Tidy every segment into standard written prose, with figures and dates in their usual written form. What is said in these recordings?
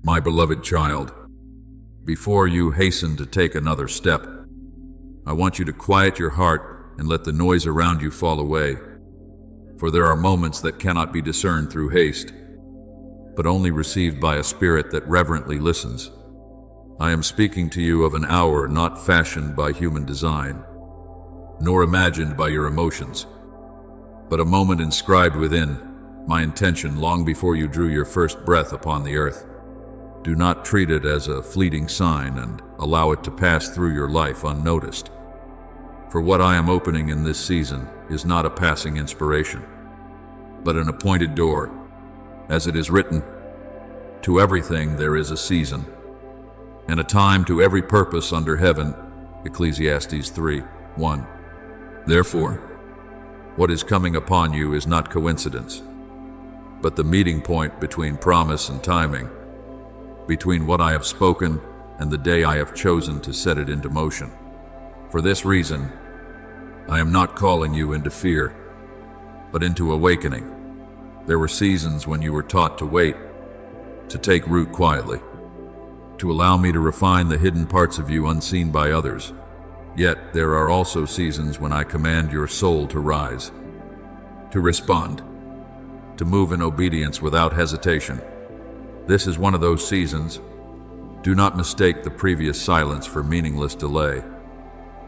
My beloved child, before you hasten to take another step, I want you to quiet your heart and let the noise around you fall away. For there are moments that cannot be discerned through haste, but only received by a spirit that reverently listens. I am speaking to you of an hour not fashioned by human design, nor imagined by your emotions, but a moment inscribed within my intention long before you drew your first breath upon the earth. Do not treat it as a fleeting sign and allow it to pass through your life unnoticed. For what I am opening in this season is not a passing inspiration, but an appointed door. As it is written, to everything there is a season, and a time to every purpose under heaven. Ecclesiastes 3:1. Therefore, what is coming upon you is not coincidence, but the meeting point between promise and timing, between what I have spoken and the day I have chosen to set it into motion. For this reason, I am not calling you into fear, but into awakening. There were seasons when you were taught to wait, to take root quietly, to allow me to refine the hidden parts of you unseen by others. Yet there are also seasons when I command your soul to rise, to respond, to move in obedience without hesitation. This is one of those seasons. Do not mistake the previous silence for meaningless delay,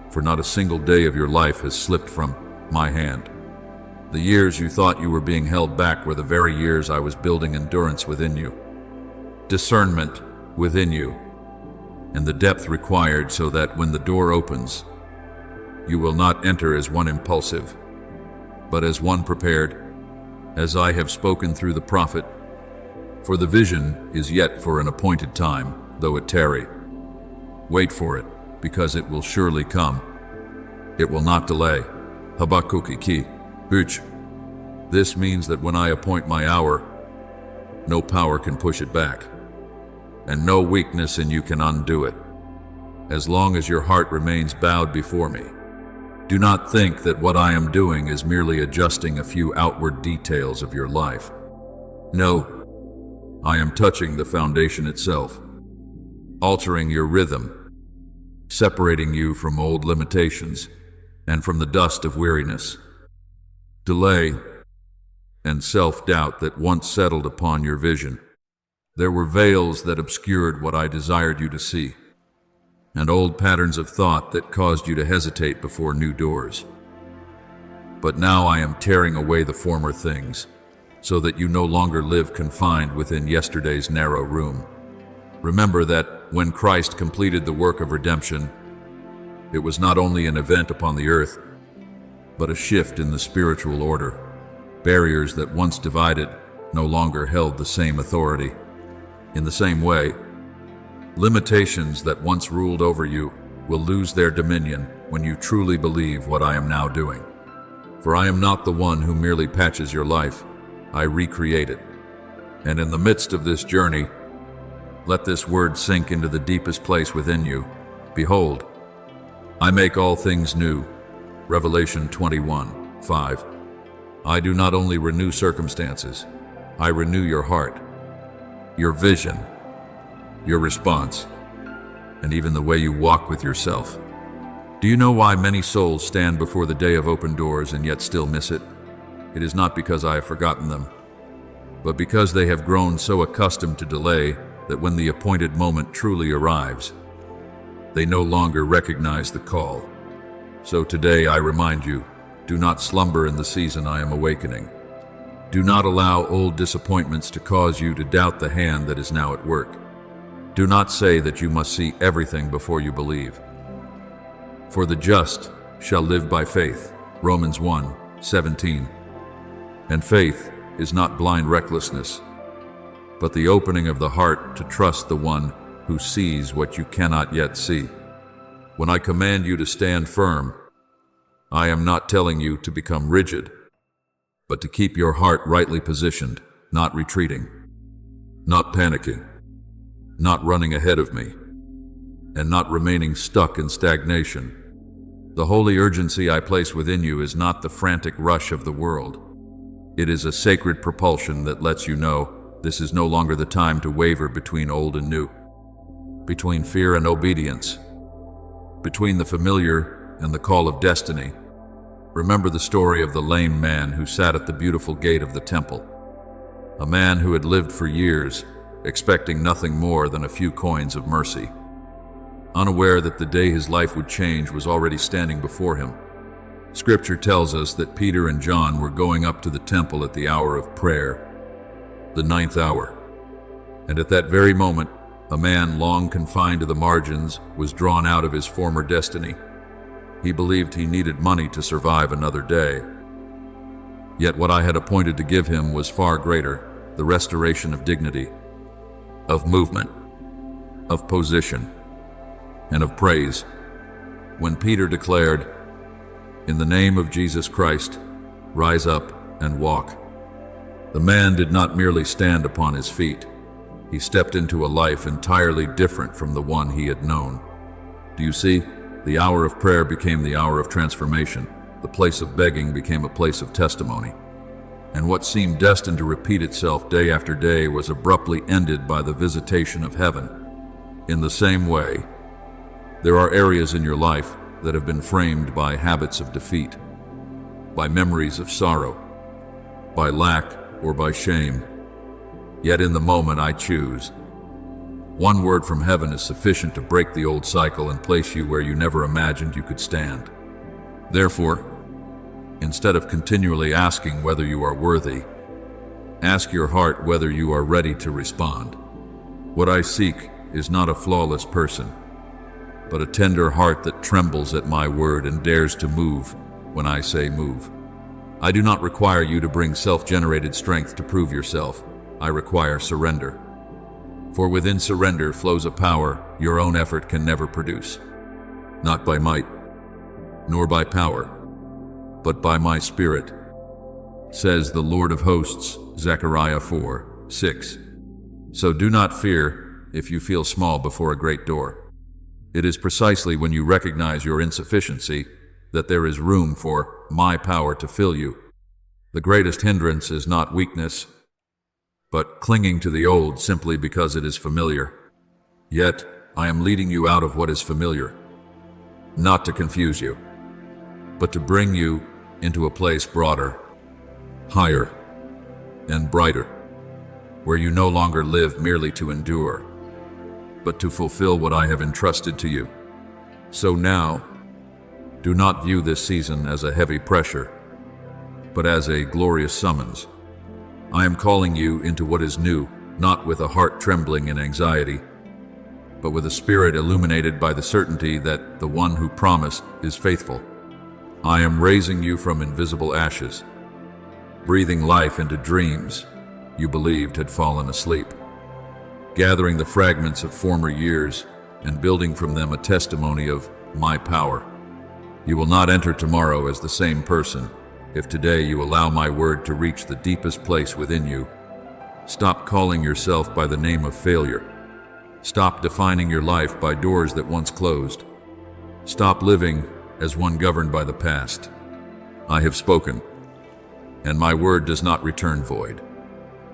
for not a single day of your life has slipped from my hand. The years you thought you were being held back were the very years I was building endurance within you, discernment within you, and the depth required so that when the door opens, you will not enter as one impulsive, but as one prepared, as I have spoken through the prophet. For the vision is yet for an appointed time, though it tarry. Wait for it, because it will surely come. It will not delay. Habakkuk 2:3. This means that when I appoint my hour, no power can push it back, and no weakness in you can undo it, as long as your heart remains bowed before me. Do not think that what I am doing is merely adjusting a few outward details of your life. No, I am touching the foundation itself, altering your rhythm, separating you from old limitations and from the dust of weariness, delay, and self-doubt that once settled upon your vision. There were veils that obscured what I desired you to see, and old patterns of thought that caused you to hesitate before new doors. But now I am tearing away the former things, so that you no longer live confined within yesterday's narrow room. Remember that when Christ completed the work of redemption, it was not only an event upon the earth, but a shift in the spiritual order. Barriers that once divided no longer held the same authority. In the same way, limitations that once ruled over you will lose their dominion when you truly believe what I am now doing. For I am not the one who merely patches your life, I recreate it. And in the midst of this journey, let this word sink into the deepest place within you. Behold, I make all things new. Revelation 21:5. I do not only renew circumstances, I renew your heart, your vision, your response, and even the way you walk with yourself. Do you know why many souls stand before the day of open doors and yet still miss it? It is not because I have forgotten them, but because they have grown so accustomed to delay that when the appointed moment truly arrives, they no longer recognize the call. So today I remind you, do not slumber in the season I am awakening. Do not allow old disappointments to cause you to doubt the hand that is now at work. Do not say that you must see everything before you believe. For the just shall live by faith. Romans 1:17. And faith is not blind recklessness, but the opening of the heart to trust the one who sees what you cannot yet see. When I command you to stand firm, I am not telling you to become rigid, but to keep your heart rightly positioned, not retreating, not panicking, not running ahead of me, and not remaining stuck in stagnation. The holy urgency I place within you is not the frantic rush of the world. It is a sacred propulsion that lets you know, This is no longer the time to waver between old and new, between fear and obedience, between the familiar and the call of destiny. Remember the story of the lame man who sat at the beautiful gate of the temple, a man who had lived for years, expecting nothing more than a few coins of mercy. Unaware that the day his life would change was already standing before him. Scripture tells us that Peter and John were going up to the temple at the hour of prayer, the 9th hour. And at that very moment, a man long confined to the margins was drawn out of his former destiny. He believed he needed money to survive another day. Yet what I had appointed to give him was far greater, the restoration of dignity, of movement, of position, and of praise. When Peter declared, "In the name of Jesus Christ, rise up and walk," the man did not merely stand upon his feet. He stepped into a life entirely different from the one he had known. Do you see? The hour of prayer became the hour of transformation. The place of begging became a place of testimony. And what seemed destined to repeat itself day after day was abruptly ended by the visitation of heaven. In the same way, there are areas in your life that have been framed by habits of defeat, by memories of sorrow, by lack or by shame. Yet in the moment I choose. One word from heaven is sufficient to break the old cycle and place you where you never imagined you could stand. Therefore, instead of continually asking whether you are worthy, ask your heart whether you are ready to respond. What I seek is not a flawless person, but a tender heart that trembles at my word and dares to move when I say move. I do not require you to bring self-generated strength to prove yourself. I require surrender. For within surrender flows a power your own effort can never produce. Not by might, nor by power, but by my Spirit, says the Lord of hosts, Zechariah 4:6. So do not fear if you feel small before a great door. It is precisely when you recognize your insufficiency that there is room for my power to fill you. The greatest hindrance is not weakness, but clinging to the old simply because it is familiar. Yet, I am leading you out of what is familiar, not to confuse you, but to bring you into a place broader, higher, and brighter, where you no longer live merely to endure, but to fulfill what I have entrusted to you. So now, do not view this season as a heavy pressure, but as a glorious summons. I am calling you into what is new, not with a heart trembling in anxiety, but with a spirit illuminated by the certainty that the one who promised is faithful. I am raising you from invisible ashes, breathing life into dreams you believed had fallen asleep, gathering the fragments of former years and building from them a testimony of my power. You will not enter tomorrow as the same person if today you allow my word to reach the deepest place within you. Stop calling yourself by the name of failure. Stop defining your life by doors that once closed. Stop living as one governed by the past. I have spoken, and my word does not return void.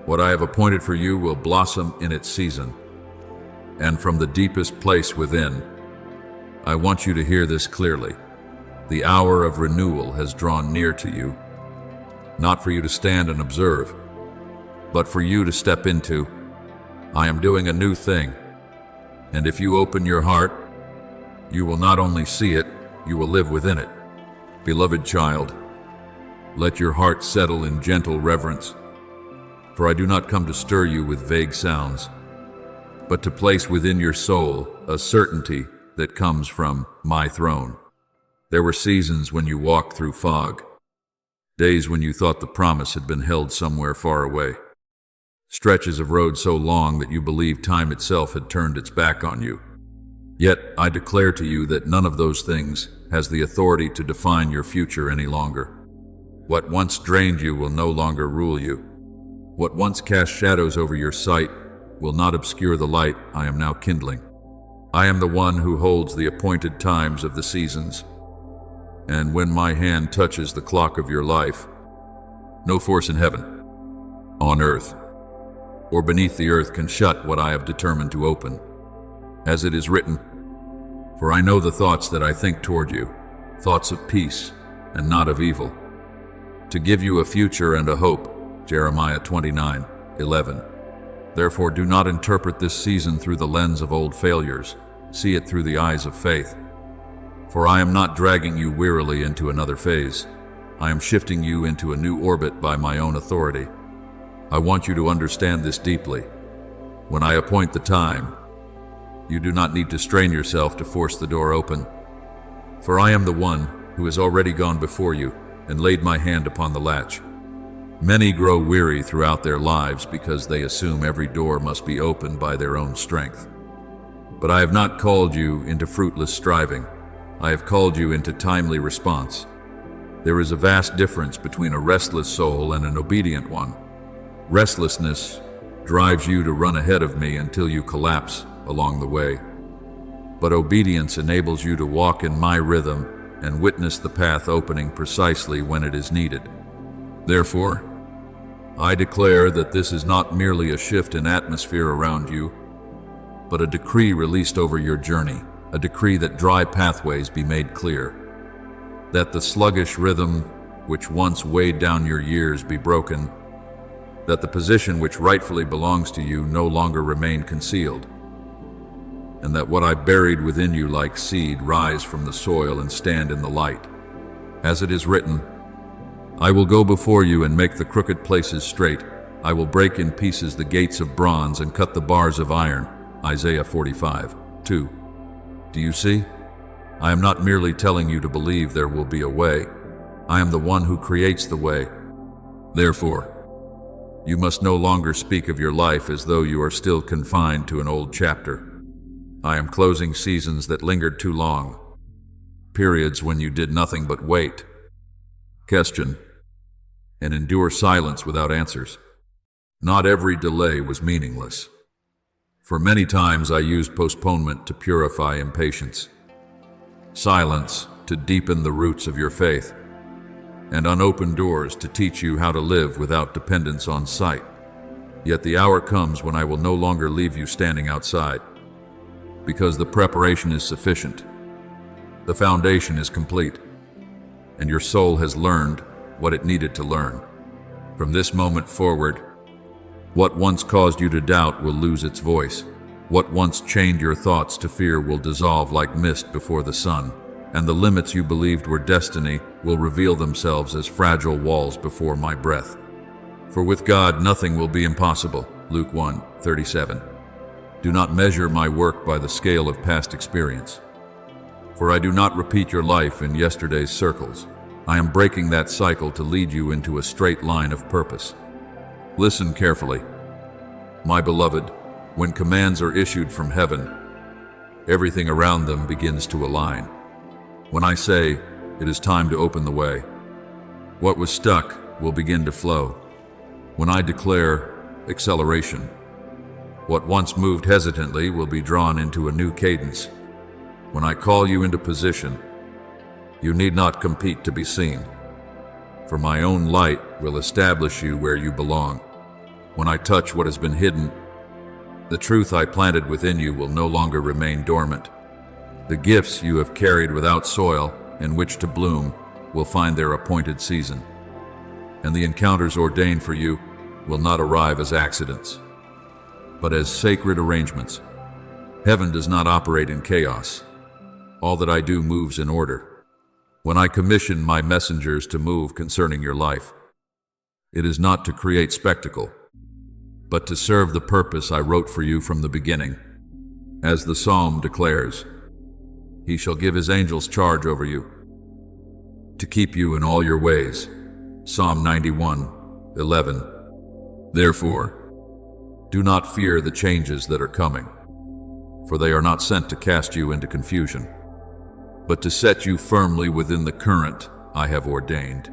What I have appointed for you will blossom in its season, and from the deepest place within, I want you to hear this clearly. The hour of renewal has drawn near to you, not for you to stand and observe, but for you to step into. I am doing a new thing, and if you open your heart, you will not only see it, you will live within it. Beloved child, let your heart settle in gentle reverence, for I do not come to stir you with vague sounds, but to place within your soul a certainty that comes from my throne. There were seasons when you walked through fog, days when you thought the promise had been held somewhere far away, stretches of road so long that you believed time itself had turned its back on you. Yet I declare to you that none of those things has the authority to define your future any longer. What once drained you will no longer rule you. What once cast shadows over your sight will not obscure the light I am now kindling. I am the one who holds the appointed times of the seasons. And when my hand touches the clock of your life, no force in heaven, on earth, or beneath the earth can shut what I have determined to open. As it is written, "For I know the thoughts that I think toward you, thoughts of peace and not of evil, to give you a future and a hope." Jeremiah 29:11. Therefore do not interpret this season through the lens of old failures. See it through the eyes of faith. For I am not dragging you wearily into another phase. I am shifting you into a new orbit by my own authority. I want you to understand this deeply. When I appoint the time, you do not need to strain yourself to force the door open. For I am the one who has already gone before you and laid my hand upon the latch. Many grow weary throughout their lives because they assume every door must be opened by their own strength. But I have not called you into fruitless striving. I have called you into timely response. There is a vast difference between a restless soul and an obedient one. Restlessness drives you to run ahead of me until you collapse along the way. But obedience enables you to walk in my rhythm and witness the path opening precisely when it is needed. Therefore, I declare that this is not merely a shift in atmosphere around you, but a decree released over your journey, a decree that dry pathways be made clear, that the sluggish rhythm which once weighed down your years be broken, that the position which rightfully belongs to you no longer remain concealed, and that what I buried within you like seed rise from the soil and stand in the light. As it is written, I will go before you and make the crooked places straight. I will break in pieces the gates of bronze and cut the bars of iron. Isaiah 45:2. Do you see? I am not merely telling you to believe there will be a way. I am the one who creates the way. Therefore, you must no longer speak of your life as though you are still confined to an old chapter. I am closing seasons that lingered too long, periods when you did nothing but wait, question, and endure silence without answers. Not every delay was meaningless. For many times I used postponement to purify impatience, silence to deepen the roots of your faith, and unopened doors to teach you how to live without dependence on sight. Yet the hour comes when I will no longer leave you standing outside, because the preparation is sufficient. The foundation is complete, and your soul has learned what it needed to learn. From this moment forward, what once caused you to doubt will lose its voice. What once chained your thoughts to fear will dissolve like mist before the sun, and the limits you believed were destiny will reveal themselves as fragile walls before my breath. For with God nothing will be impossible. Luke 1:37. Do not measure my work by the scale of past experience, for I do not repeat your life in yesterday's circles. I am breaking that cycle to lead you into a straight line of purpose. Listen carefully, my beloved. When commands are issued from heaven, everything around them begins to align. When I say, it is time to open the way, what was stuck will begin to flow. When I declare acceleration, what once moved hesitantly will be drawn into a new cadence. When I call you into position, you need not compete to be seen, for my own light will establish you where you belong. When I touch what has been hidden, the truth I planted within you will no longer remain dormant. The gifts you have carried without soil in which to bloom will find their appointed season, and the encounters ordained for you will not arrive as accidents, but as sacred arrangements. Heaven does not operate in chaos. All that I do moves in order. When I commission my messengers to move concerning your life, it is not to create spectacle, but to serve the purpose I wrote for you from the beginning. As the psalm declares, He shall give His angels charge over you, to keep you in all your ways. Psalm 91:11. Therefore, do not fear the changes that are coming, for they are not sent to cast you into confusion, but to set you firmly within the current I have ordained.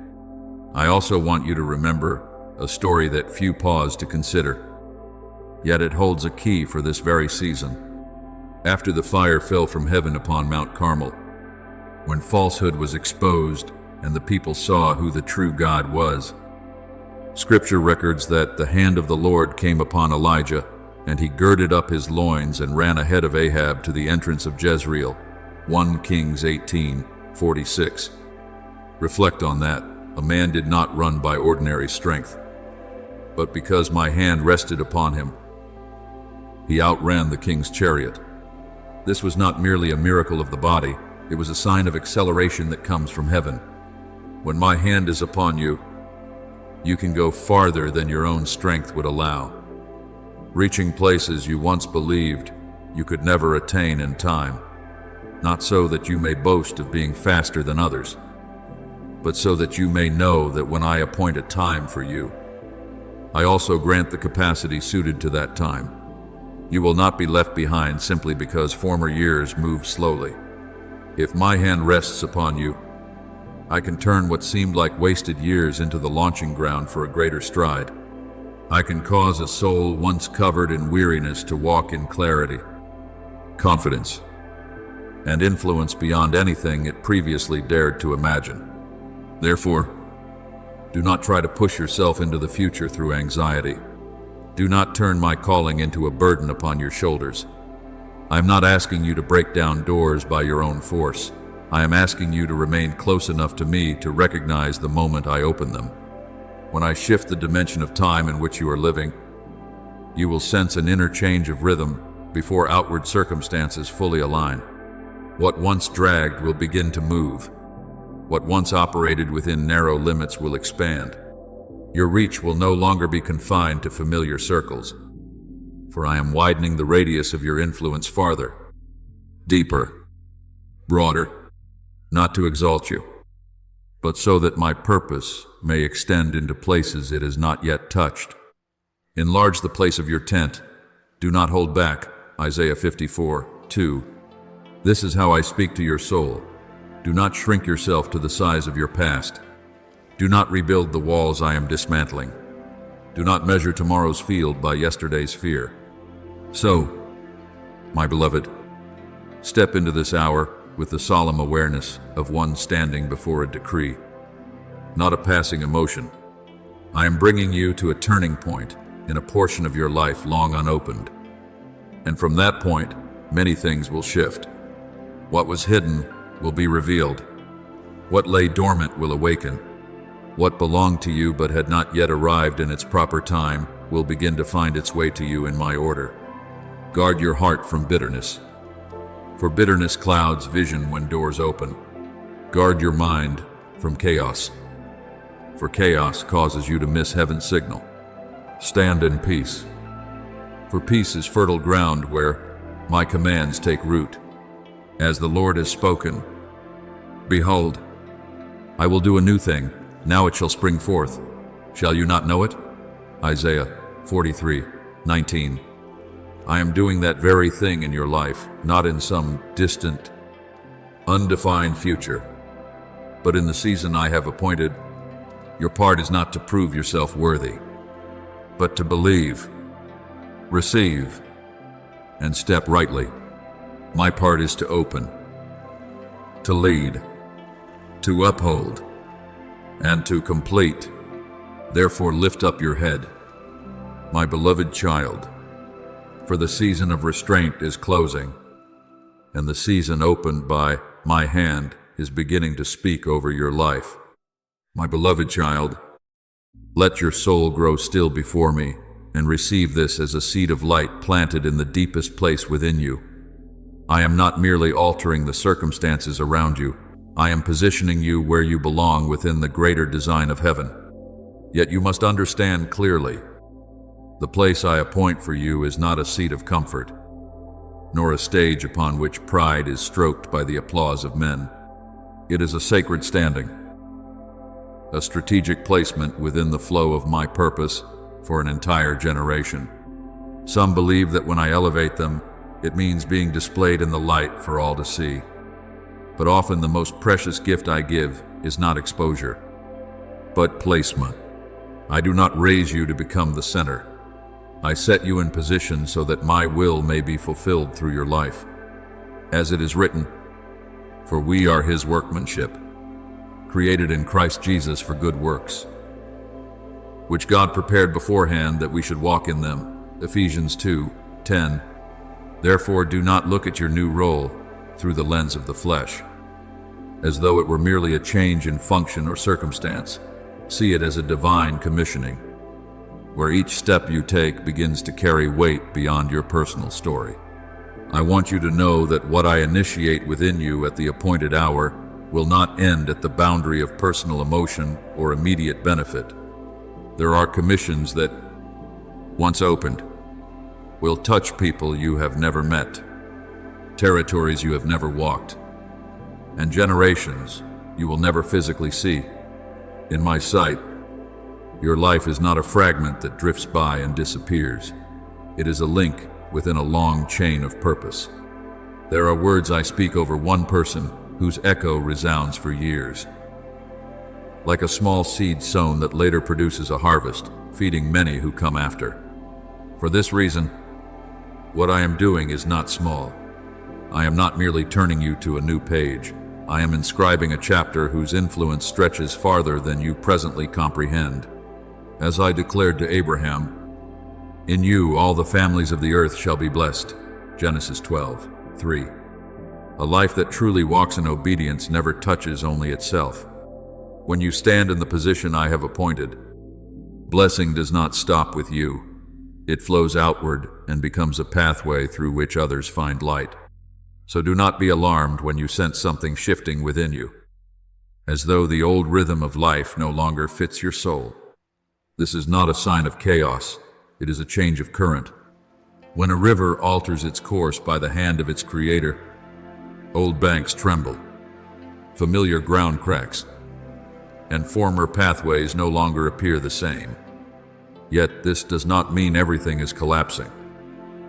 I also want you to remember a story that few pause to consider, yet it holds a key for this very season. After the fire fell from heaven upon Mount Carmel, when falsehood was exposed and the people saw who the true God was, Scripture records that the hand of the Lord came upon Elijah, and he girded up his loins and ran ahead of Ahab to the entrance of Jezreel. 1 Kings 18:46. Reflect on that. A man did not run by ordinary strength, but because my hand rested upon him, he outran the king's chariot. This was not merely a miracle of the body, it was a sign of acceleration that comes from heaven. When my hand is upon you, you can go farther than your own strength would allow, reaching places you once believed you could never attain in time, not so that you may boast of being faster than others, but so that you may know that when I appoint a time for you, I also grant the capacity suited to that time. You will not be left behind simply because former years moved slowly. If my hand rests upon you, I can turn what seemed like wasted years into the launching ground for a greater stride. I can cause a soul once covered in weariness to walk in clarity, confidence, and influence beyond anything it previously dared to imagine. Therefore, do not try to push yourself into the future through anxiety. Do not turn my calling into a burden upon your shoulders. I am not asking you to break down doors by your own force. I am asking you to remain close enough to me to recognize the moment I open them. When I shift the dimension of time in which you are living, you will sense an inner change of rhythm before outward circumstances fully align. What once dragged will begin to move. What once operated within narrow limits will expand. Your reach will no longer be confined to familiar circles, for I am widening the radius of your influence farther, deeper, broader, not to exalt you, but so that my purpose may extend into places it has not yet touched. Enlarge the place of your tent. Do not hold back. Isaiah 54:2. This is how I speak to your soul. Do not shrink yourself to the size of your past. Do not rebuild the walls I am dismantling. Do not measure tomorrow's field by yesterday's fear. So, my beloved, step into this hour with the solemn awareness of one standing before a decree, not a passing emotion. I am bringing you to a turning point in a portion of your life long unopened. And from that point, many things will shift. What was hidden will be revealed. What lay dormant will awaken. What belonged to you but had not yet arrived in its proper time will begin to find its way to you in my order. Guard your heart from bitterness, for bitterness clouds vision when doors open. Guard your mind from chaos, for chaos causes you to miss heaven's signal. Stand in peace, for peace is fertile ground where my commands take root. As the Lord has spoken, behold, I will do a new thing. Now it shall spring forth. Shall you not know it? Isaiah 43:19. I am doing that very thing in your life, not in some distant, undefined future, but in the season I have appointed. Your part is not to prove yourself worthy, but to believe, receive, and step rightly. My part is to open, to lead, to uphold, and to complete. Therefore lift up your head, my beloved child, for the season of restraint is closing, and the season opened by my hand is beginning to speak over your life. My beloved child, let your soul grow still before me, and receive this as a seed of light planted in the deepest place within you. I am not merely altering the circumstances around you, I am positioning you where you belong within the greater design of heaven. Yet you must understand clearly, the place I appoint for you is not a seat of comfort, nor a stage upon which pride is stroked by the applause of men. It is a sacred standing, a strategic placement within the flow of my purpose for an entire generation. Some believe that when I elevate them, it means being displayed in the light for all to see. But often the most precious gift I give is not exposure, but placement. I do not raise you to become the center. I set you in position so that my will may be fulfilled through your life. As it is written, for we are his workmanship, created in Christ Jesus for good works, which God prepared beforehand that we should walk in them. Ephesians 2:10. Therefore do not look at your new role through the lens of the flesh, as though it were merely a change in function or circumstance. See it as a divine commissioning, where each step you take begins to carry weight beyond your personal story. I want you to know that what I initiate within you at the appointed hour will not end at the boundary of personal emotion or immediate benefit. There are commissions that, once opened, will touch people you have never met, territories you have never walked, and generations you will never physically see. In my sight, your life is not a fragment that drifts by and disappears. It is a link within a long chain of purpose. There are words I speak over one person whose echo resounds for years, like a small seed sown that later produces a harvest, feeding many who come after. For this reason, what I am doing is not small. I am not merely turning you to a new page. I am inscribing a chapter whose influence stretches farther than you presently comprehend. As I declared to Abraham, in you all the families of the earth shall be blessed. Genesis 12:3. A life that truly walks in obedience never touches only itself. When you stand in the position I have appointed, blessing does not stop with you. It flows outward and becomes a pathway through which others find light. So do not be alarmed when you sense something shifting within you, as though the old rhythm of life no longer fits your soul. This is not a sign of chaos. It is a change of current. When a river alters its course by the hand of its creator, old banks tremble, familiar ground cracks, and former pathways no longer appear the same. Yet this does not mean everything is collapsing.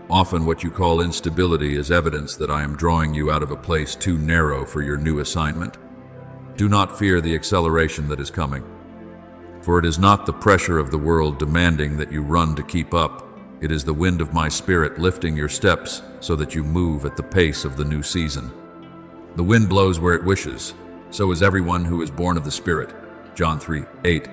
Often what you call instability is evidence that I am drawing you out of a place too narrow for your new assignment. Do not fear the acceleration that is coming, for it is not the pressure of the world demanding that you run to keep up. It is the wind of my spirit lifting your steps so that you move at the pace of the new season. The wind blows where it wishes. So is everyone who is born of the Spirit. John 3:8.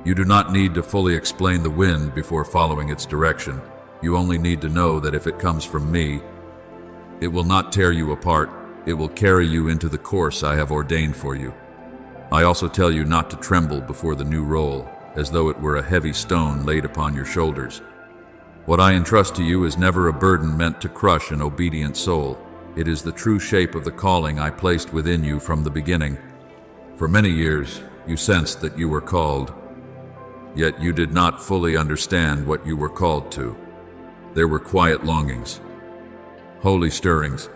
You do not need to fully explain the wind before following its direction. You only need to know that if it comes from me, it will not tear you apart. It will carry you into the course I have ordained for you. I also tell you not to tremble before the new role, as though it were a heavy stone laid upon your shoulders. What I entrust to you is never a burden meant to crush an obedient soul. It is the true shape of the calling I placed within you from the beginning. For many years, you sensed that you were called, yet you did not fully understand what you were called to. There were quiet longings, holy stirrings,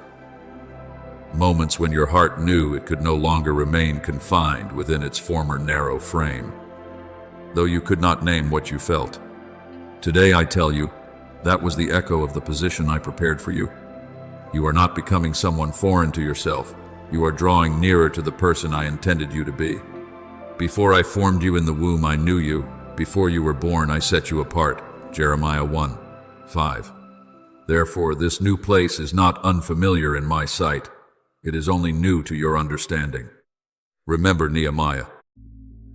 moments when your heart knew it could no longer remain confined within its former narrow frame, though you could not name what you felt. Today I tell you, that was the echo of the position I prepared for you. You are not becoming someone foreign to yourself. You are drawing nearer to the person I intended you to be. Before I formed you in the womb, I knew you. Before you were born, I set you apart. Jeremiah 1:5. Therefore, this new place is not unfamiliar in my sight. It is only new to your understanding. Remember Nehemiah,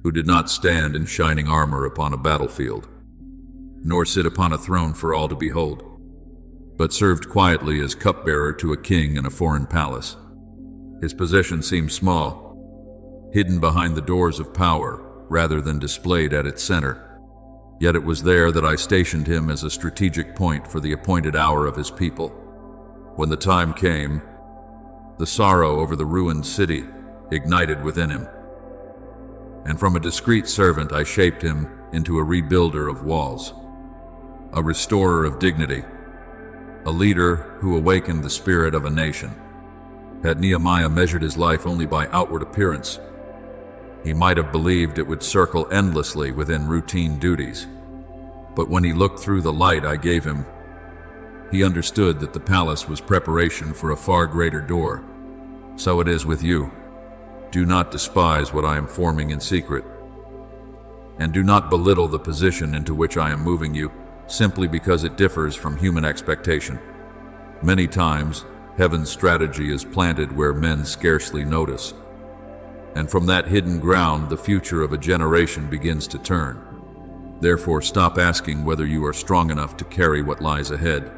who did not stand in shining armor upon a battlefield, nor sit upon a throne for all to behold, but served quietly as cupbearer to a king in a foreign palace. His position seemed small, hidden behind the doors of power rather than displayed at its center. Yet it was there that I stationed him as a strategic point for the appointed hour of his people. When the time came, the sorrow over the ruined city ignited within him, and from a discreet servant I shaped him into a rebuilder of walls, a restorer of dignity, a leader who awakened the spirit of a nation. Had Nehemiah measured his life only by outward appearance, he might have believed it would circle endlessly within routine duties. But when he looked through the light I gave him, he understood that the palace was preparation for a far greater door. So it is with you. Do not despise what I am forming in secret, and do not belittle the position into which I am moving you, simply because it differs from human expectation. Many times, heaven's strategy is planted where men scarcely notice, and from that hidden ground the future of a generation begins to turn. Therefore, stop asking whether you are strong enough to carry what lies ahead,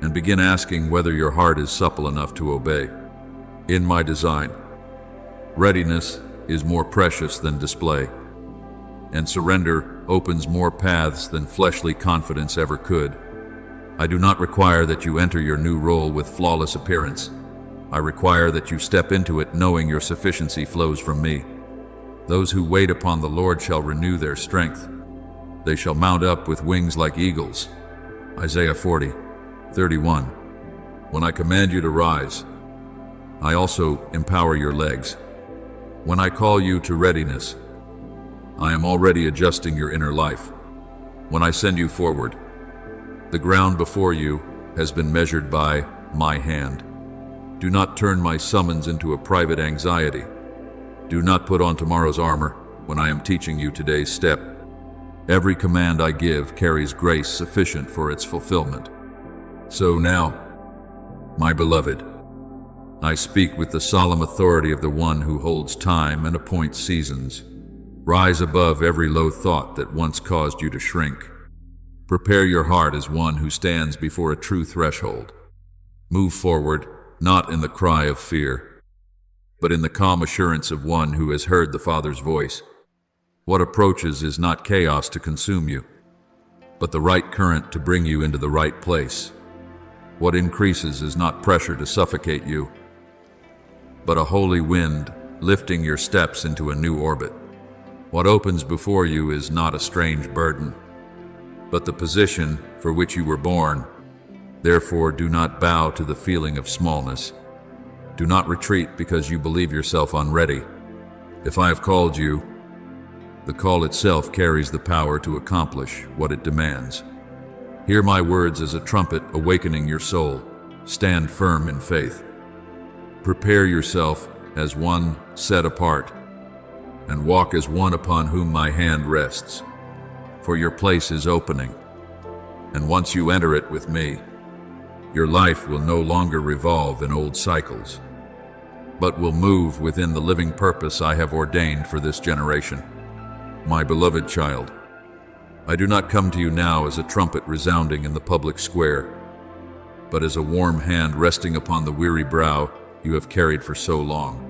and begin asking whether your heart is supple enough to obey. In my design, readiness is more precious than display, and surrender opens more paths than fleshly confidence ever could. I do not require that you enter your new role with flawless appearance. I require that you step into it knowing your sufficiency flows from me. Those who wait upon the Lord shall renew their strength. They shall mount up with wings like eagles. Isaiah 40:31. When I command you to rise, I also empower your legs. When I call you to readiness, I am already adjusting your inner life. When I send you forward, the ground before you has been measured by my hand. Do not turn my summons into a private anxiety. Do not put on tomorrow's armor when I am teaching you today's step. Every command I give carries grace sufficient for its fulfillment. So now, my beloved, I speak with the solemn authority of the one who holds time and appoints seasons. Rise above every low thought that once caused you to shrink. Prepare your heart as one who stands before a true threshold. Move forward, not in the cry of fear, but in the calm assurance of one who has heard the Father's voice. What approaches is not chaos to consume you, but the right current to bring you into the right place. What increases is not pressure to suffocate you, but a holy wind lifting your steps into a new orbit. What opens before you is not a strange burden, but the position for which you were born. Therefore, do not bow to the feeling of smallness. Do not retreat because you believe yourself unready. If I have called you, the call itself carries the power to accomplish what it demands. Hear my words as a trumpet awakening your soul. Stand firm in faith. Prepare yourself as one set apart, and walk as one upon whom my hand rests. For your place is opening, and once you enter it with me, your life will no longer revolve in old cycles, but will move within the living purpose I have ordained for this generation. My beloved child, I do not come to you now as a trumpet resounding in the public square, but as a warm hand resting upon the weary brow you have carried for so long.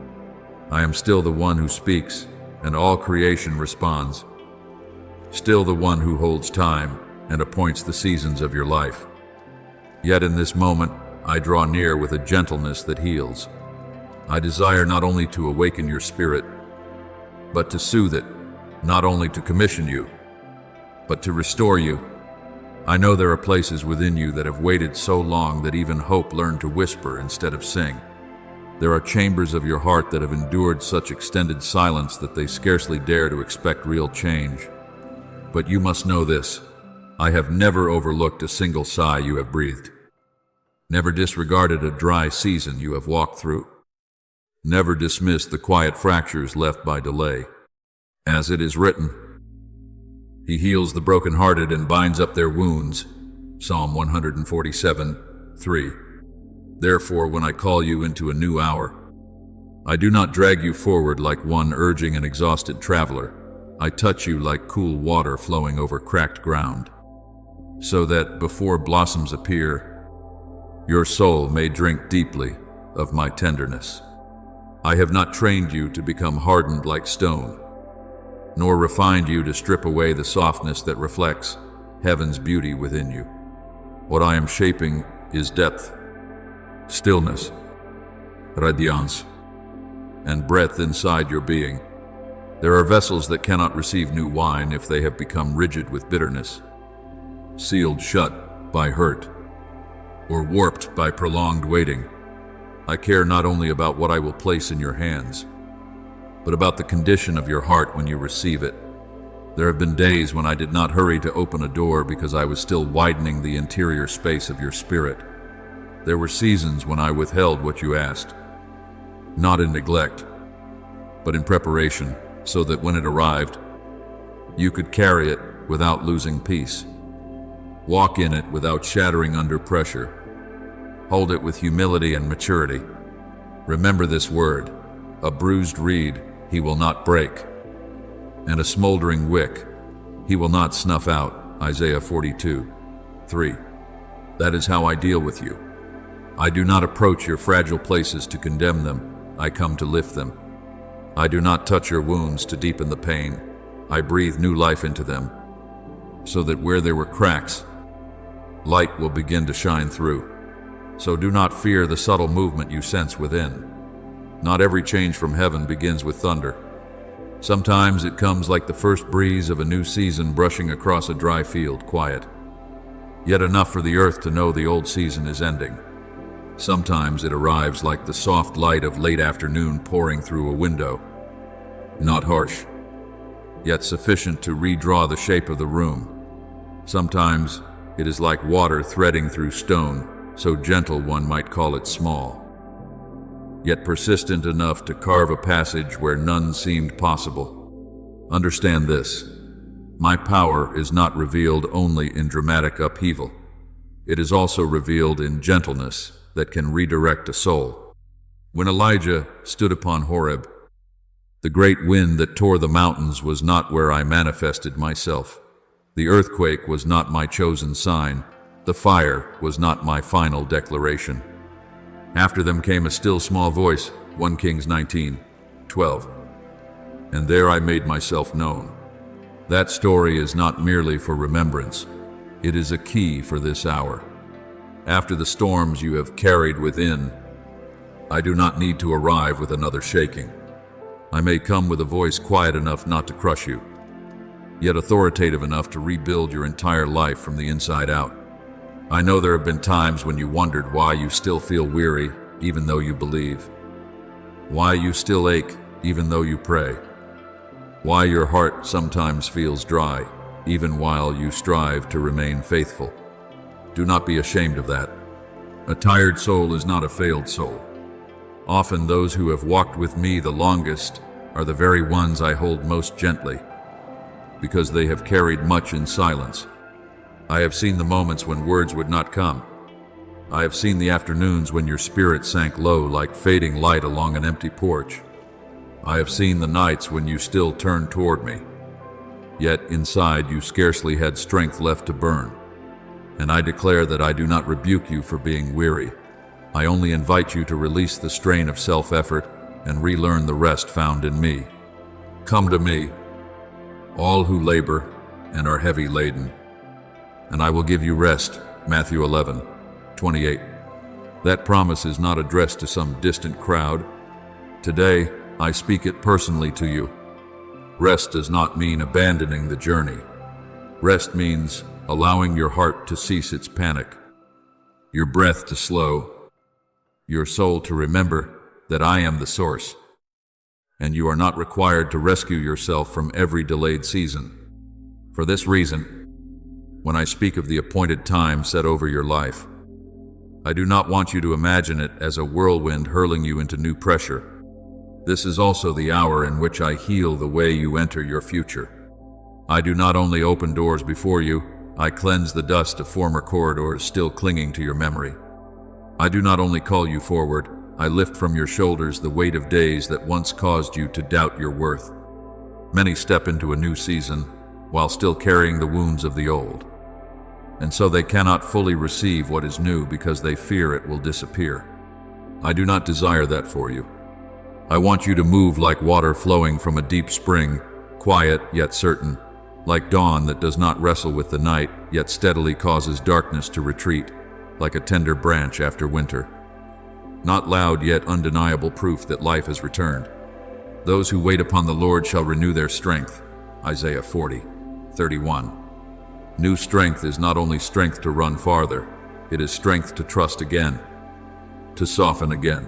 I am still the one who speaks, and all creation responds. Still the one who holds time and appoints the seasons of your life. Yet in this moment, I draw near with a gentleness that heals. I desire not only to awaken your spirit, but to soothe it, not only to commission you, but to restore you. I know there are places within you that have waited so long that even hope learned to whisper instead of sing. There are chambers of your heart that have endured such extended silence that they scarcely dare to expect real change. But you must know this: I have never overlooked a single sigh you have breathed, never disregarded a dry season you have walked through, never dismissed the quiet fractures left by delay. As it is written, He heals the brokenhearted and binds up their wounds. Psalm 147:3. Therefore, when I call you into a new hour, I do not drag you forward like one urging an exhausted traveler. I touch you like cool water flowing over cracked ground, so that before blossoms appear, your soul may drink deeply of my tenderness. I have not trained you to become hardened like stone, nor refined you to strip away the softness that reflects heaven's beauty within you. What I am shaping is depth, stillness, radiance, and breadth inside your being. There are vessels that cannot receive new wine if they have become rigid with bitterness, sealed shut by hurt, or warped by prolonged waiting. I care not only about what I will place in your hands, but about the condition of your heart when you receive it. There have been days when I did not hurry to open a door because I was still widening the interior space of your spirit. There were seasons when I withheld what you asked, not in neglect, but in preparation, so that when it arrived, you could carry it without losing peace, walk in it without shattering under pressure, hold it with humility and maturity. Remember this word: a bruised reed he will not break, and a smoldering wick He will not snuff out, Isaiah 42:3. That is how I deal with you. I do not approach your fragile places to condemn them, I come to lift them. I do not touch your wounds to deepen the pain, I breathe new life into them, so that where there were cracks, light will begin to shine through. So do not fear the subtle movement you sense within. Not every change from heaven begins with thunder. Sometimes it comes like the first breeze of a new season brushing across a dry field, quiet, yet enough for the earth to know the old season is ending. Sometimes it arrives like the soft light of late afternoon pouring through a window, not harsh, yet sufficient to redraw the shape of the room. Sometimes it is like water threading through stone, so gentle one might call it small, yet persistent enough to carve a passage where none seemed possible. Understand this: my power is not revealed only in dramatic upheaval. It is also revealed in gentleness that can redirect a soul. When Elijah stood upon Horeb, the great wind that tore the mountains was not where I manifested myself. The earthquake was not my chosen sign. The fire was not my final declaration. After them came a still small voice, 1 Kings 19:12. And there I made myself known. That story is not merely for remembrance. It is a key for this hour. After the storms you have carried within, I do not need to arrive with another shaking. I may come with a voice quiet enough not to crush you, yet authoritative enough to rebuild your entire life from the inside out. I know there have been times when you wondered why you still feel weary, even though you believe. Why you still ache, even though you pray. Why your heart sometimes feels dry, even while you strive to remain faithful. Do not be ashamed of that. A tired soul is not a failed soul. Often those who have walked with me the longest are the very ones I hold most gently, because they have carried much in silence. I have seen the moments when words would not come. I have seen the afternoons when your spirit sank low like fading light along an empty porch. I have seen the nights when you still turned toward me, yet inside you scarcely had strength left to burn. And I declare that I do not rebuke you for being weary. I only invite you to release the strain of self-effort and relearn the rest found in me. Come to me, all who labor and are heavy laden, and I will give you rest. Matthew 11:28. That promise is not addressed to some distant crowd. Today, I speak it personally to you. Rest does not mean abandoning the journey. Rest means allowing your heart to cease its panic, your breath to slow, your soul to remember that I am the source, and you are not required to rescue yourself from every delayed season. For this reason, when I speak of the appointed time set over your life, I do not want you to imagine it as a whirlwind hurling you into new pressure. This is also the hour in which I heal the way you enter your future. I do not only open doors before you, I cleanse the dust of former corridors still clinging to your memory. I do not only call you forward, I lift from your shoulders the weight of days that once caused you to doubt your worth. Many step into a new season while still carrying the wounds of the old, and so they cannot fully receive what is new because they fear it will disappear. I do not desire that for you. I want you to move like water flowing from a deep spring, quiet yet certain, like dawn that does not wrestle with the night, yet steadily causes darkness to retreat, like a tender branch after winter. Not loud yet undeniable proof that life has returned. Those who wait upon the Lord shall renew their strength. Isaiah 40:31. New strength is not only strength to run farther, it is strength to trust again, to soften again,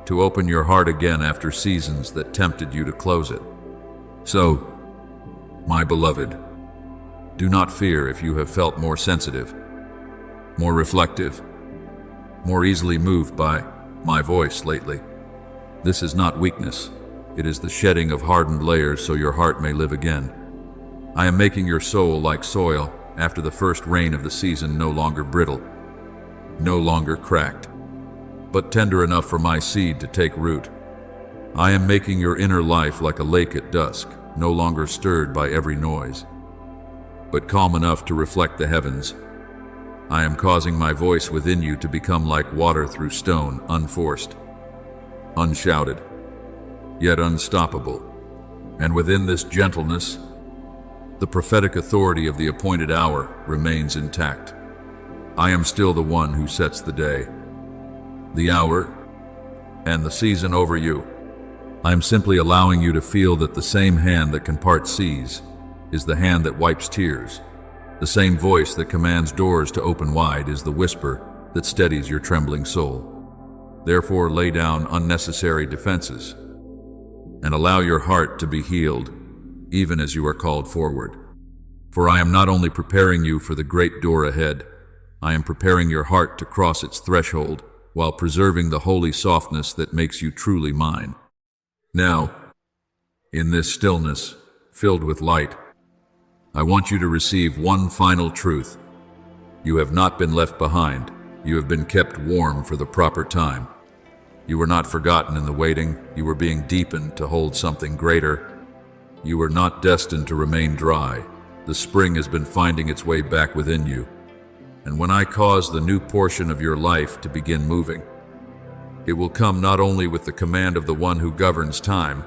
to open your heart again after seasons that tempted you to close it. So, my beloved, do not fear if you have felt more sensitive, more reflective, more easily moved by my voice lately. This is not weakness. It is the shedding of hardened layers so your heart may live again. I am making your soul like soil after the first rain of the season, no longer brittle, no longer cracked, but tender enough for my seed to take root. I am making your inner life like a lake at dusk, no longer stirred by every noise. but calm enough to reflect the heavens. I am causing my voice within you to become like water through stone, unforced, unshouted, yet unstoppable. And within this gentleness, the prophetic authority of the appointed hour remains intact. I am still the one who sets the day, the hour, and the season over you. I am simply allowing you to feel that the same hand that can part seas is the hand that wipes tears. The same voice that commands doors to open wide is the whisper that steadies your trembling soul. Therefore, lay down unnecessary defenses and allow your heart to be healed, even as you are called forward. For I am not only preparing you for the great door ahead, I am preparing your heart to cross its threshold while preserving the holy softness that makes you truly mine. Now, in this stillness, filled with light, I want you to receive one final truth. You have not been left behind. You have been kept warm for the proper time. You were not forgotten in the waiting. You were being deepened to hold something greater. You were not destined to remain dry. The spring has been finding its way back within you. And when I cause the new portion of your life to begin moving, it will come not only with the command of the one who governs time,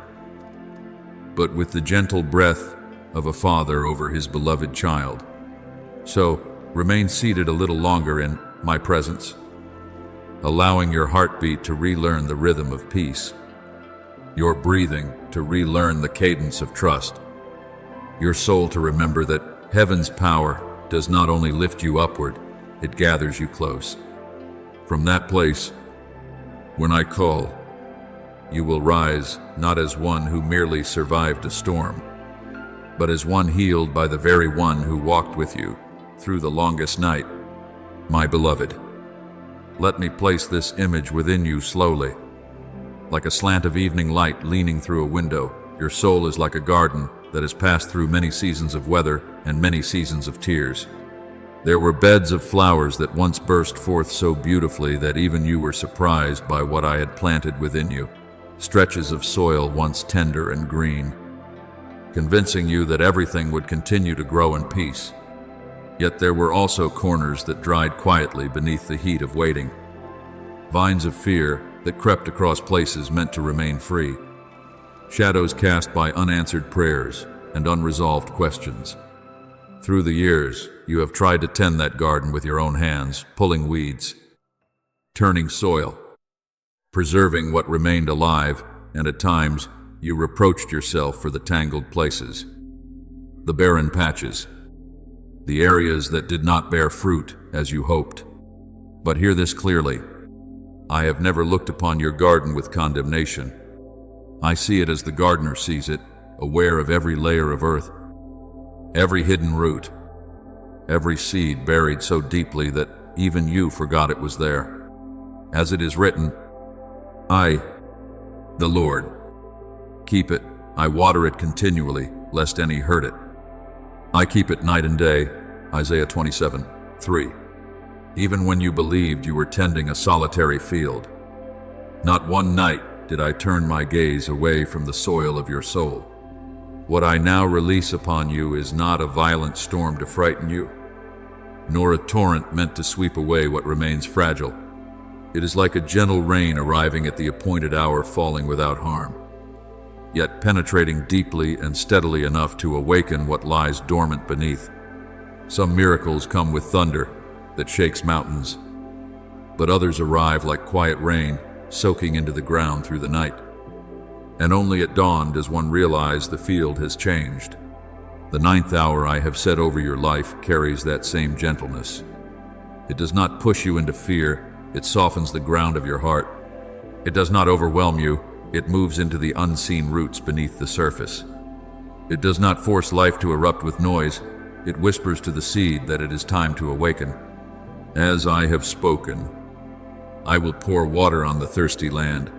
but with the gentle breath of a father over his beloved child. So, remain seated a little longer in my presence, allowing your heartbeat to relearn the rhythm of peace, your breathing to relearn the cadence of trust, your soul to remember that heaven's power does not only lift you upward, it gathers you close. From that place, when I call, you will rise not as one who merely survived a storm, but as one healed by the very one who walked with you through the longest night. My beloved, let me place this image within you slowly. Like a slant of evening light leaning through a window, your soul is like a garden that has passed through many seasons of weather and many seasons of tears. There were beds of flowers that once burst forth so beautifully that even you were surprised by what I had planted within you. Stretches of soil once tender and green, convincing you that everything would continue to grow in peace. Yet there were also corners that dried quietly beneath the heat of waiting. Vines of fear that crept across places meant to remain free. Shadows cast by unanswered prayers and unresolved questions. Through the years, you have tried to tend that garden with your own hands, pulling weeds, turning soil, preserving what remained alive, and at times, you reproached yourself for the tangled places, the barren patches, the areas that did not bear fruit as you hoped. But hear this clearly. I have never looked upon your garden with condemnation. I see it as the gardener sees it, aware of every layer of earth, every hidden root, every seed buried so deeply that even you forgot it was there. As it is written, I, the Lord, keep it. I water it continually, lest any hurt it. I keep it night and day. Isaiah 27:3. Even when you believed you were tending a solitary field, not one night did I turn my gaze away from the soil of your soul. What I now release upon you is not a violent storm to frighten you, nor a torrent meant to sweep away what remains fragile. It is like a gentle rain arriving at the appointed hour, falling without harm, yet penetrating deeply and steadily enough to awaken what lies dormant beneath. Some miracles come with thunder that shakes mountains, but others arrive like quiet rain, soaking into the ground through the night. And only at dawn does one realize the field has changed. The 9th hour I have set over your life carries that same gentleness. It does not push you into fear, it softens the ground of your heart. It does not overwhelm you, it moves into the unseen roots beneath the surface. It does not force life to erupt with noise, it whispers to the seed that it is time to awaken. As I have spoken, I will pour water on the thirsty land,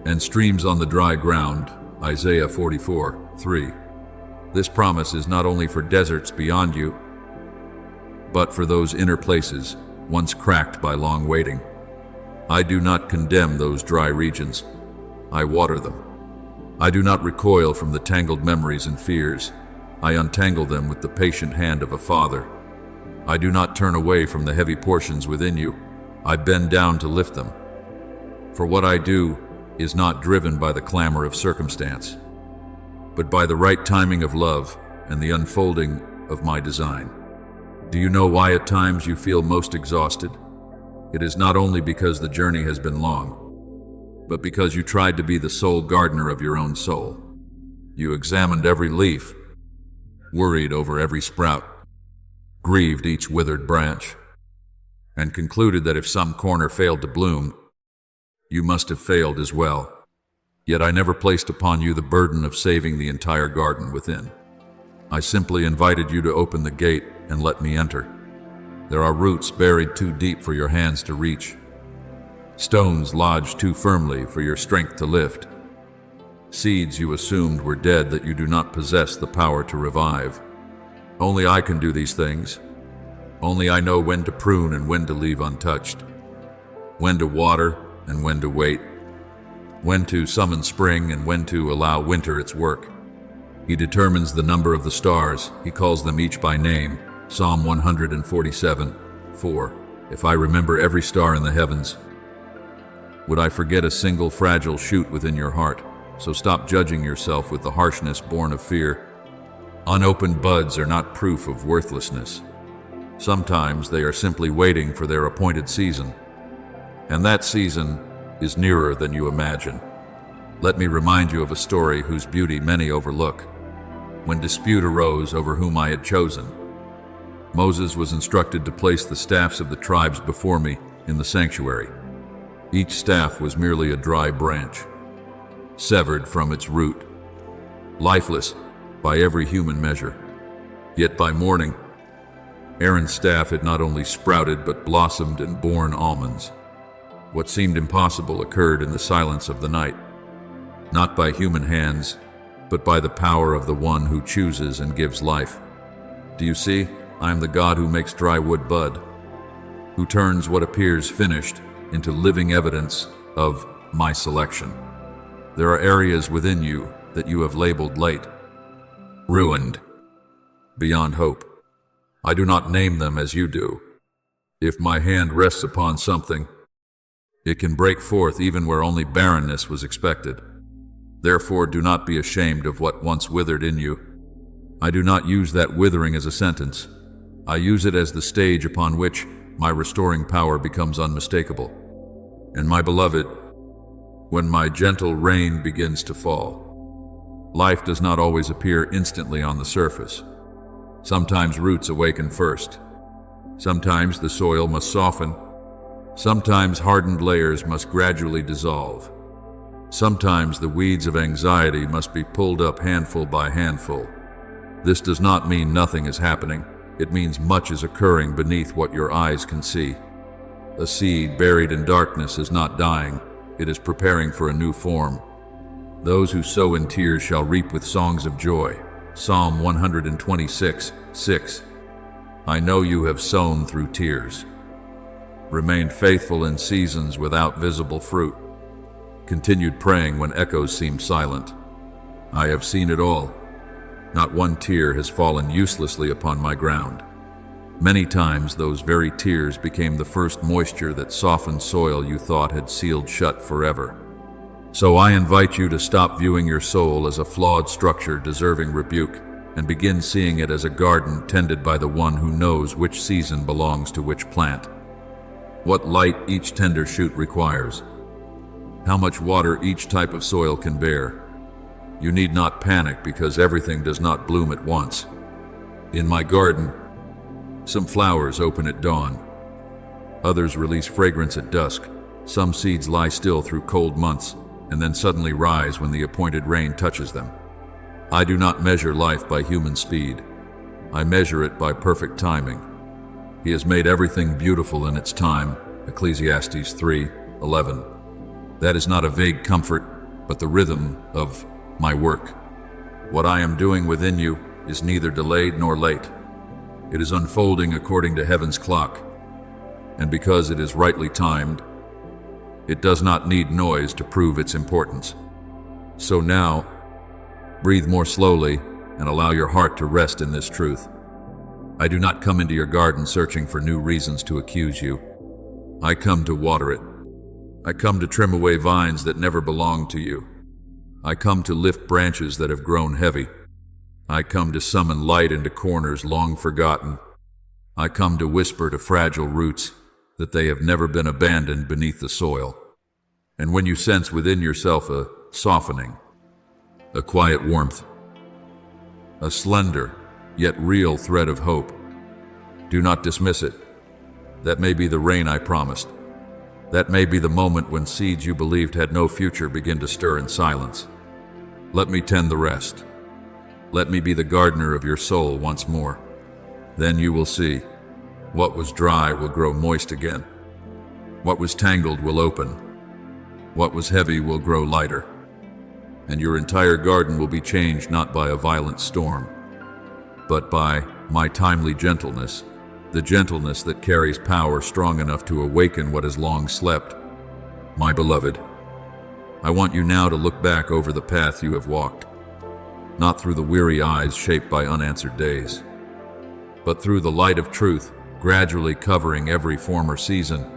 and streams on the dry ground. Isaiah 44:3. This promise is not only for deserts beyond you, but for those inner places once cracked by long waiting. I do not condemn those dry regions. I water them. I do not recoil from the tangled memories and fears. I untangle them with the patient hand of a father. I do not turn away from the heavy portions within you. I bend down to lift them. For what I do is not driven by the clamor of circumstance, but by the right timing of love and the unfolding of my design. Do you know why at times you feel most exhausted? It is not only because the journey has been long, but because you tried to be the sole gardener of your own soul. You examined every leaf, worried over every sprout, grieved each withered branch, and concluded that if some corner failed to bloom, you must have failed as well. Yet I never placed upon you the burden of saving the entire garden within. I simply invited you to open the gate and let me enter. There are roots buried too deep for your hands to reach, stones lodged too firmly for your strength to lift, seeds you assumed were dead that you do not possess the power to revive. Only I can do these things. Only I know when to prune and when to leave untouched, when to water and when to wait, when to summon spring and when to allow winter its work. He determines the number of the stars. He calls them each by name. Psalm 147:4. If I remember every star in the heavens, would I forget a single fragile shoot within your heart? So stop judging yourself with the harshness born of fear. Unopened buds are not proof of worthlessness. Sometimes they are simply waiting for their appointed season, and that season is nearer than you imagine. Let me remind you of a story whose beauty many overlook. When dispute arose over whom I had chosen, Moses was instructed to place the staffs of the tribes before me in the sanctuary. Each staff was merely a dry branch, severed from its root, lifeless by every human measure. Yet by morning, Aaron's staff had not only sprouted but blossomed and borne almonds. What seemed impossible occurred in the silence of the night, not by human hands, but by the power of the one who chooses and gives life. Do you see? I am the God who makes dry wood bud, who turns what appears finished into living evidence of my selection. There are areas within you that you have labeled late, ruined, beyond hope. I do not name them as you do. If my hand rests upon something, it can break forth even where only barrenness was expected. Therefore, do not be ashamed of what once withered in you. I do not use that withering as a sentence. I use it as the stage upon which my restoring power becomes unmistakable. And my beloved, when my gentle rain begins to fall, life does not always appear instantly on the surface. Sometimes roots awaken first. Sometimes the soil must soften. Sometimes hardened layers must gradually dissolve. Sometimes the weeds of anxiety must be pulled up handful by handful. This does not mean nothing is happening. It means much is occurring beneath what your eyes can see. A seed buried in darkness is not dying. It is preparing for a new form. Those who sow in tears shall reap with songs of joy. Psalm 126:6. I know you have sown through tears, remained faithful in seasons without visible fruit, continued praying when echoes seemed silent. I have seen it all. Not one tear has fallen uselessly upon my ground. Many times those very tears became the first moisture that softened soil you thought had sealed shut forever. So I invite you to stop viewing your soul as a flawed structure deserving rebuke, and begin seeing it as a garden tended by the one who knows which season belongs to which plant, what light each tender shoot requires, how much water each type of soil can bear. You need not panic because everything does not bloom at once. In my garden, some flowers open at dawn. Others release fragrance at dusk. Some seeds lie still through cold months and then suddenly rise when the appointed rain touches them. I do not measure life by human speed. I measure it by perfect timing. He has made everything beautiful in its time. Ecclesiastes 3:11. That is not a vague comfort, but the rhythm of my work. What I am doing within you is neither delayed nor late. It is unfolding according to heaven's clock, and because it is rightly timed, it does not need noise to prove its importance. So now, breathe more slowly and allow your heart to rest in this truth. I do not come into your garden searching for new reasons to accuse you. I come to water it. I come to trim away vines that never belonged to you. I come to lift branches that have grown heavy. I come to summon light into corners long forgotten. I come to whisper to fragile roots that they have never been abandoned beneath the soil. And when you sense within yourself a softening, a quiet warmth, a slender yet real thread of hope, do not dismiss it. That may be the rain I promised. That may be the moment when seeds you believed had no future begin to stir in silence. Let me tend the rest. Let me be the gardener of your soul once more. Then you will see. What was dry will grow moist again. What was tangled will open. What was heavy will grow lighter. And your entire garden will be changed not by a violent storm, but by my timely gentleness, the gentleness that carries power strong enough to awaken what has long slept. My beloved, I want you now to look back over the path you have walked, not through the weary eyes shaped by unanswered days, but through the light of truth, gradually covering every former season.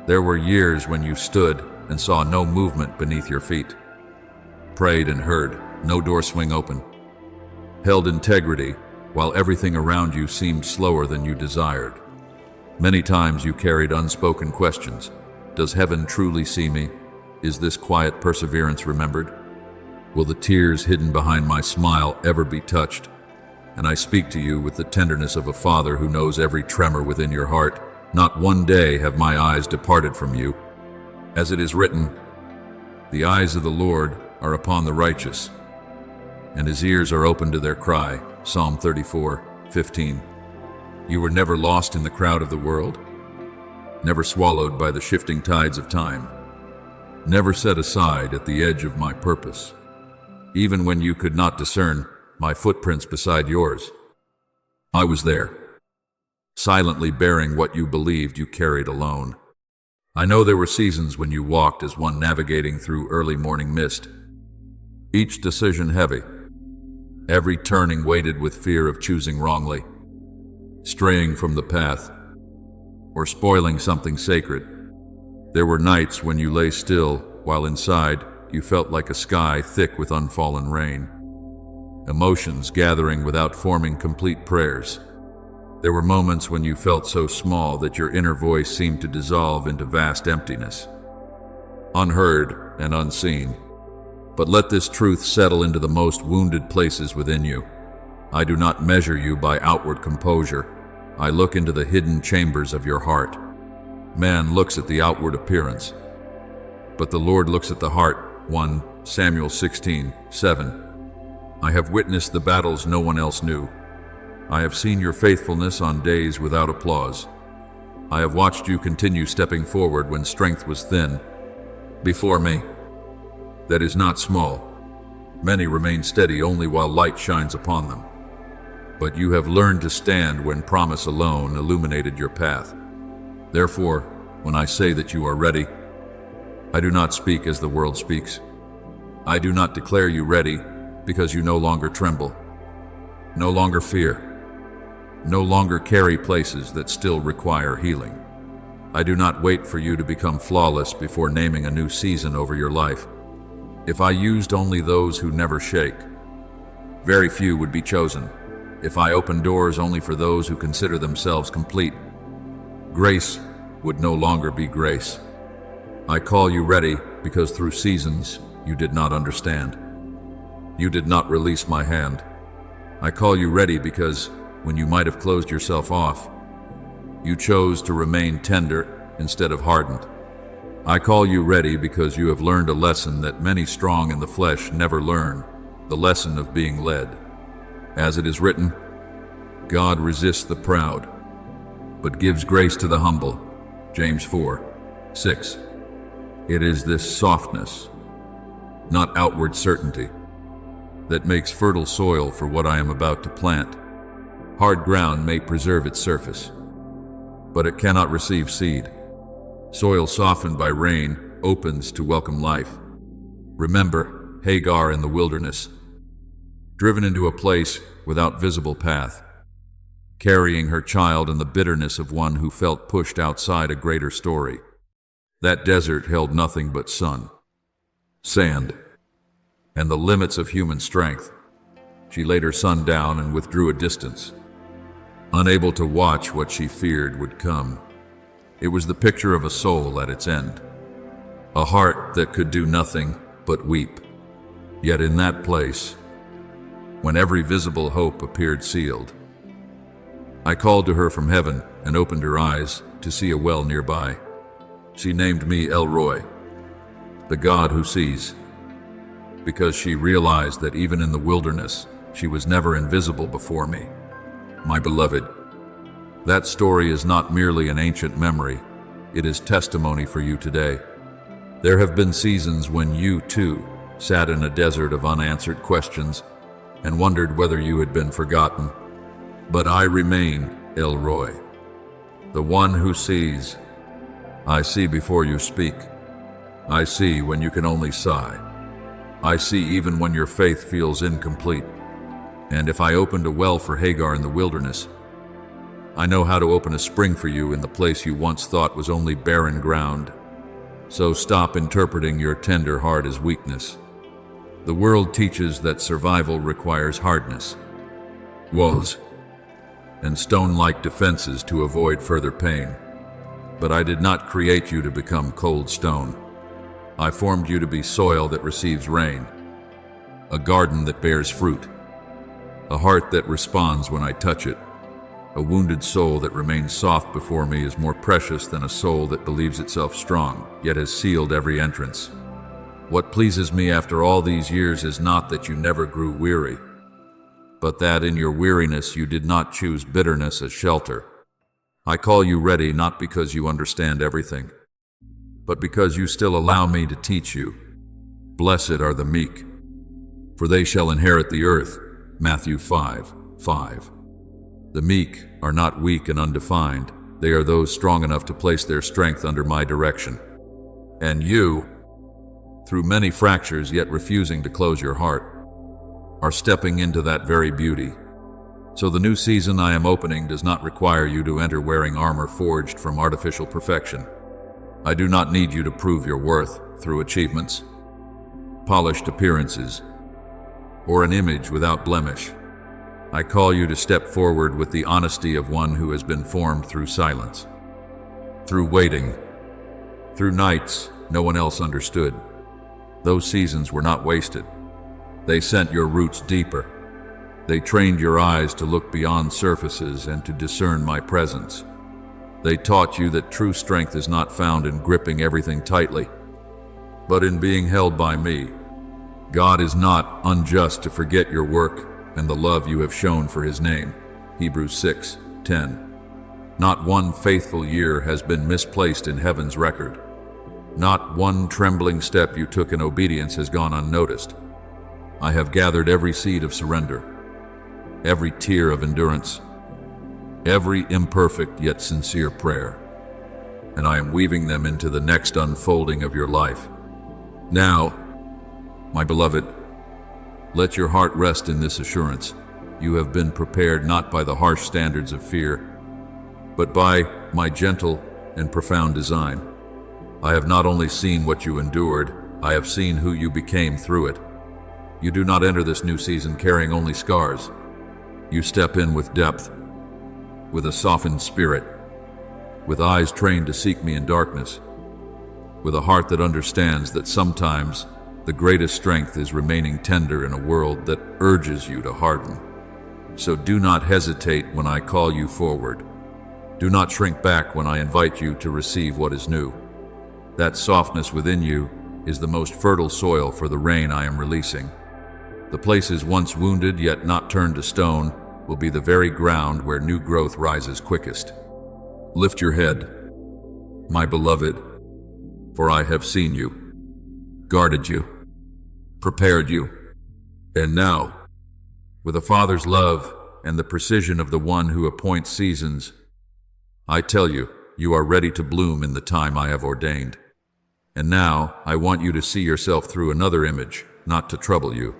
There were years when you stood and saw no movement beneath your feet, prayed and heard no door swing open, held integrity while everything around you seemed slower than you desired. Many times you carried unspoken questions. Does heaven truly see me? Is this quiet perseverance remembered? Will the tears hidden behind my smile ever be touched? And I speak to you with the tenderness of a father who knows every tremor within your heart. Not one day have my eyes departed from you. As it is written, the eyes of the Lord are upon the righteous, and his ears are open to their cry. Psalm 34:15. You were never lost in the crowd of the world, never swallowed by the shifting tides of time, never set aside at the edge of my purpose. Even when you could not discern my footprints beside yours, I was there, silently bearing what you believed you carried alone. I know there were seasons when you walked as one navigating through early morning mist, each decision heavy, every turning weighted with fear of choosing wrongly, straying from the path, or spoiling something sacred. There were nights when you lay still, while inside you felt like a sky thick with unfallen rain, emotions gathering without forming complete prayers. There were moments when you felt so small that your inner voice seemed to dissolve into vast emptiness, unheard and unseen. But let this truth settle into the most wounded places within you. I do not measure you by outward composure. I look into the hidden chambers of your heart. Man looks at the outward appearance, but the Lord looks at the heart. 1 Samuel 16:7. I have witnessed the battles no one else knew. I have seen your faithfulness on days without applause. I have watched you continue stepping forward when strength was thin. Before me, that is not small. Many remain steady only while light shines upon them. But you have learned to stand when promise alone illuminated your path. Therefore, when I say that you are ready, I do not speak as the world speaks. I do not declare you ready because you no longer tremble, no longer fear, no longer carry places that still require healing. I do not wait for you to become flawless before naming a new season over your life. If I used only those who never shake, very few would be chosen. If I opened doors only for those who consider themselves complete, grace would no longer be grace. I call you ready because through seasons you did not understand. You did not release my hand. I call you ready because when you might have closed yourself off, you chose to remain tender instead of hardened. I call you ready because you have learned a lesson that many strong in the flesh never learn, the lesson of being led. As it is written, God resists the proud, but gives grace to the humble. James 4:6. It is this softness, not outward certainty, that makes fertile soil for what I am about to plant. Hard ground may preserve its surface, but it cannot receive seed. Soil softened by rain opens to welcome life. Remember Hagar in the wilderness. driven into a place without visible path, carrying her child in the bitterness of one who felt pushed outside a greater story. That desert held nothing but sun, sand, and the limits of human strength. She laid her son down and withdrew a distance, unable to watch what she feared would come. It was the picture of a soul at its end, a heart that could do nothing but weep. Yet in that place, when every visible hope appeared sealed, I called to her from heaven and opened her eyes to see a well nearby. She named me El Roy, the God who sees, because she realized that even in the wilderness, she was never invisible before me. My beloved, that story is not merely an ancient memory, it is testimony for you today. There have been seasons when you, too, sat in a desert of unanswered questions and wondered whether you had been forgotten. But I remain El Roy, the one who sees. I see before you speak. I see when you can only sigh. I see even when your faith feels incomplete. And if I opened a well for Hagar in the wilderness, I know how to open a spring for you in the place you once thought was only barren ground. So stop interpreting your tender heart as weakness. The world teaches that survival requires hardness, walls, and stone-like defenses to avoid further pain. But I did not create you to become cold stone. I formed you to be soil that receives rain, a garden that bears fruit, a heart that responds when I touch it. A wounded soul that remains soft before me is more precious than a soul that believes itself strong, yet has sealed every entrance. What pleases me after all these years is not that you never grew weary, but that in your weariness you did not choose bitterness as shelter. I call you ready not because you understand everything, but because you still allow me to teach you. Blessed are the meek, for they shall inherit the earth. Matthew 5:5. The meek are not weak and undefined. They are those strong enough to place their strength under my direction. And you, through many fractures yet refusing to close your heart, are stepping into that very beauty. So the new season I am opening does not require you to enter wearing armor forged from artificial perfection. I do not need you to prove your worth through achievements, polished appearances, or an image without blemish. I call you to step forward with the honesty of one who has been formed through silence, through waiting, through nights no one else understood. Those seasons were not wasted. They sent your roots deeper. They trained your eyes to look beyond surfaces and to discern my presence. They taught you that true strength is not found in gripping everything tightly, but in being held by me. God is not unjust to forget your work and the love you have shown for his name. Hebrews 6:10. Not one faithful year has been misplaced in heaven's record. Not one trembling step you took in obedience has gone unnoticed. I have gathered every seed of surrender, every tear of endurance, every imperfect yet sincere prayer, and I am weaving them into the next unfolding of your life. Now, my beloved, let your heart rest in this assurance. You have been prepared not by the harsh standards of fear, but by my gentle and profound design. I have not only seen what you endured, I have seen who you became through it. You do not enter this new season carrying only scars. You step in with depth, with a softened spirit, with eyes trained to seek me in darkness, with a heart that understands that sometimes the greatest strength is remaining tender in a world that urges you to harden. So do not hesitate when I call you forward. Do not shrink back when I invite you to receive what is new. That softness within you is the most fertile soil for the rain I am releasing. The places once wounded yet not turned to stone will be the very ground where new growth rises quickest. Lift your head, my beloved, for I have seen you, guarded you, prepared you, and now, with a father's love and the precision of the one who appoints seasons, I tell you, you are ready to bloom in the time I have ordained. And now, I want you to see yourself through another image, not to trouble you,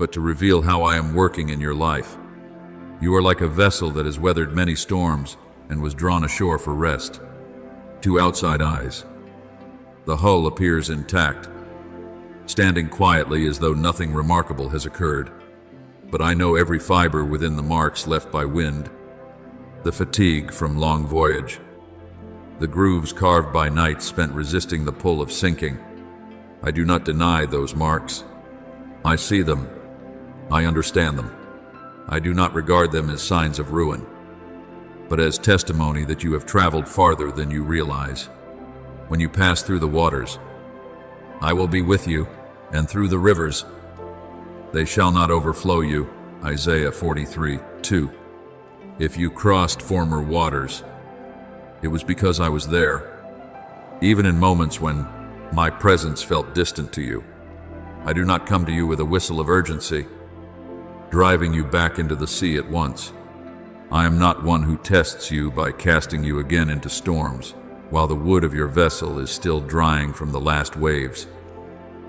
but to reveal how I am working in your life. You are like a vessel that has weathered many storms and was drawn ashore for rest. To outside eyes, the hull appears intact, standing quietly as though nothing remarkable has occurred. But I know every fiber within the marks left by wind, the fatigue from long voyage, the grooves carved by night spent resisting the pull of sinking. I do not deny those marks. I see them. I understand them. I do not regard them as signs of ruin, but as testimony that you have traveled farther than you realize. When you pass through the waters, I will be with you, and through the rivers, they shall not overflow you. Isaiah 43:2. If you crossed former waters, it was because I was there, even in moments when my presence felt distant to you. I do not come to you with a whistle of urgency, driving you back into the sea at once. I am not one who tests you by casting you again into storms, while the wood of your vessel is still drying from the last waves.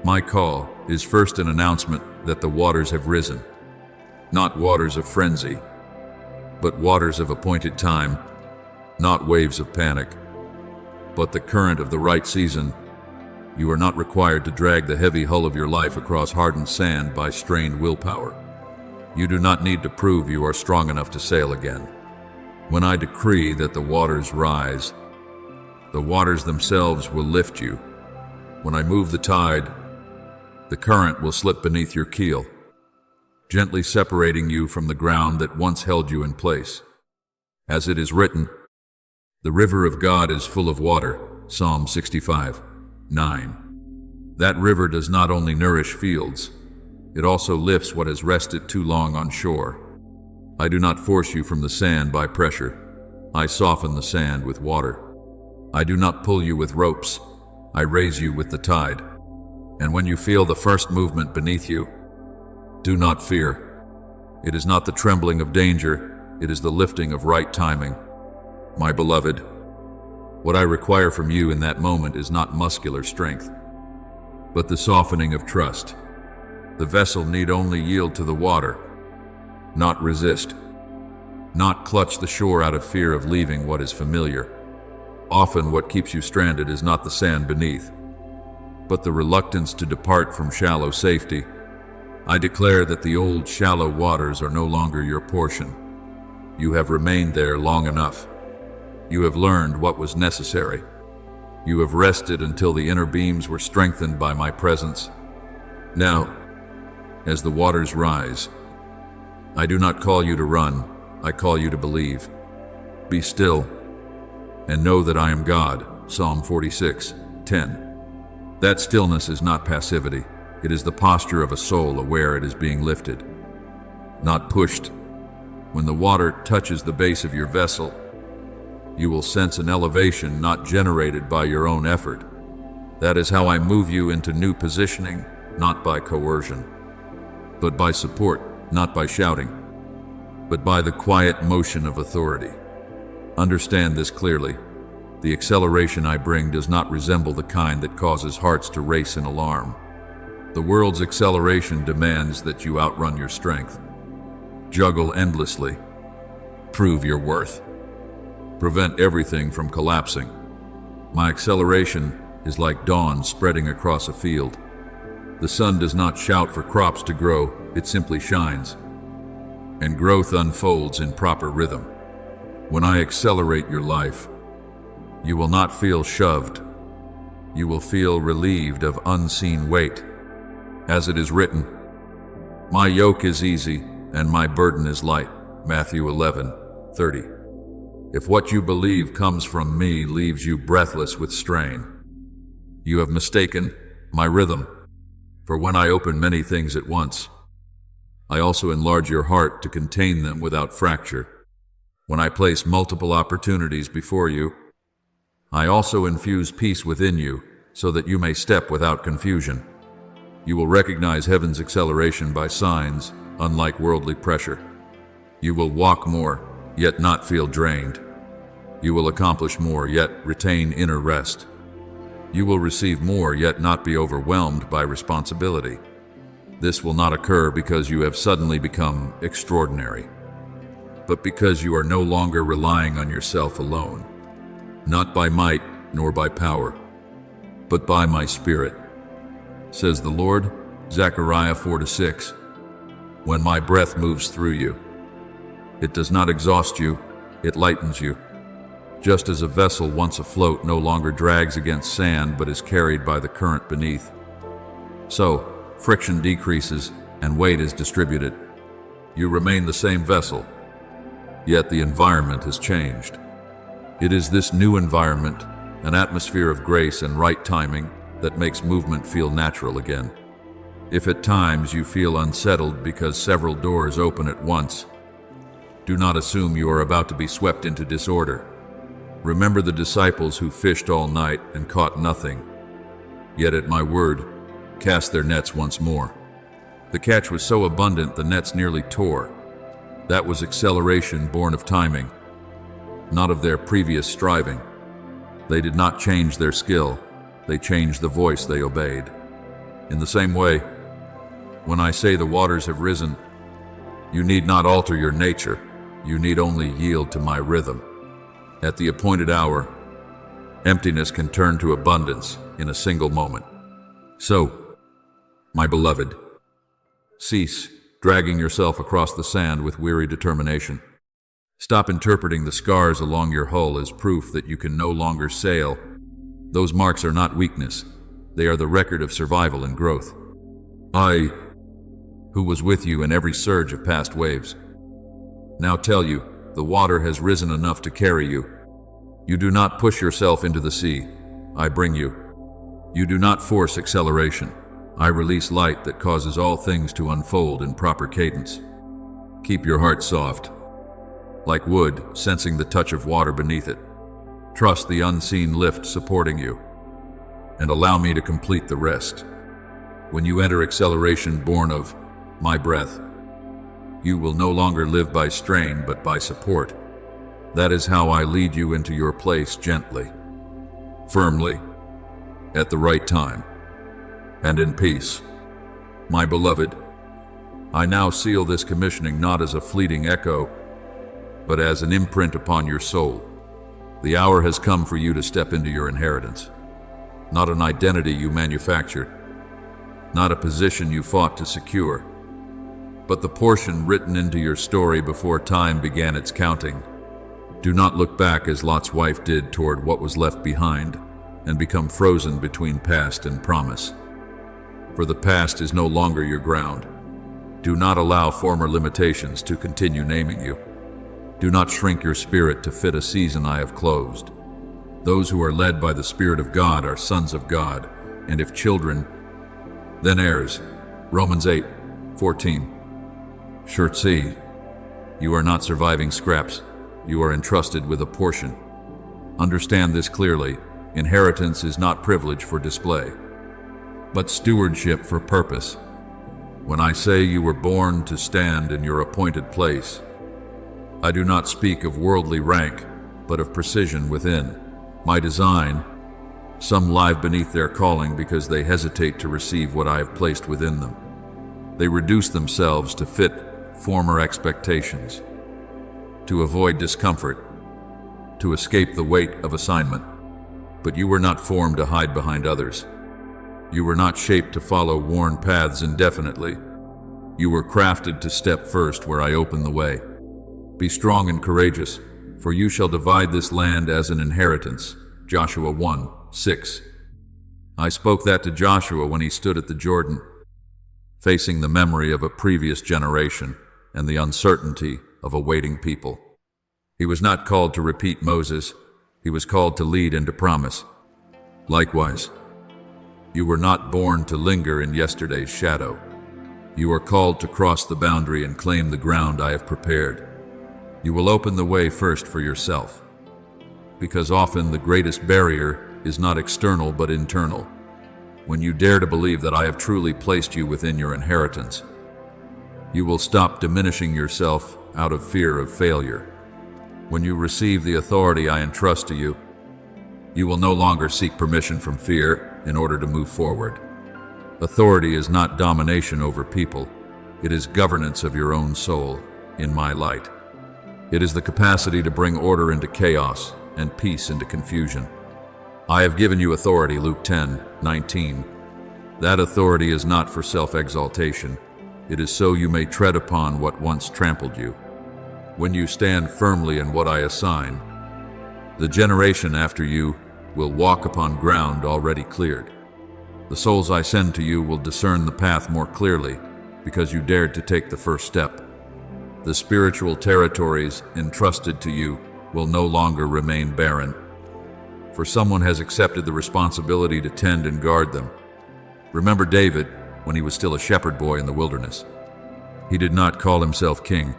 My call is first an announcement that the waters have risen, not waters of frenzy, but waters of appointed time, not waves of panic, but the current of the right season. You are not required to drag the heavy hull of your life across hardened sand by strained willpower. You do not need to prove you are strong enough to sail again. When I decree that the waters rise, the waters themselves will lift you. When I move the tide, the current will slip beneath your keel, gently separating you from the ground that once held you in place. As it is written, the river of God is full of water. Psalm 65:9. That river does not only nourish fields, it also lifts what has rested too long on shore. I do not force you from the sand by pressure. I soften the sand with water. I do not pull you with ropes. I raise you with the tide. And when you feel the first movement beneath you, do not fear. It is not the trembling of danger, it is the lifting of right timing. My beloved, what I require from you in that moment is not muscular strength, but the softening of trust. The vessel need only yield to the water, not resist, not clutch the shore out of fear of leaving what is familiar. Often what keeps you stranded is not the sand beneath, but the reluctance to depart from shallow safety. I declare that the old shallow waters are no longer your portion. You have remained there long enough. You have learned what was necessary. You have rested until the inner beams were strengthened by my presence. Now, as the waters rise, I do not call you to run, I call you to believe. Be still and know that I am God. Psalm 46:10. That stillness is not passivity. It is the posture of a soul aware it is being lifted, not pushed. When the water touches the base of your vessel, you will sense an elevation not generated by your own effort. That is how I move you into new positioning, not by coercion, but by support, not by shouting, but by the quiet motion of authority. Understand this clearly. The acceleration I bring does not resemble the kind that causes hearts to race in alarm. The world's acceleration demands that you outrun your strength, juggle endlessly, prove your worth, prevent everything from collapsing. My acceleration is like dawn spreading across a field. The sun does not shout for crops to grow, it simply shines, and growth unfolds in proper rhythm. When I accelerate your life, you will not feel shoved. You will feel relieved of unseen weight. As it is written, my yoke is easy and my burden is light. Matthew 11:30. If what you believe comes from me leaves you breathless with strain, you have mistaken my rhythm. For when I open many things at once, I also enlarge your heart to contain them without fracture. When I place multiple opportunities before you, I also infuse peace within you so that you may step without confusion. You will recognize heaven's acceleration by signs, unlike worldly pressure. You will walk more, yet not feel drained. You will accomplish more, yet retain inner rest. You will receive more, yet not be overwhelmed by responsibility. This will not occur because you have suddenly become extraordinary, but because you are no longer relying on yourself alone, not by might nor by power, but by my Spirit, says the Lord. Zechariah 4-6. When my breath moves through you, it does not exhaust you, it lightens you. Just as a vessel once afloat no longer drags against sand but is carried by the current beneath, so friction decreases and weight is distributed. You remain the same vessel, yet the environment has changed. It is this new environment, an atmosphere of grace and right timing, that makes movement feel natural again. If at times you feel unsettled because several doors open at once, do not assume you are about to be swept into disorder. Remember the disciples who fished all night and caught nothing, yet at my word, cast their nets once more. The catch was so abundant the nets nearly tore. That was acceleration born of timing, not of their previous striving. They did not change their skill, they changed the voice they obeyed. In the same way, when I say the waters have risen, you need not alter your nature, you need only yield to my rhythm. At the appointed hour, emptiness can turn to abundance in a single moment. So, my beloved, cease dragging yourself across the sand with weary determination. Stop interpreting the scars along your hull as proof that you can no longer sail. Those marks are not weakness, they are the record of survival and growth. I, who was with you in every surge of past waves, now tell you, the water has risen enough to carry you. You do not push yourself into the sea, I bring you. You do not force acceleration, I release light that causes all things to unfold in proper cadence. Keep your heart soft, like wood sensing the touch of water beneath it. Trust the unseen lift supporting you, and allow me to complete the rest. When you enter acceleration born of my breath, you will no longer live by strain but by support. That is how I lead you into your place gently, firmly, at the right time, and in peace. My beloved, I now seal this commissioning not as a fleeting echo, but as an imprint upon your soul. The hour has come for you to step into your inheritance, not an identity you manufactured, not a position you fought to secure, but the portion written into your story before time began its counting. Do not look back as Lot's wife did toward what was left behind and become frozen between past and promise. For the past is no longer your ground. Do not allow former limitations to continue naming you. Do not shrink your spirit to fit a season I have closed. Those who are led by the Spirit of God are sons of God, and if children, then heirs. Romans 8:14. Shurtzi, you are not surviving scraps. You are entrusted with a portion. Understand this clearly. Inheritance is not privilege for display, but stewardship for purpose. When I say you were born to stand in your appointed place, I do not speak of worldly rank, but of precision within. My design, some lie beneath their calling because they hesitate to receive what I have placed within them. They reduce themselves to fit former expectations, to avoid discomfort, to escape the weight of assignment. But you were not formed to hide behind others. You were not shaped to follow worn paths indefinitely. You were crafted to step first where I open the way. Be strong and courageous, for you shall divide this land as an inheritance. Joshua 1:6. I spoke that to Joshua when he stood at the Jordan, facing the memory of a previous generation and the uncertainty of a waiting people. He was not called to repeat Moses, he was called to lead into promise. Likewise, you were not born to linger in yesterday's shadow. You are called to cross the boundary and claim the ground I have prepared. You will open the way first for yourself, because often the greatest barrier is not external but internal. When you dare to believe that I have truly placed you within your inheritance, you will stop diminishing yourself out of fear of failure. When you receive the authority I entrust to you, you will no longer seek permission from fear in order to move forward. Authority is not domination over people. It is governance of your own soul in my light. It is the capacity to bring order into chaos and peace into confusion. I have given you authority, Luke 10:19. That authority is not for self-exaltation. It is so you may tread upon what once trampled you. When you stand firmly in what I assign, the generation after you will walk upon ground already cleared. The souls I send to you will discern the path more clearly because you dared to take the first step. The spiritual territories entrusted to you will no longer remain barren, for someone has accepted the responsibility to tend and guard them. Remember David when he was still a shepherd boy in the wilderness. He did not call himself king.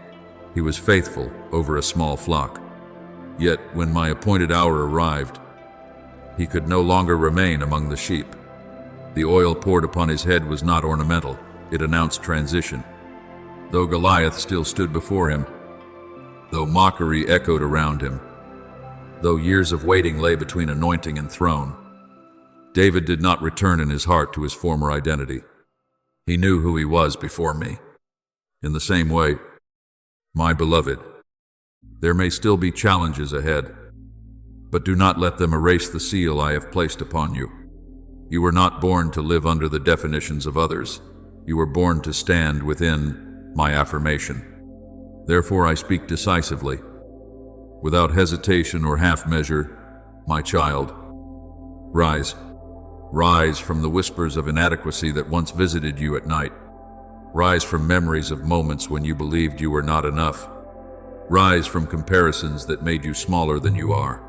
He was faithful over a small flock. Yet when my appointed hour arrived, he could no longer remain among the sheep. The oil poured upon his head was not ornamental. It announced transition. Though Goliath still stood before him, though mockery echoed around him, though years of waiting lay between anointing and throne, David did not return in his heart to his former identity. He knew who he was before me. In the same way, my beloved, there may still be challenges ahead, but do not let them erase the seal I have placed upon you. You were not born to live under the definitions of others. You were born to stand within my affirmation. Therefore I speak decisively, without hesitation or half measure, my child, rise. Rise from the whispers of inadequacy that once visited you at night. Rise from memories of moments when you believed you were not enough. Rise from comparisons that made you smaller than you are.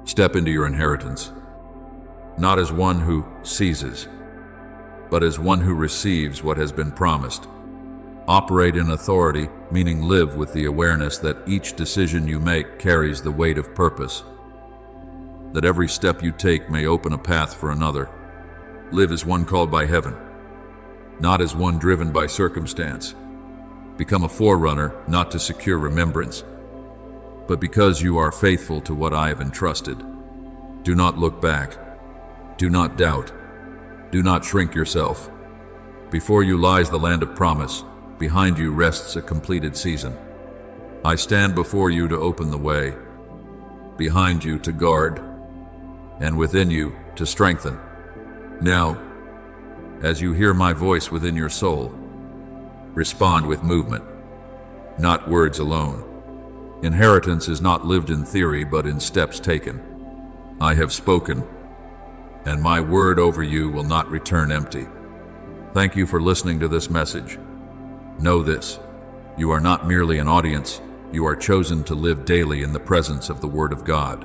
Step into your inheritance, not as one who seizes, but as one who receives what has been promised. Operate in authority, meaning live with the awareness that each decision you make carries the weight of purpose, that every step you take may open a path for another. Live as one called by heaven, not as one driven by circumstance. Become a forerunner, not to secure remembrance, but because you are faithful to what I have entrusted. Do not look back. Do not doubt. Do not shrink yourself. Before you lies the land of promise. Behind you rests a completed season. I stand before you to open the way, behind you to guard, and within you to strengthen. Now, as you hear my voice within your soul, respond with movement, not words alone. Inheritance is not lived in theory, but in steps taken. I have spoken, and my word over you will not return empty. Thank you for listening to this message. Know this, you are not merely an audience, you are chosen to live daily in the presence of the Word of God.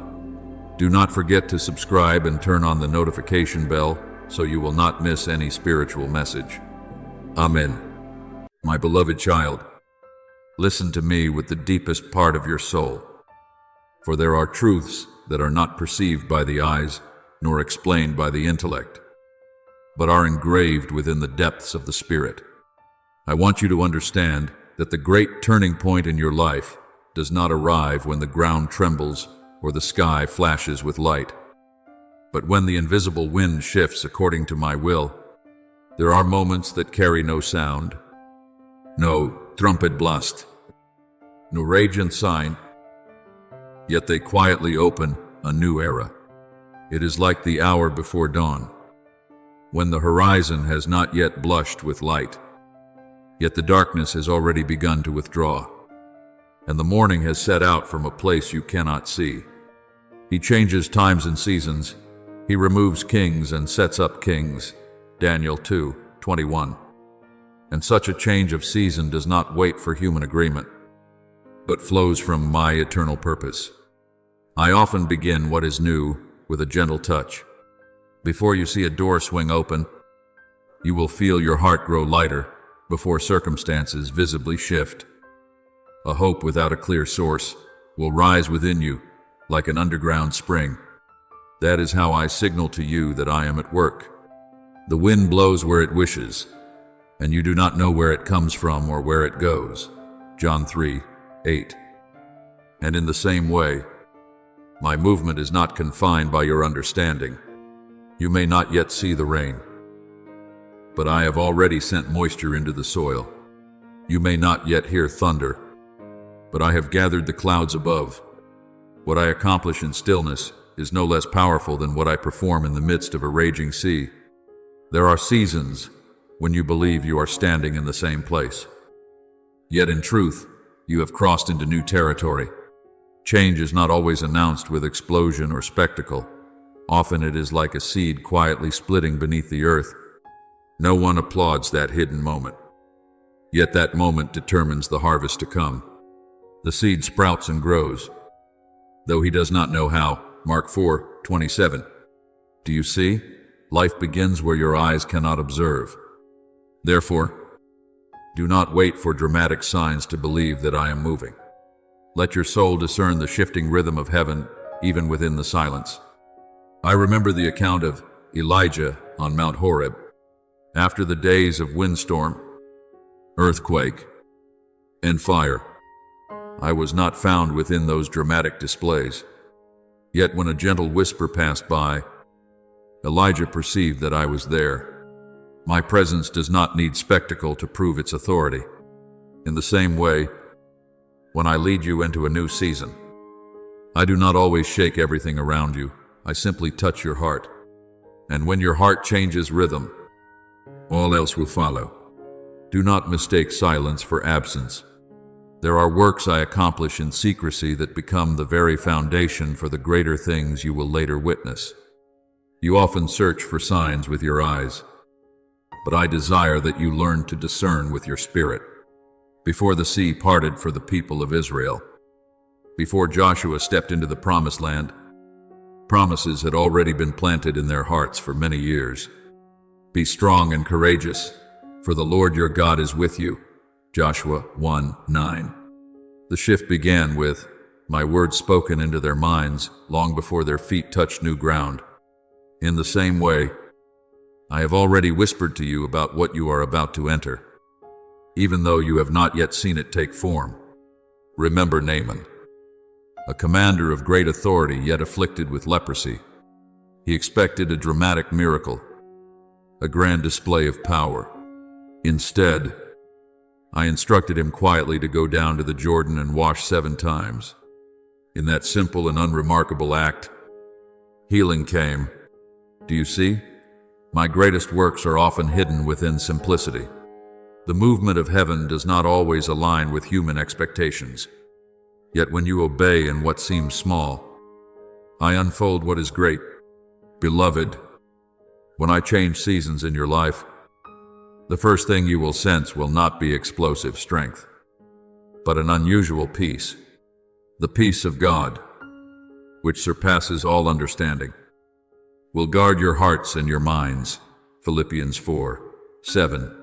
Do not forget to subscribe and turn on the notification bell so you will not miss any spiritual message. Amen. My beloved child, listen to me with the deepest part of your soul, for there are truths that are not perceived by the eyes nor explained by the intellect, but are engraved within the depths of the spirit. I want you to understand that the great turning point in your life does not arrive when the ground trembles or the sky flashes with light, but when the invisible wind shifts according to my will. There are moments that carry no sound, no trumpet blast, no radiant sign, yet they quietly open a new era. It is like the hour before dawn, when the horizon has not yet blushed with light, yet the darkness has already begun to withdraw, and the morning has set out from a place you cannot see. He changes times and seasons. He removes kings and sets up kings. Daniel 2:21. And such a change of season does not wait for human agreement, but flows from my eternal purpose. I often begin what is new with a gentle touch. Before you see a door swing open, you will feel your heart grow lighter before circumstances visibly shift. A hope without a clear source will rise within you like an underground spring. That is how I signal to you that I am at work. The wind blows where it wishes, and you do not know where it comes from or where it goes. John 3:8. And in the same way, my movement is not confined by your understanding. You may not yet see the rain, but I have already sent moisture into the soil. You may not yet hear thunder, but I have gathered the clouds above. What I accomplish in stillness is no less powerful than what I perform in the midst of a raging sea. There are seasons when you believe you are standing in the same place. Yet in truth, you have crossed into new territory. Change is not always announced with explosion or spectacle. Often it is like a seed quietly splitting beneath the earth. No one applauds that hidden moment. Yet that moment determines the harvest to come. The seed sprouts and grows, though he does not know how. Mark 4:27. Do you see? Life begins where your eyes cannot observe. Therefore, do not wait for dramatic signs to believe that I am moving. Let your soul discern the shifting rhythm of heaven, even within the silence. I remember the account of Elijah on Mount Horeb. After the days of windstorm, earthquake, and fire, I was not found within those dramatic displays. Yet when a gentle whisper passed by, Elijah perceived that I was there. My presence does not need spectacle to prove its authority. In the same way, when I lead you into a new season, I do not always shake everything around you. I simply touch your heart. And when your heart changes rhythm, all else will follow. Do not mistake silence for absence. There are works I accomplish in secrecy that become the very foundation for the greater things you will later witness. You often search for signs with your eyes, but I desire that you learn to discern with your spirit. Before the sea parted for the people of Israel, before Joshua stepped into the promised land, promises had already been planted in their hearts for many years. Be strong and courageous, for the Lord your God is with you. Joshua 1:9. The shift began with my words spoken into their minds long before their feet touched new ground. In the same way, I have already whispered to you about what you are about to enter, even though you have not yet seen it take form. Remember Naaman, a commander of great authority yet afflicted with leprosy. He expected a dramatic miracle, a grand display of power. Instead, I instructed him quietly to go down to the Jordan and wash 7 times. In that simple and unremarkable act, healing came. Do you see? My greatest works are often hidden within simplicity. The movement of heaven does not always align with human expectations. Yet when you obey in what seems small, I unfold what is great. Beloved, when I change seasons in your life, the first thing you will sense will not be explosive strength, but an unusual peace, the peace of God, which surpasses all understanding, will guard your hearts and your minds. Philippians 4:7.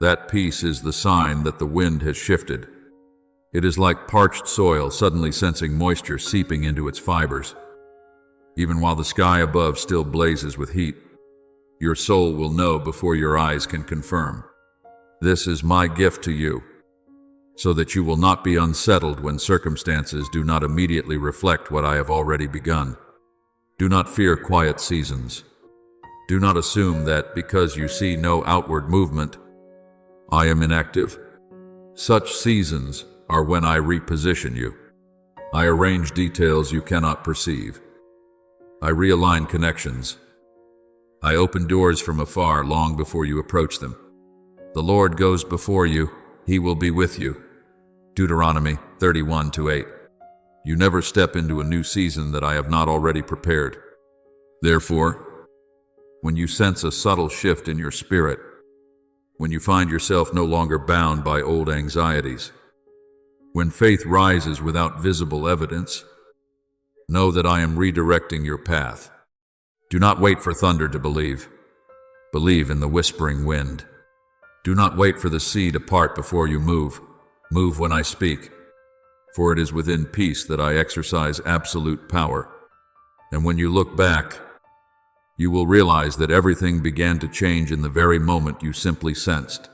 That peace is the sign that the wind has shifted. It is like parched soil suddenly sensing moisture seeping into its fibers. Even while the sky above still blazes with heat, your soul will know before your eyes can confirm. This is my gift to you, so that you will not be unsettled when circumstances do not immediately reflect what I have already begun. Do not fear quiet seasons. Do not assume that because you see no outward movement, I am inactive. Such seasons are when I reposition you. I arrange details you cannot perceive. I realign connections. I open doors from afar long before you approach them. The Lord goes before you. He will be with you. Deuteronomy 31:8. You never step into a new season that I have not already prepared. Therefore, when you sense a subtle shift in your spirit, when you find yourself no longer bound by old anxieties, when faith rises without visible evidence, know that I am redirecting your path. Do not wait for thunder to believe. Believe in the whispering wind. Do not wait for the sea to part before you move. Move when I speak, for it is within peace that I exercise absolute power. And when you look back, you will realize that everything began to change in the very moment you simply sensed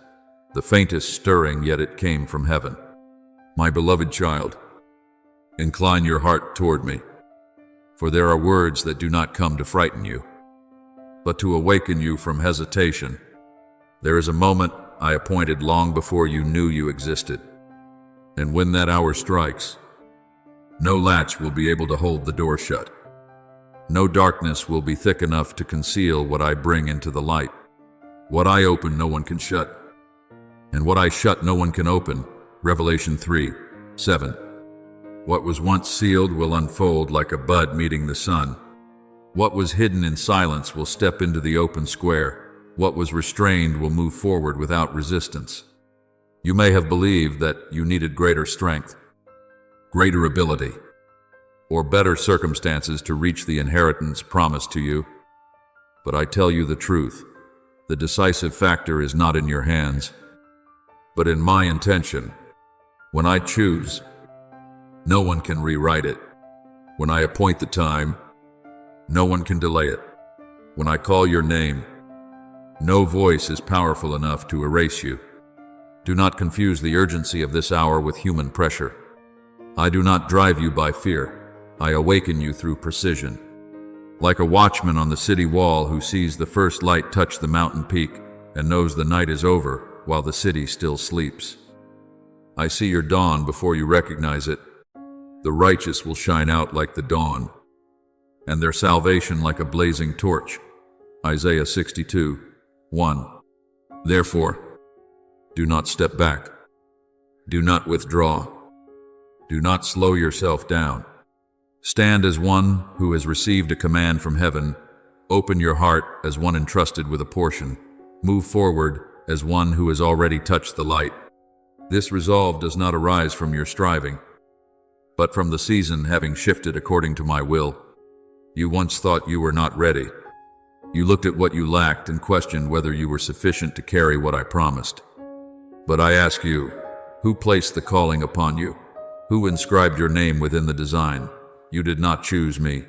the faintest stirring, yet it came from heaven. My beloved child, incline your heart toward me, for there are words that do not come to frighten you, but to awaken you from hesitation. There is a moment I appointed long before you knew you existed. And when that hour strikes, no latch will be able to hold the door shut. No darkness will be thick enough to conceal what I bring into the light. What I open, no one can shut. And what I shut, no one can open. Revelation 3:7. What was once sealed will unfold like a bud meeting the sun. What was hidden in silence will step into the open square. What was restrained will move forward without resistance. You may have believed that you needed greater strength, greater ability, or better circumstances to reach the inheritance promised to you. But I tell you the truth, the decisive factor is not in your hands, but in my intention. When I choose, no one can rewrite it. When I appoint the time, no one can delay it. When I call your name, no voice is powerful enough to erase you. Do not confuse the urgency of this hour with human pressure. I do not drive you by fear. I awaken you through precision. Like a watchman on the city wall who sees the first light touch the mountain peak and knows the night is over while the city still sleeps. I see your dawn before you recognize it. The righteous will shine out like the dawn, and their salvation like a blazing torch. Isaiah 62:1. Therefore, do not step back. Do not withdraw. Do not slow yourself down. Stand as one who has received a command from heaven. Open your heart as one entrusted with a portion. Move forward as one who has already touched the light. This resolve does not arise from your striving, but from the season having shifted according to my will. You once thought you were not ready. You looked at what you lacked and questioned whether you were sufficient to carry what I promised. But I ask you, who placed the calling upon you? Who inscribed your name within the design? You did not choose me,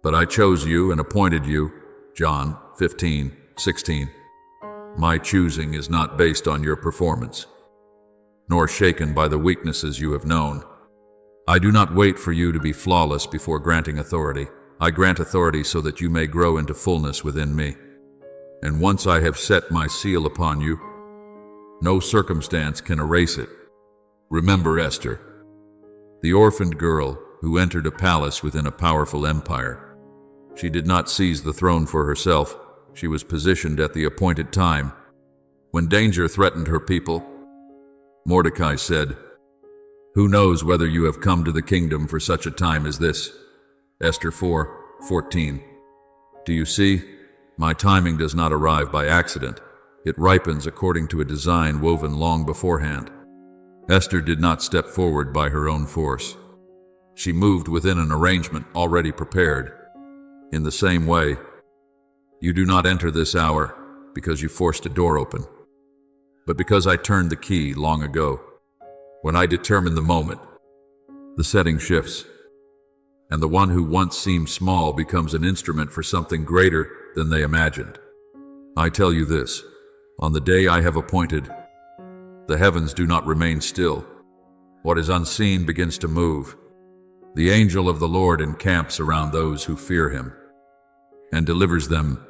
but I chose you and appointed you. John 15:16. My choosing is not based on your performance, nor shaken by the weaknesses you have known. I do not wait for you to be flawless before granting authority. I grant authority so that you may grow into fullness within me. And once I have set my seal upon you, no circumstance can erase it. Remember Esther, the orphaned girl who entered a palace within a powerful empire. She did not seize the throne for herself. She was positioned at the appointed time. When danger threatened her people, Mordecai said, "Who knows whether you have come to the kingdom for such a time as this?" Esther 4:14. Do you see? My timing does not arrive by accident. It ripens according to a design woven long beforehand. Esther did not step forward by her own force. She moved within an arrangement already prepared. In the same way, you do not enter this hour because you forced a door open, but because I turned the key long ago. When I determine the moment, the setting shifts, and the one who once seemed small becomes an instrument for something greater than they imagined. I tell you this, on the day I have appointed, the heavens do not remain still. What is unseen begins to move. The angel of the Lord encamps around those who fear him and delivers them.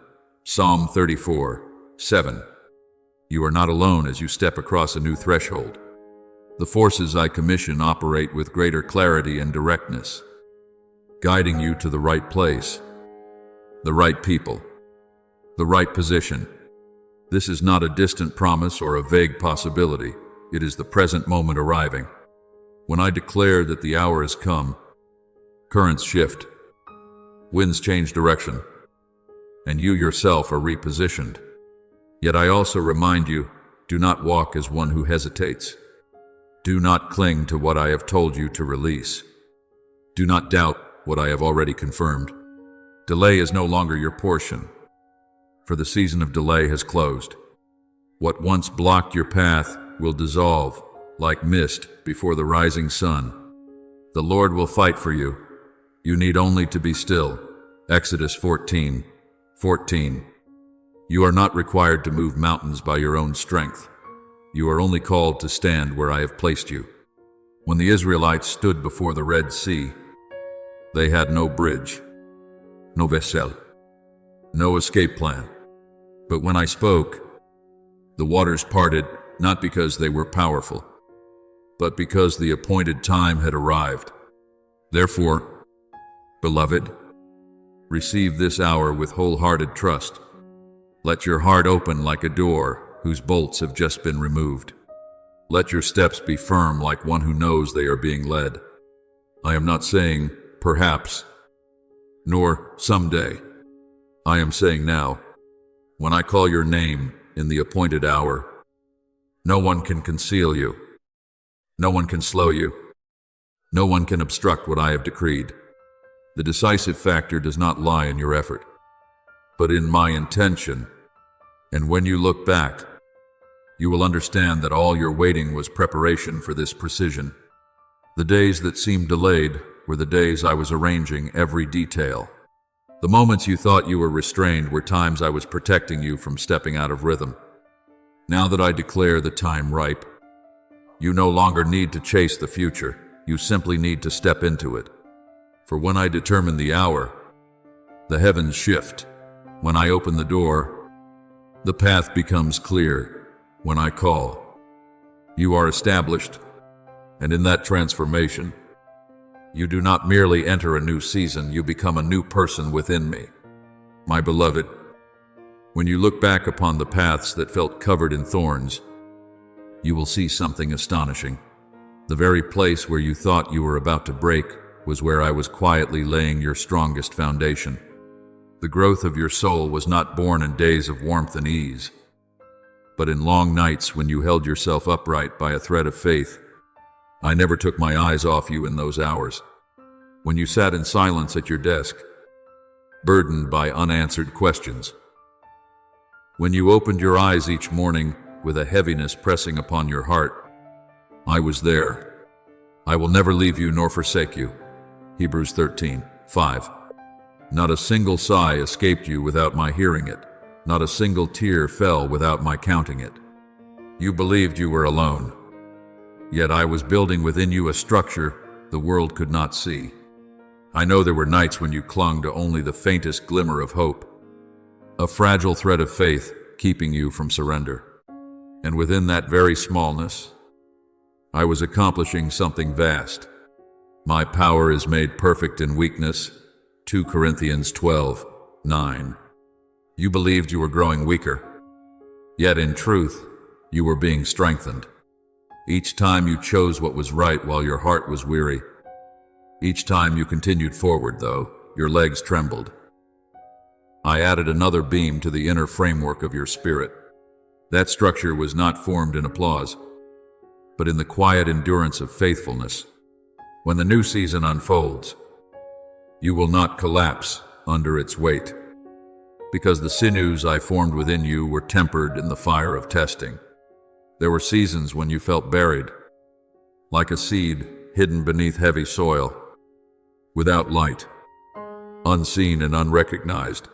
Psalm 34:7. You are not alone as you step across a new threshold. The forces I commission operate with greater clarity and directness, guiding you to the right place, the right people, the right position. This is not a distant promise or a vague possibility. It is the present moment arriving. When I declare that the hour has come, currents shift, winds change direction, and you yourself are repositioned. Yet I also remind you, do not walk as one who hesitates. Do not cling to what I have told you to release. Do not doubt what I have already confirmed. Delay is no longer your portion, for the season of delay has closed. What once blocked your path will dissolve like mist before the rising sun. The Lord will fight for you. You need only to be still. Exodus 14:14. You are not required to move mountains by your own strength. You are only called to stand where I have placed you. When the Israelites stood before the Red Sea, they had no bridge, no vessel, no escape plan. But when I spoke, The waters parted, not because they were powerful, but because the appointed time had arrived. Therefore, beloved, receive this hour with wholehearted trust. Let your heart open like a door whose bolts have just been removed. Let your steps be firm like one who knows they are being led. I am not saying perhaps, nor someday. I am saying now, when I call your name in the appointed hour, no one can conceal you. No one can slow you. No one can obstruct what I have decreed. The decisive factor does not lie in your effort, but in my intention. And when you look back, you will understand that all your waiting was preparation for this precision. The days that seemed delayed were the days I was arranging every detail. The moments you thought you were restrained were times I was protecting you from stepping out of rhythm. Now that I declare the time ripe, you no longer need to chase the future. You simply need to step into it. For when I determine the hour, the heavens shift. When I open the door, the path becomes clear. When I call, you are established. And in that transformation, you do not merely enter a new season, you become a new person within me. My beloved, when you look back upon the paths that felt covered in thorns, you will see something astonishing. The very place where you thought you were about to break was where I was quietly laying your strongest foundation. The growth of your soul was not born in days of warmth and ease, but in long nights when you held yourself upright by a thread of faith. I never took my eyes off you in those hours. When you sat in silence at your desk, burdened by unanswered questions. When you opened your eyes each morning with a heaviness pressing upon your heart, I was there. I will never leave you nor forsake you. Hebrews 13:5. Not a single sigh escaped you without my hearing it. Not a single tear fell without my counting it. You believed you were alone. Yet I was building within you a structure the world could not see. I know there were nights when you clung to only the faintest glimmer of hope, a fragile thread of faith keeping you from surrender. And within that very smallness, I was accomplishing something vast. My power is made perfect in weakness, 2 Corinthians 12:9. You believed you were growing weaker, yet in truth, you were being strengthened. Each time you chose what was right while your heart was weary. Each time you continued forward, though, your legs trembled. I added another beam to the inner framework of your spirit. That structure was not formed in applause, but in the quiet endurance of faithfulness. When the new season unfolds, you will not collapse under its weight, because the sinews I formed within you were tempered in the fire of testing. There were seasons when you felt buried, like a seed hidden beneath heavy soil, without light, unseen and unrecognized.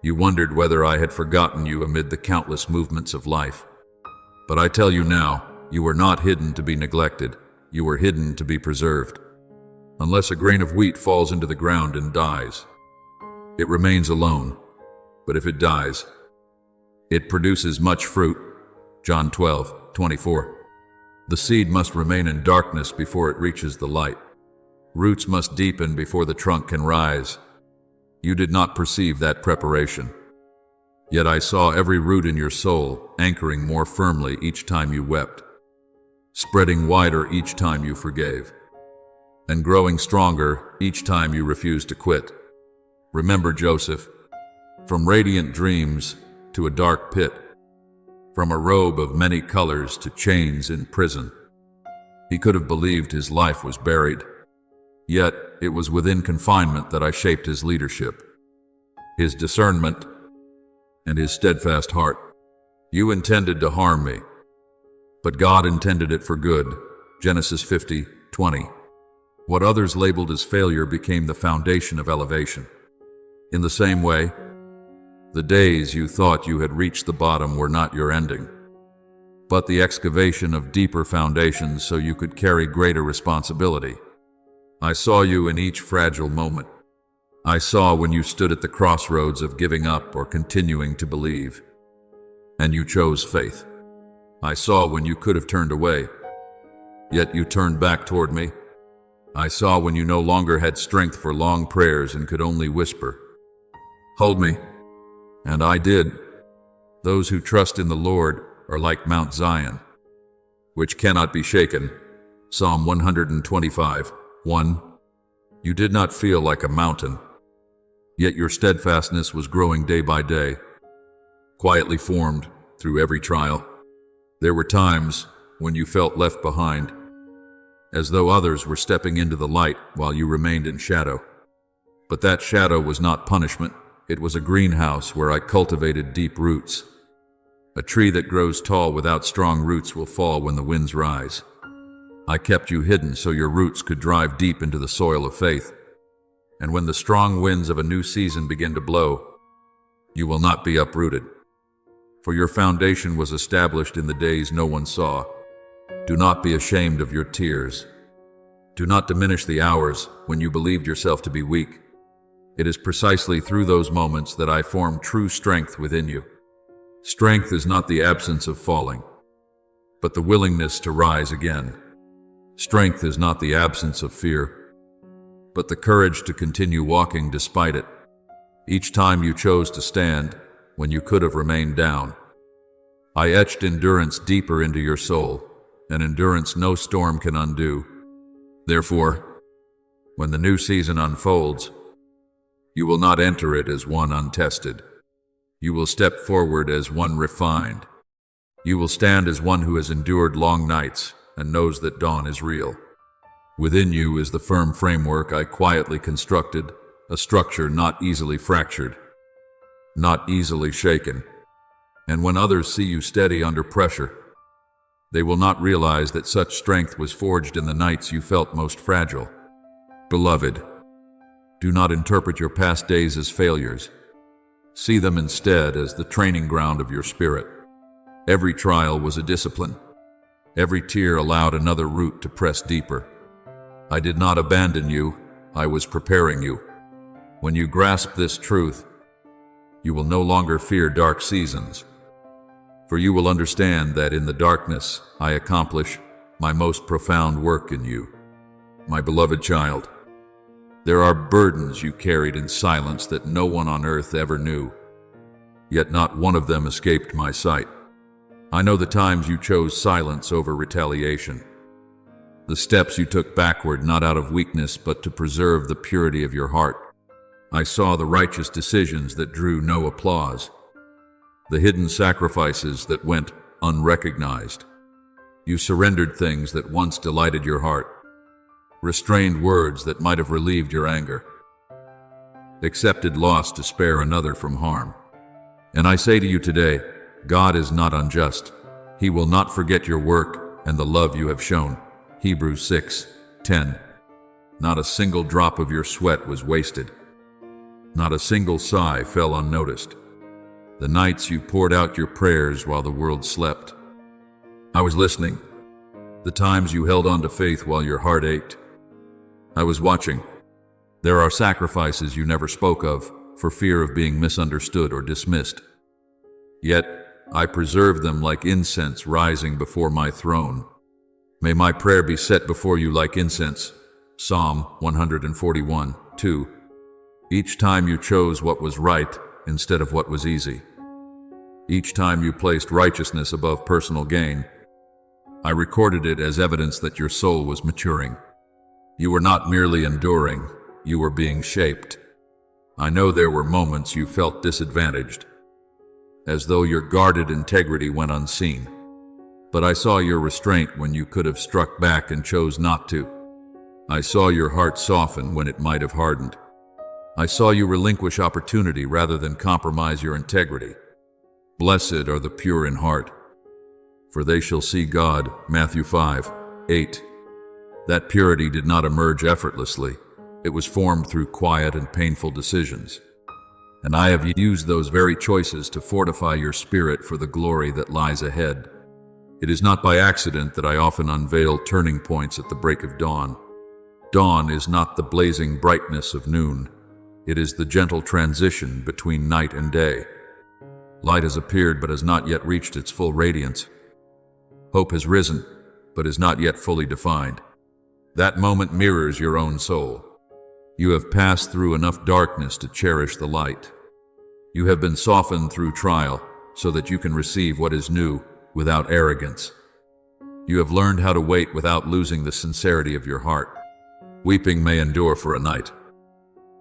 You wondered whether I had forgotten you amid the countless movements of life. But I tell you now, you were not hidden to be neglected. You were hidden to be preserved. Unless a grain of wheat falls into the ground and dies, it remains alone. But if it dies, it produces much fruit. John 12:24. The seed must remain in darkness before it reaches the light. Roots must deepen before the trunk can rise. You did not perceive that preparation. Yet I saw every root in your soul anchoring more firmly each time you wept, spreading wider each time you forgave, and growing stronger each time you refused to quit. Remember Joseph, from radiant dreams to a dark pit, from a robe of many colors to chains in prison. He could have believed his life was buried. Yet it was within confinement that I shaped his leadership, his discernment, and his steadfast heart. You intended to harm me, but God intended it for good. Genesis 50:20. What others labeled as failure became the foundation of elevation. In the same way, the days you thought you had reached the bottom were not your ending, but the excavation of deeper foundations so you could carry greater responsibility. I saw you in each fragile moment. I saw when you stood at the crossroads of giving up or continuing to believe. and you chose faith. I saw when you could have turned away, yet you turned back toward me. I saw when you no longer had strength for long prayers and could only whisper, "Hold me." And I did. Those who trust in the Lord are like Mount Zion, which cannot be shaken. Psalm 125:1. You did not feel like a mountain, yet your steadfastness was growing day by day, quietly formed through every trial. There were times when you felt left behind, as though others were stepping into the light while you remained in shadow. But that shadow was not punishment. It was a greenhouse where I cultivated deep roots. A tree that grows tall without strong roots will fall when the winds rise. I kept you hidden so your roots could drive deep into the soil of faith. And when the strong winds of a new season begin to blow, you will not be uprooted. For your foundation was established in the days no one saw. Do not be ashamed of your tears. Do not diminish the hours when you believed yourself to be weak. It is precisely through those moments that I form true strength within you. Strength is not the absence of falling, but the willingness to rise again. Strength is not the absence of fear, but the courage to continue walking despite it. Each time you chose to stand when you could have remained down, I etched endurance deeper into your soul, an endurance no storm can undo. Therefore, when the new season unfolds, you will not enter it as one untested. You will step forward as one refined. You will stand as one who has endured long nights and knows that dawn is real. Within you is the firm framework I quietly constructed, a structure not easily fractured, not easily shaken. And when others see you steady under pressure, they will not realize that such strength was forged in the nights you felt most fragile. Beloved, do not interpret your past days as failures. See them instead as the training ground of your spirit. Every trial was a discipline. Every tear allowed another root to press deeper. I did not abandon you, I was preparing you. When you grasp this truth, you will no longer fear dark seasons, for you will understand that in the darkness I accomplish my most profound work in you. My beloved child, there are burdens you carried in silence that no one on earth ever knew, yet not one of them escaped my sight. I know the times you chose silence over retaliation, the steps you took backward not out of weakness but to preserve the purity of your heart. I saw the righteous decisions that drew no applause, the hidden sacrifices that went unrecognized. You surrendered things that once delighted your heart, restrained words that might have relieved your anger, accepted loss to spare another from harm. And I say to you today, God is not unjust. He will not forget your work and the love you have shown. Hebrews 6:10. Not a single drop of your sweat was wasted. Not a single sigh fell unnoticed. The nights you poured out your prayers while the world slept, I was listening. The times you held on to faith while your heart ached, I was watching. There are sacrifices you never spoke of for fear of being misunderstood or dismissed. Yet I preserve them like incense rising before my throne. May my prayer be set before you like incense. Psalm 141:2. Each time you chose what was right instead of what was easy. Each time you placed righteousness above personal gain, I recorded it as evidence that your soul was maturing. You were not merely enduring, you were being shaped. I know there were moments you felt disadvantaged, as though your guarded integrity went unseen. But I saw your restraint when you could have struck back and chose not to. I saw your heart soften when it might have hardened. I saw you relinquish opportunity rather than compromise your integrity. Blessed are the pure in heart, for they shall see God. Matthew 5:8. That purity did not emerge effortlessly. It was formed through quiet and painful decisions. And I have used those very choices to fortify your spirit for the glory that lies ahead. It is not by accident that I often unveil turning points at the break of dawn. Dawn is not the blazing brightness of noon. It is the gentle transition between night and day. Light has appeared but has not yet reached its full radiance. Hope has risen but is not yet fully defined. That moment mirrors your own soul. You have passed through enough darkness to cherish the light. You have been softened through trial so that you can receive what is new without arrogance. You have learned how to wait without losing the sincerity of your heart. Weeping may endure for a night,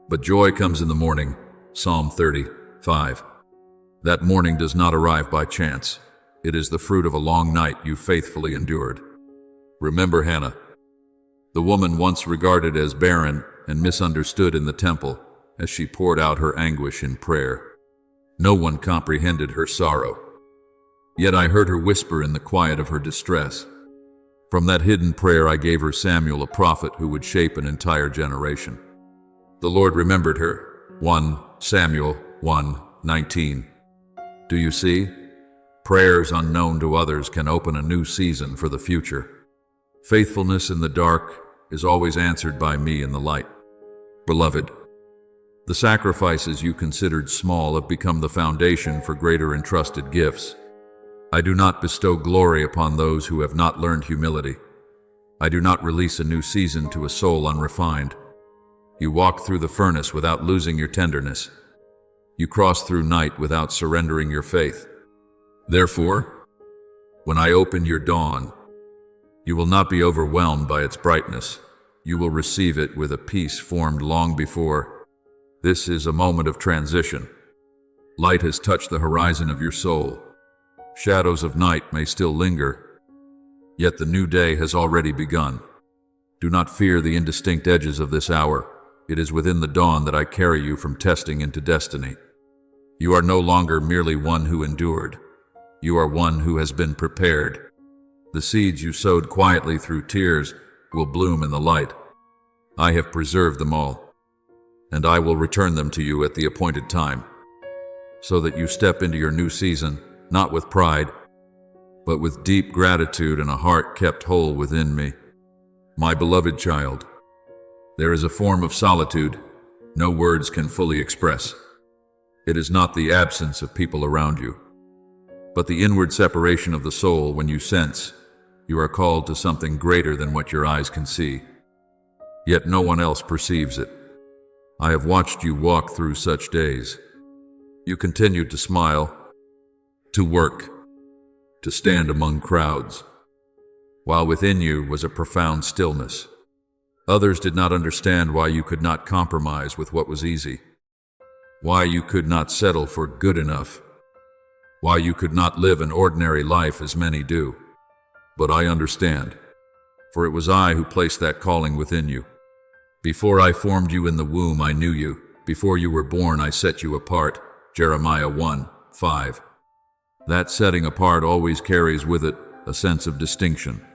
but joy comes in the morning. Psalm 35. That morning does not arrive by chance. It is the fruit of a long night you faithfully endured. Remember Hannah, the woman once regarded as barren and misunderstood in the temple, as she poured out her anguish in prayer. No one comprehended her sorrow. Yet I heard her whisper in the quiet of her distress. From that hidden prayer I gave her Samuel, a prophet who would shape an entire generation. The Lord remembered her. 1 Samuel 1:19. Do you see? Prayers unknown to others can open a new season for the future. Faithfulness in the dark is always answered by me in the light. Beloved, the sacrifices you considered small have become the foundation for greater entrusted gifts. I do not bestow glory upon those who have not learned humility. I do not release a new season to a soul unrefined. You walk through the furnace without losing your tenderness. You cross through night without surrendering your faith. Therefore, when I open your dawn, you will not be overwhelmed by its brightness. You will receive it with a peace formed long before. This is a moment of transition. Light has touched the horizon of your soul. Shadows of night may still linger, yet the new day has already begun. Do not fear the indistinct edges of this hour. It is within the dawn that I carry you from testing into destiny. You are no longer merely one who endured. You are one who has been prepared. The seeds you sowed quietly through tears will bloom in the light. I have preserved them all, and I will return them to you at the appointed time, so that you step into your new season, not with pride, but with deep gratitude and a heart kept whole within me. My beloved child, there is a form of solitude no words can fully express. It is not the absence of people around you, but the inward separation of the soul when you sense you are called to something greater than what your eyes can see. Yet no one else perceives it. I have watched you walk through such days. You continued to smile, to work, to stand among crowds, while within you was a profound stillness. Others did not understand why you could not compromise with what was easy, why you could not settle for good enough, why you could not live an ordinary life as many do. But I understand, for it was I who placed that calling within you. Before I formed you in the womb, I knew you. Before you were born, I set you apart. Jeremiah 1:5. That setting apart always carries with it a sense of distinction.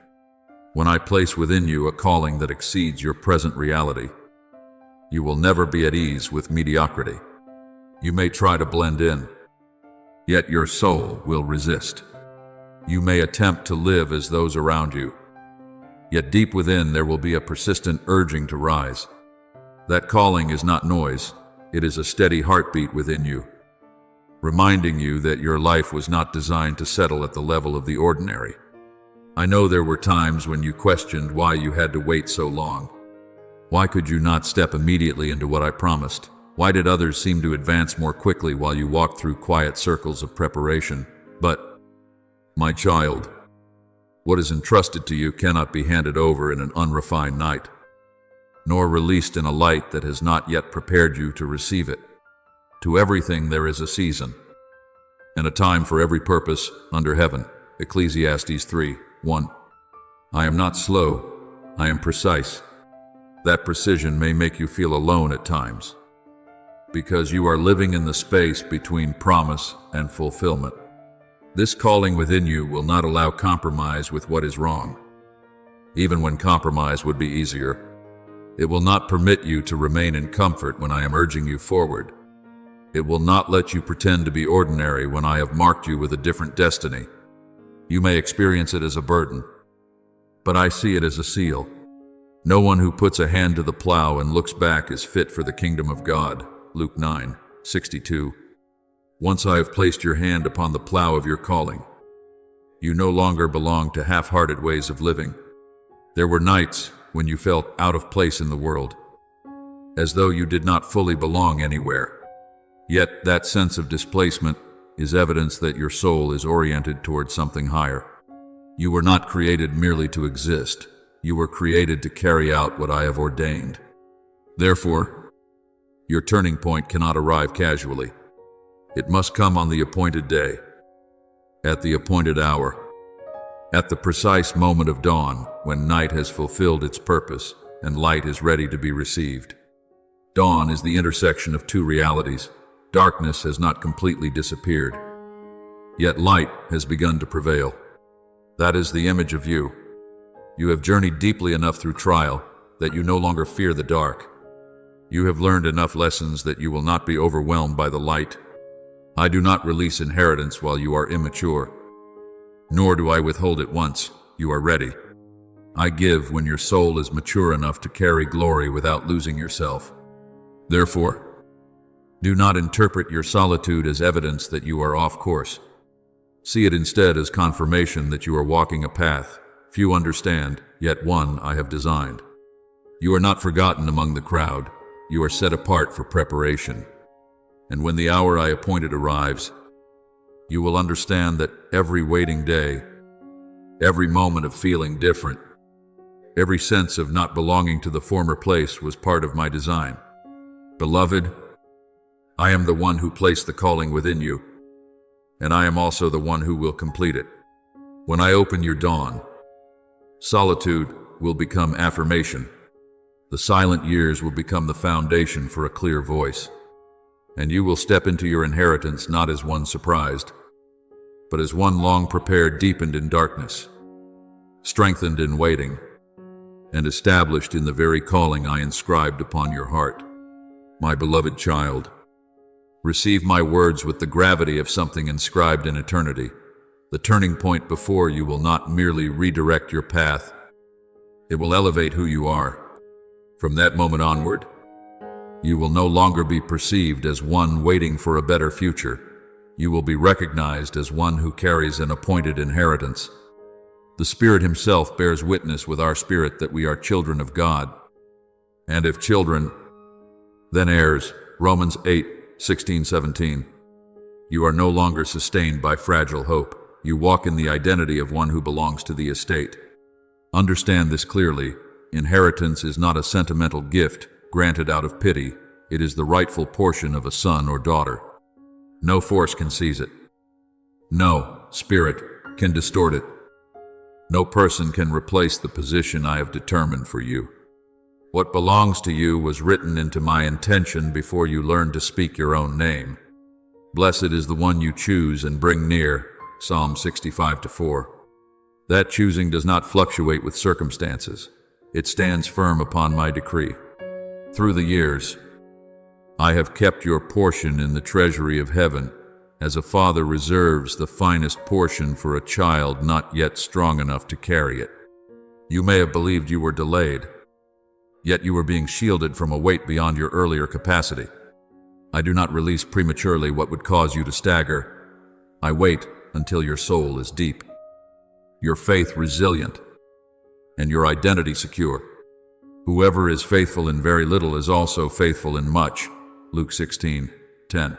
When I place within you a calling that exceeds your present reality, you will never be at ease with mediocrity. You may try to blend in, yet your soul will resist. You may attempt to live as those around you, yet deep within there will be a persistent urging to rise. That calling is not noise, it is a steady heartbeat within you, reminding you that your life was not designed to settle at the level of the ordinary. I know there were times when you questioned why you had to wait so long. Why could you not step immediately into what I promised? Why did others seem to advance more quickly while you walked through quiet circles of preparation? But, my child, what is entrusted to you cannot be handed over in an unrefined night, nor released in a light that has not yet prepared you to receive it. To everything there is a season, and a time for every purpose under heaven. Ecclesiastes 3:1. I am not slow, I am precise. That precision may make you feel alone at times, because you are living in the space between promise and fulfillment. This calling within you will not allow compromise with what is wrong, even when compromise would be easier. It will not permit you to remain in comfort when I am urging you forward. It will not let you pretend to be ordinary when I have marked you with a different destiny. You may experience it as a burden, but I see it as a seal. No one who puts a hand to the plow and looks back is fit for the kingdom of God. Luke 9:62. Once I have placed your hand upon the plow of your calling, you no longer belong to half-hearted ways of living. There were nights when you felt out of place in the world, as though you did not fully belong anywhere. Yet that sense of displacement is evidence that your soul is oriented towards something higher. You were not created merely to exist. You were created to carry out what I have ordained. Therefore, your turning point cannot arrive casually. It must come on the appointed day, at the appointed hour, at the precise moment of dawn when night has fulfilled its purpose and light is ready to be received. Dawn is the intersection of two realities. Darkness has not completely disappeared, yet light has begun to prevail. That is the image of you. You have journeyed deeply enough through trial that you no longer fear the dark. You have learned enough lessons that you will not be overwhelmed by the light. I do not release inheritance while you are immature, nor do I withhold it once you are ready. I give when your soul is mature enough to carry glory without losing yourself. Therefore, do not interpret your solitude as evidence that you are off course. See it instead as confirmation that you are walking a path few understand, yet one I have designed. You are not forgotten among the crowd. You are set apart for preparation. And when the hour I appointed arrives, you will understand that every waiting day, every moment of feeling different, every sense of not belonging to the former place was part of my design. Beloved, I am the one who placed the calling within you, and I am also the one who will complete it. When I open your dawn, solitude will become affirmation. The silent years will become the foundation for a clear voice, and you will step into your inheritance not as one surprised, but as one long prepared, deepened in darkness, strengthened in waiting, and established in the very calling I inscribed upon your heart. My beloved child, receive my words with the gravity of something inscribed in eternity. The turning point before you will not merely redirect your path, it will elevate who you are. From that moment onward, you will no longer be perceived as one waiting for a better future. You will be recognized as one who carries an appointed inheritance. The Spirit Himself bears witness with our spirit that we are children of God. And if children, then heirs. Romans 8:16-17. You are no longer sustained by fragile hope. You walk in the identity of one who belongs to the estate. Understand this clearly. Inheritance is not a sentimental gift granted out of pity. It is the rightful portion of a son or daughter. No force can seize it. No spirit can distort it. No person can replace the position I have determined for you. What belongs to you was written into my intention before you learned to speak your own name. Blessed is the one you choose and bring near. Psalm 65:4. That choosing does not fluctuate with circumstances. It stands firm upon my decree. Through the years, I have kept your portion in the treasury of heaven, as a father reserves the finest portion for a child not yet strong enough to carry it. You may have believed you were delayed, yet you were being shielded from a weight beyond your earlier capacity. I do not release prematurely what would cause you to stagger. I wait until your soul is deep, your faith resilient, and your identity secure. Whoever is faithful in very little is also faithful in much. Luke 16:10.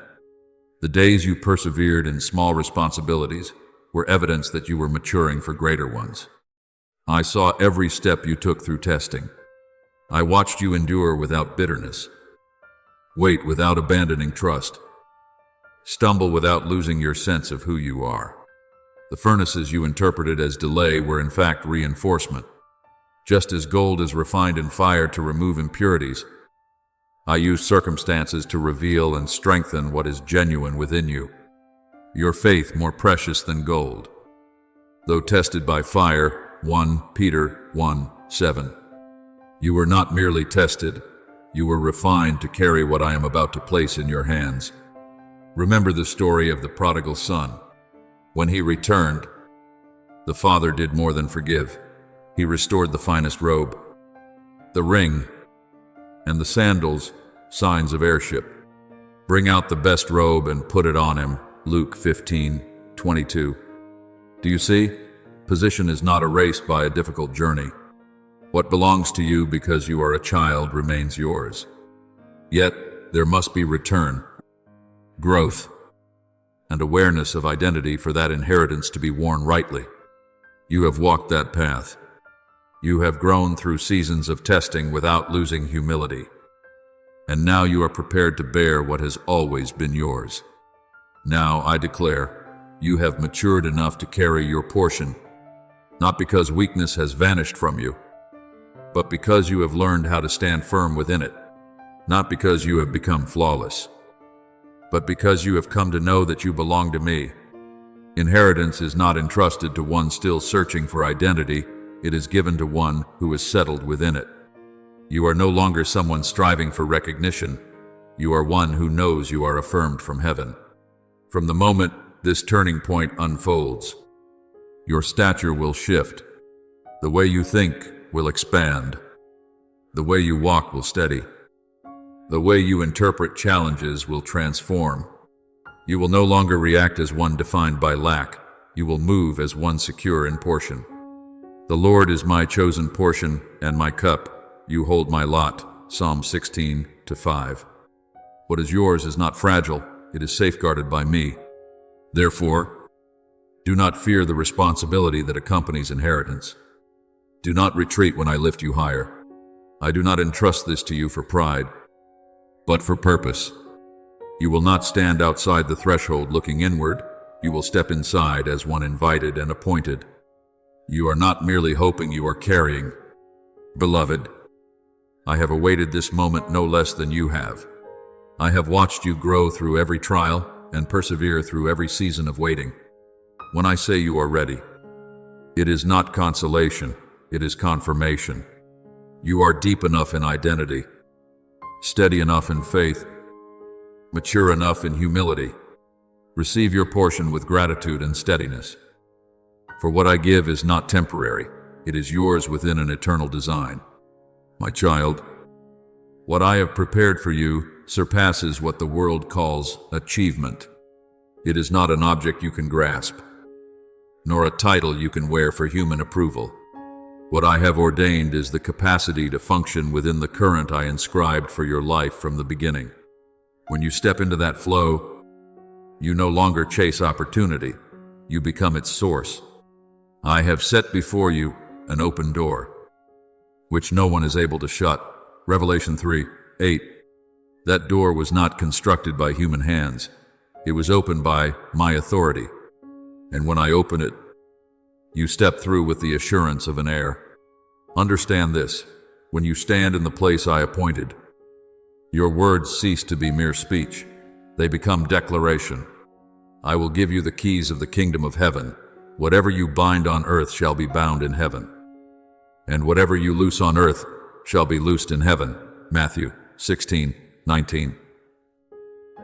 The days you persevered in small responsibilities were evidence that you were maturing for greater ones. I saw every step you took through testing. I watched you endure without bitterness, wait without abandoning trust, stumble without losing your sense of who you are. The furnaces you interpreted as delay were in fact reinforcement. Just as gold is refined in fire to remove impurities, I use circumstances to reveal and strengthen what is genuine within you. Your faith more precious than gold, though tested by fire. 1 Peter 1:7. You were not merely tested, you were refined to carry what I am about to place in your hands. Remember the story of the prodigal son. When he returned, the father did more than forgive. He restored the finest robe, the ring, and the sandals, signs of heirship. Bring out the best robe and put it on him. Luke 15:22. Do you see? Position is not erased by a difficult journey. What belongs to you because you are a child remains yours. Yet, there must be return, growth, and awareness of identity for that inheritance to be worn rightly. You have walked that path. You have grown through seasons of testing without losing humility. And now you are prepared to bear what has always been yours. Now, I declare, you have matured enough to carry your portion, not because weakness has vanished from you, but because you have learned how to stand firm within it, not because you have become flawless, but because you have come to know that you belong to me. Inheritance is not entrusted to one still searching for identity, it is given to one who is settled within it. You are no longer someone striving for recognition. You are one who knows you are affirmed from heaven. From the moment this turning point unfolds, your stature will shift. The way you think will expand. The way you walk will steady. The way you interpret challenges will transform. You will no longer react as one defined by lack. You will move as one secure in portion. The Lord is my chosen portion and my cup. You hold my lot. Psalm 16:5. What is yours is not fragile, it is safeguarded by me. Therefore, do not fear the responsibility that accompanies inheritance. Do not retreat when I lift you higher. I do not entrust this to you for pride, but for purpose. You will not stand outside the threshold looking inward. You will step inside as one invited and appointed. You are not merely hoping, you are carrying. Beloved, I have awaited this moment no less than you have. I have watched you grow through every trial and persevere through every season of waiting. When I say you are ready, it is not consolation, it is confirmation. You are deep enough in identity, steady enough in faith, mature enough in humility. Receive your portion with gratitude and steadiness. For what I give is not temporary, it is yours within an eternal design. My child, what I have prepared for you surpasses what the world calls achievement. It is not an object you can grasp, nor a title you can wear for human approval. What I have ordained is the capacity to function within the current I inscribed for your life from the beginning. When you step into that flow, you no longer chase opportunity, you become its source. I have set before you an open door, which no one is able to shut. Revelation 3:8. That door was not constructed by human hands. It was opened by my authority. And when I open it, you step through with the assurance of an heir. Understand this, when you stand in the place I appointed, your words cease to be mere speech. They become declaration. I will give you the keys of the kingdom of heaven. Whatever you bind on earth shall be bound in heaven, and whatever you loose on earth shall be loosed in heaven. Matthew 16:19.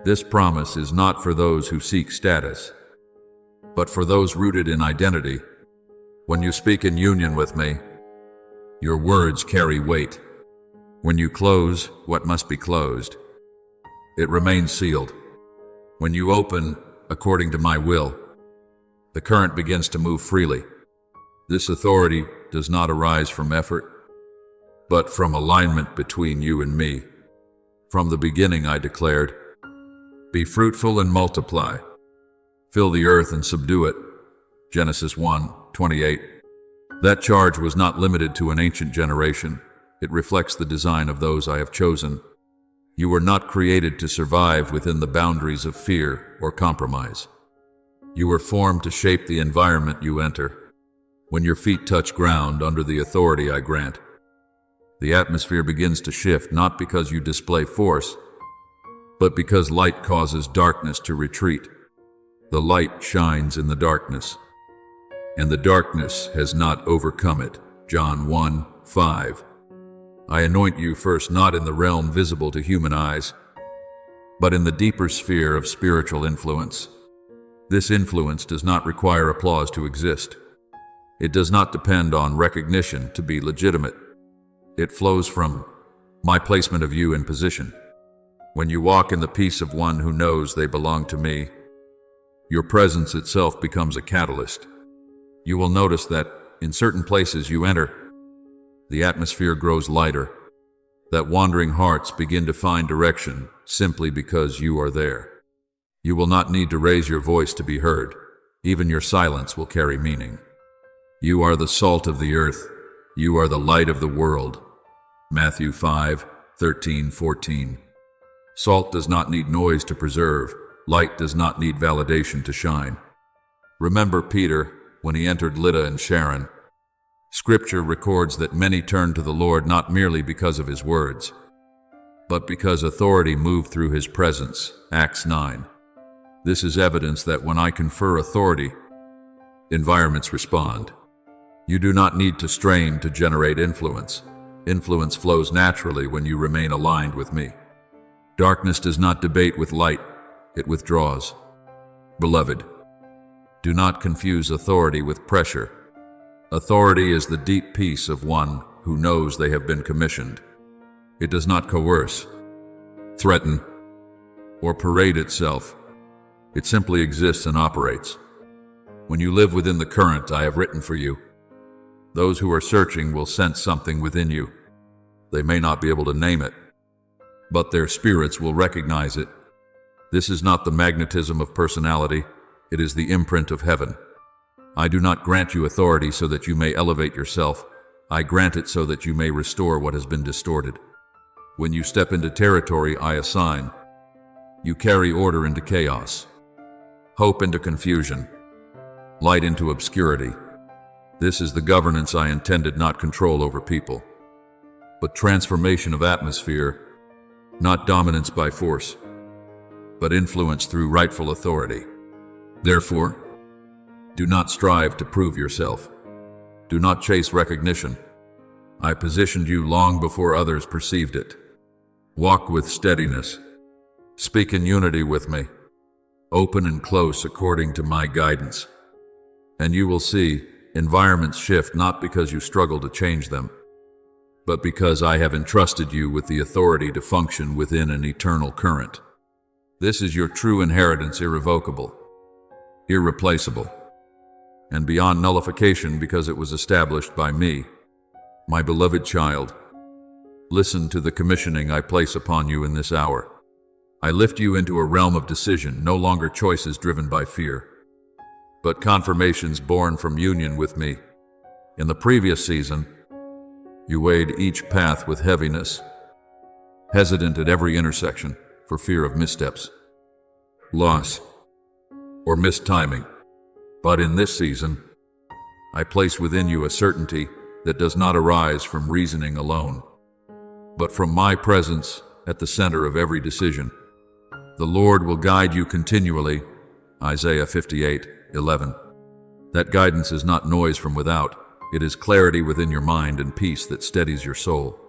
This promise is not for those who seek status, but for those rooted in identity. When you speak in union with me, your words carry weight. When you close what must be closed, it remains sealed. When you open according to my will, the current begins to move freely. This authority does not arise from effort, but from alignment between you and me. From the beginning I declared, be fruitful and multiply. Fill the earth and subdue it. Genesis 1:28. That charge was not limited to an ancient generation. It reflects the design of those I have chosen. You were not created to survive within the boundaries of fear or compromise. You were formed to shape the environment you enter. When your feet touch ground under the authority I grant, the atmosphere begins to shift, not because you display force, but because light causes darkness to retreat. The light shines in the darkness, and the darkness has not overcome it. John 1:5. I anoint you first not in the realm visible to human eyes, but in the deeper sphere of spiritual influence. This influence does not require applause to exist. It does not depend on recognition to be legitimate. It flows from my placement of you in position. When you walk in the peace of one who knows they belong to me, your presence itself becomes a catalyst. You will notice that in certain places you enter, the atmosphere grows lighter, that wandering hearts begin to find direction simply because you are there. You will not need to raise your voice to be heard. Even your silence will carry meaning. You are the salt of the earth. You are the light of the world. Matthew 5:13-14. Salt does not need noise to preserve. Light does not need validation to shine. Remember Peter when he entered Lydda and Sharon. Scripture records that many turned to the Lord not merely because of his words, but because authority moved through his presence. Acts 9. This is evidence that when I confer authority, environments respond. You do not need to strain to generate influence. Influence flows naturally when you remain aligned with me. Darkness does not debate with light, it withdraws. Beloved, do not confuse authority with pressure. Authority is the deep peace of one who knows they have been commissioned. It does not coerce, threaten, or parade itself. It simply exists and operates. When you live within the current I have written for you, those who are searching will sense something within you. They may not be able to name it, but their spirits will recognize it. This is not the magnetism of personality, it is the imprint of heaven. I do not grant you authority so that you may elevate yourself. I grant it so that you may restore what has been distorted. When you step into territory I assign, you carry order into chaos, hope into confusion, light into obscurity. This is the governance I intended, not control over people, but transformation of atmosphere, not dominance by force, but influence through rightful authority. Therefore, do not strive to prove yourself. Do not chase recognition. I positioned you long before others perceived it. Walk with steadiness. Speak in unity with me. Open and close according to my guidance. And you will see environments shift not because you struggle to change them, but because I have entrusted you with the authority to function within an eternal current. This is your true inheritance, irrevocable, irreplaceable, and beyond nullification because it was established by me. My beloved child, listen to the commissioning I place upon you in this hour. I lift you into a realm of decision, no longer choices driven by fear, but confirmations born from union with me. In the previous season, you weighed each path with heaviness, hesitant at every intersection for fear of missteps, loss, or mistiming. But in this season, I place within you a certainty that does not arise from reasoning alone, but from my presence at the center of every decision. The Lord will guide you continually. Isaiah 58:11. That guidance is not noise from without. It is clarity within your mind and peace that steadies your soul.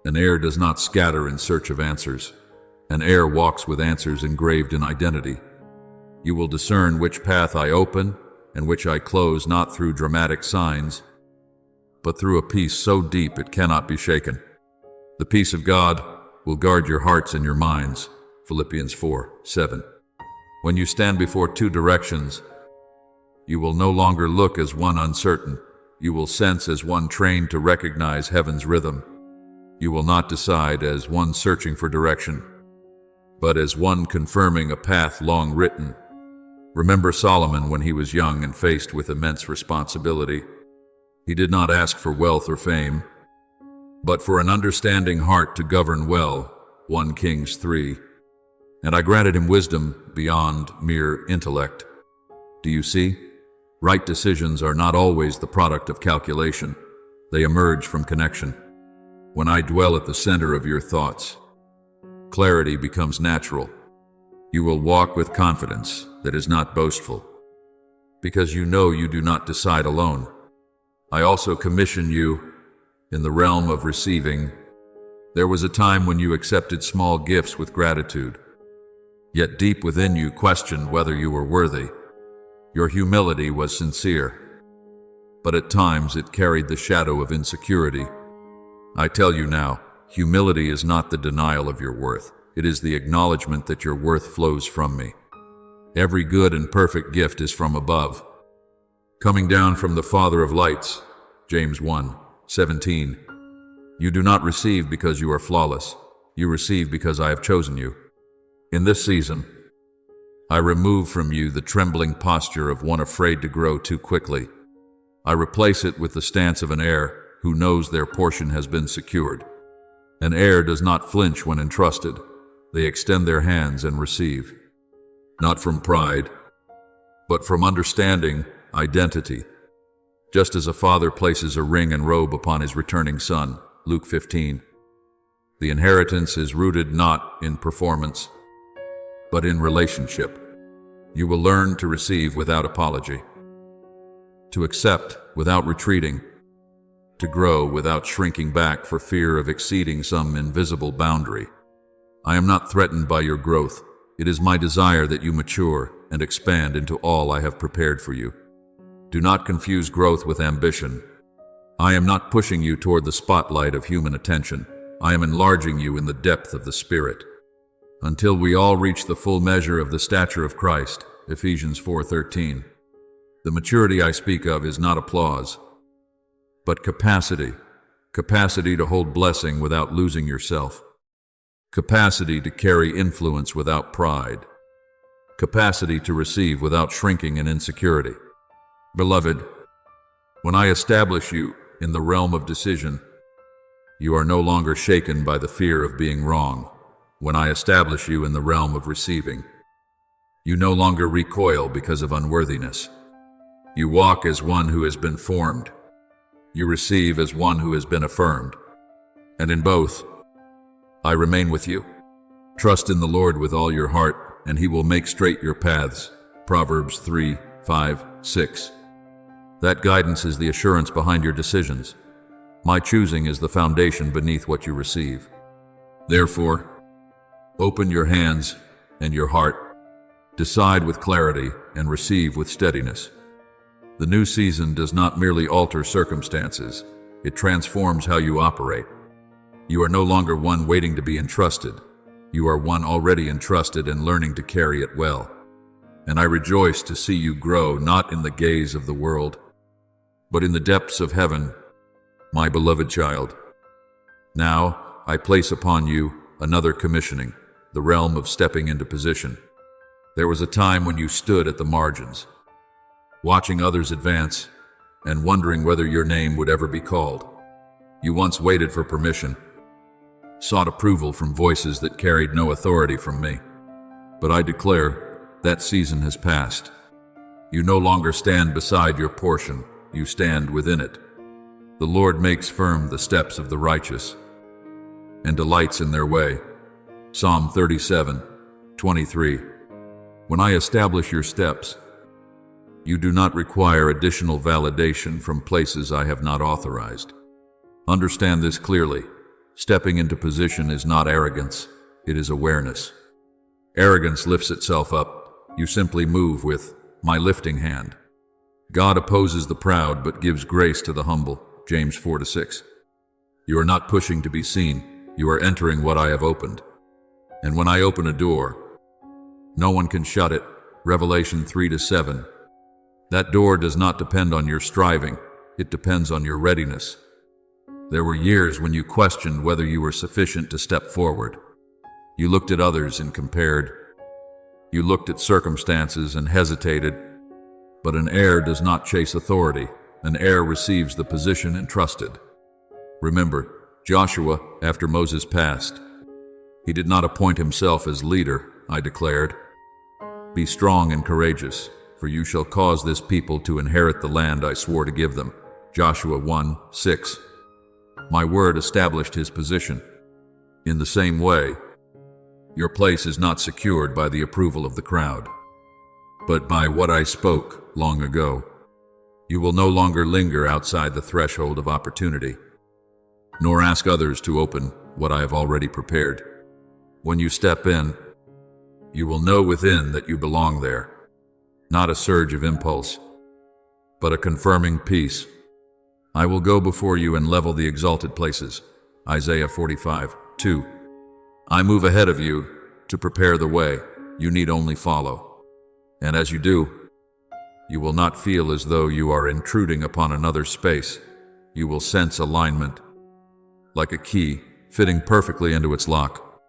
An air does not scatter in search of answers. An air walks with answers engraved in identity. You will discern which path I open and which I close, not through dramatic signs, but through a peace so deep it cannot be shaken. The peace of God will guard your hearts and your minds. Philippians 4:7. When you stand before two directions, you will no longer look as one uncertain. You will sense as one trained to recognize heaven's rhythm. You will not decide as one searching for direction, but as one confirming a path long written. Remember Solomon when he was young and faced with immense responsibility. He did not ask for wealth or fame, but for an understanding heart to govern well. 1 Kings 3. And I granted him wisdom beyond mere intellect. Do you see? Right decisions are not always the product of calculation. They emerge from connection. When I dwell at the center of your thoughts, clarity becomes natural. You will walk with confidence that is not boastful, because you know you do not decide alone. I also commission you in the realm of receiving. There was a time when you accepted small gifts with gratitude, yet deep within you questioned whether you were worthy. Your humility was sincere, but at times it carried the shadow of insecurity. I tell you now, humility is not the denial of your worth. it is the acknowledgement that your worth flows from me. Every good and perfect gift is from above, coming down from the Father of lights. James 1:17. You do not receive because you are flawless. You receive because I have chosen you. In this season, I remove from you the trembling posture of one afraid to grow too quickly. I replace it with the stance of an heir who knows their portion has been secured. An heir does not flinch when entrusted. They extend their hands and receive, not from pride, but from understanding, identity. Just as a father places a ring and robe upon his returning son, Luke 15. The inheritance is rooted not in performance, but in relationship. You will learn to receive without apology, to accept without retreating, to grow without shrinking back for fear of exceeding some invisible boundary. I am not threatened by your growth. It is my desire that you mature and expand into all I have prepared for you. Do not confuse growth with ambition. I am not pushing you toward the spotlight of human attention. I am enlarging you in the depth of the Spirit, until we all reach the full measure of the stature of Christ. Ephesians 4:13. The maturity I speak of is not applause, but capacity. Capacity to hold blessing without losing yourself. Capacity to carry influence without pride. Capacity to receive without shrinking in insecurity. Beloved, when I establish you in the realm of decision, you are no longer shaken by the fear of being wrong. When I establish you in the realm of receiving, you no longer recoil because of unworthiness. You walk as one who has been formed. You receive as one who has been affirmed. And in both, I remain with you. Trust in the Lord with all your heart, and he will make straight your paths. Proverbs 3:5-6. That guidance is the assurance behind your decisions. My choosing is the foundation beneath what you receive. Therefore, open your hands and your heart. Decide with clarity and receive with steadiness. The new season does not merely alter circumstances, it transforms how you operate. You are no longer one waiting to be entrusted. You are one already entrusted and learning to carry it well. And I rejoice to see you grow not in the gaze of the world, but in the depths of heaven, my beloved child. Now I place upon you another commissioning, the realm of stepping into position. There was a time when you stood at the margins, watching others advance and wondering whether your name would ever be called. You once waited for permission, sought approval from voices that carried no authority from me. But I declare that season has passed. You no longer stand beside your portion, you stand within it. The Lord makes firm the steps of the righteous and delights in their way. Psalm 37:23. When I establish your steps, you do not require additional validation from places I have not authorized. Understand this clearly. Stepping into position is not arrogance, it is awareness. Arrogance lifts itself up. You simply move with my lifting hand. God opposes the proud but gives grace to the humble. James 4:6. You are not pushing to be seen. You are entering what I have opened. And when I open a door, no one can shut it. Revelation 3-7. That door does not depend on your striving. It depends on your readiness. There were years when you questioned whether you were sufficient to step forward. You looked at others and compared. You looked at circumstances and hesitated. But an heir does not chase authority. An heir receives the position entrusted. Remember, Joshua, after Moses passed, he did not appoint himself as leader, I declared. Be strong and courageous, for you shall cause this people to inherit the land I swore to give them. Joshua 1:6. My word established his position. In the same way, your place is not secured by the approval of the crowd, but by what I spoke long ago. You will no longer linger outside the threshold of opportunity, nor ask others to open what I have already prepared. When you step in, you will know within that you belong there. Not a surge of impulse, but a confirming peace. I will go before you and level the exalted places. Isaiah 45:2. I move ahead of you to prepare the way. You need only follow. And as you do, you will not feel as though you are intruding upon another space. You will sense alignment, like a key fitting perfectly into its lock.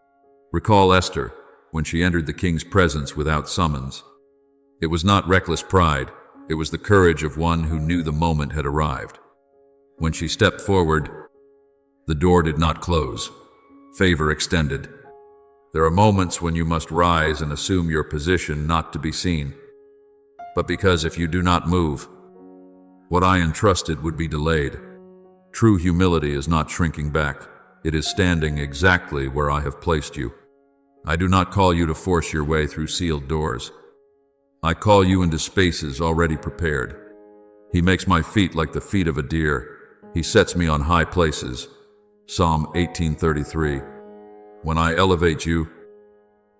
Recall Esther when she entered the king's presence without summons. It was not reckless pride, it was the courage of one who knew the moment had arrived. When she stepped forward, the door did not close. Favor extended. There are moments when you must rise and assume your position not to be seen. But because if you do not move, what I entrusted would be delayed. True humility is not shrinking back. It is standing exactly where I have placed you. I do not call you to force your way through sealed doors. I call you into spaces already prepared. He makes my feet like the feet of a deer. He sets me on high places. Psalm 18:33. When I elevate you,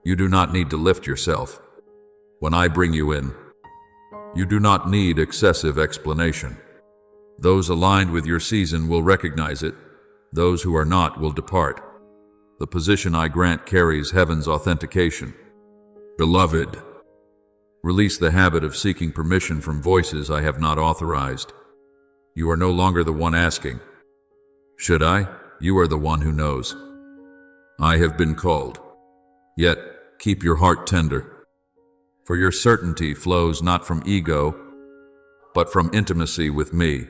you do not need to lift yourself. When I bring you in, you do not need excessive explanation. Those aligned with your season will recognize it. Those who are not will depart. The position I grant carries heaven's authentication. Beloved, release the habit of seeking permission from voices I have not authorized. You are no longer the one asking, "Should I?" You are the one who knows. I have been called. Yet, keep your heart tender. For your certainty flows not from ego, but from intimacy with me.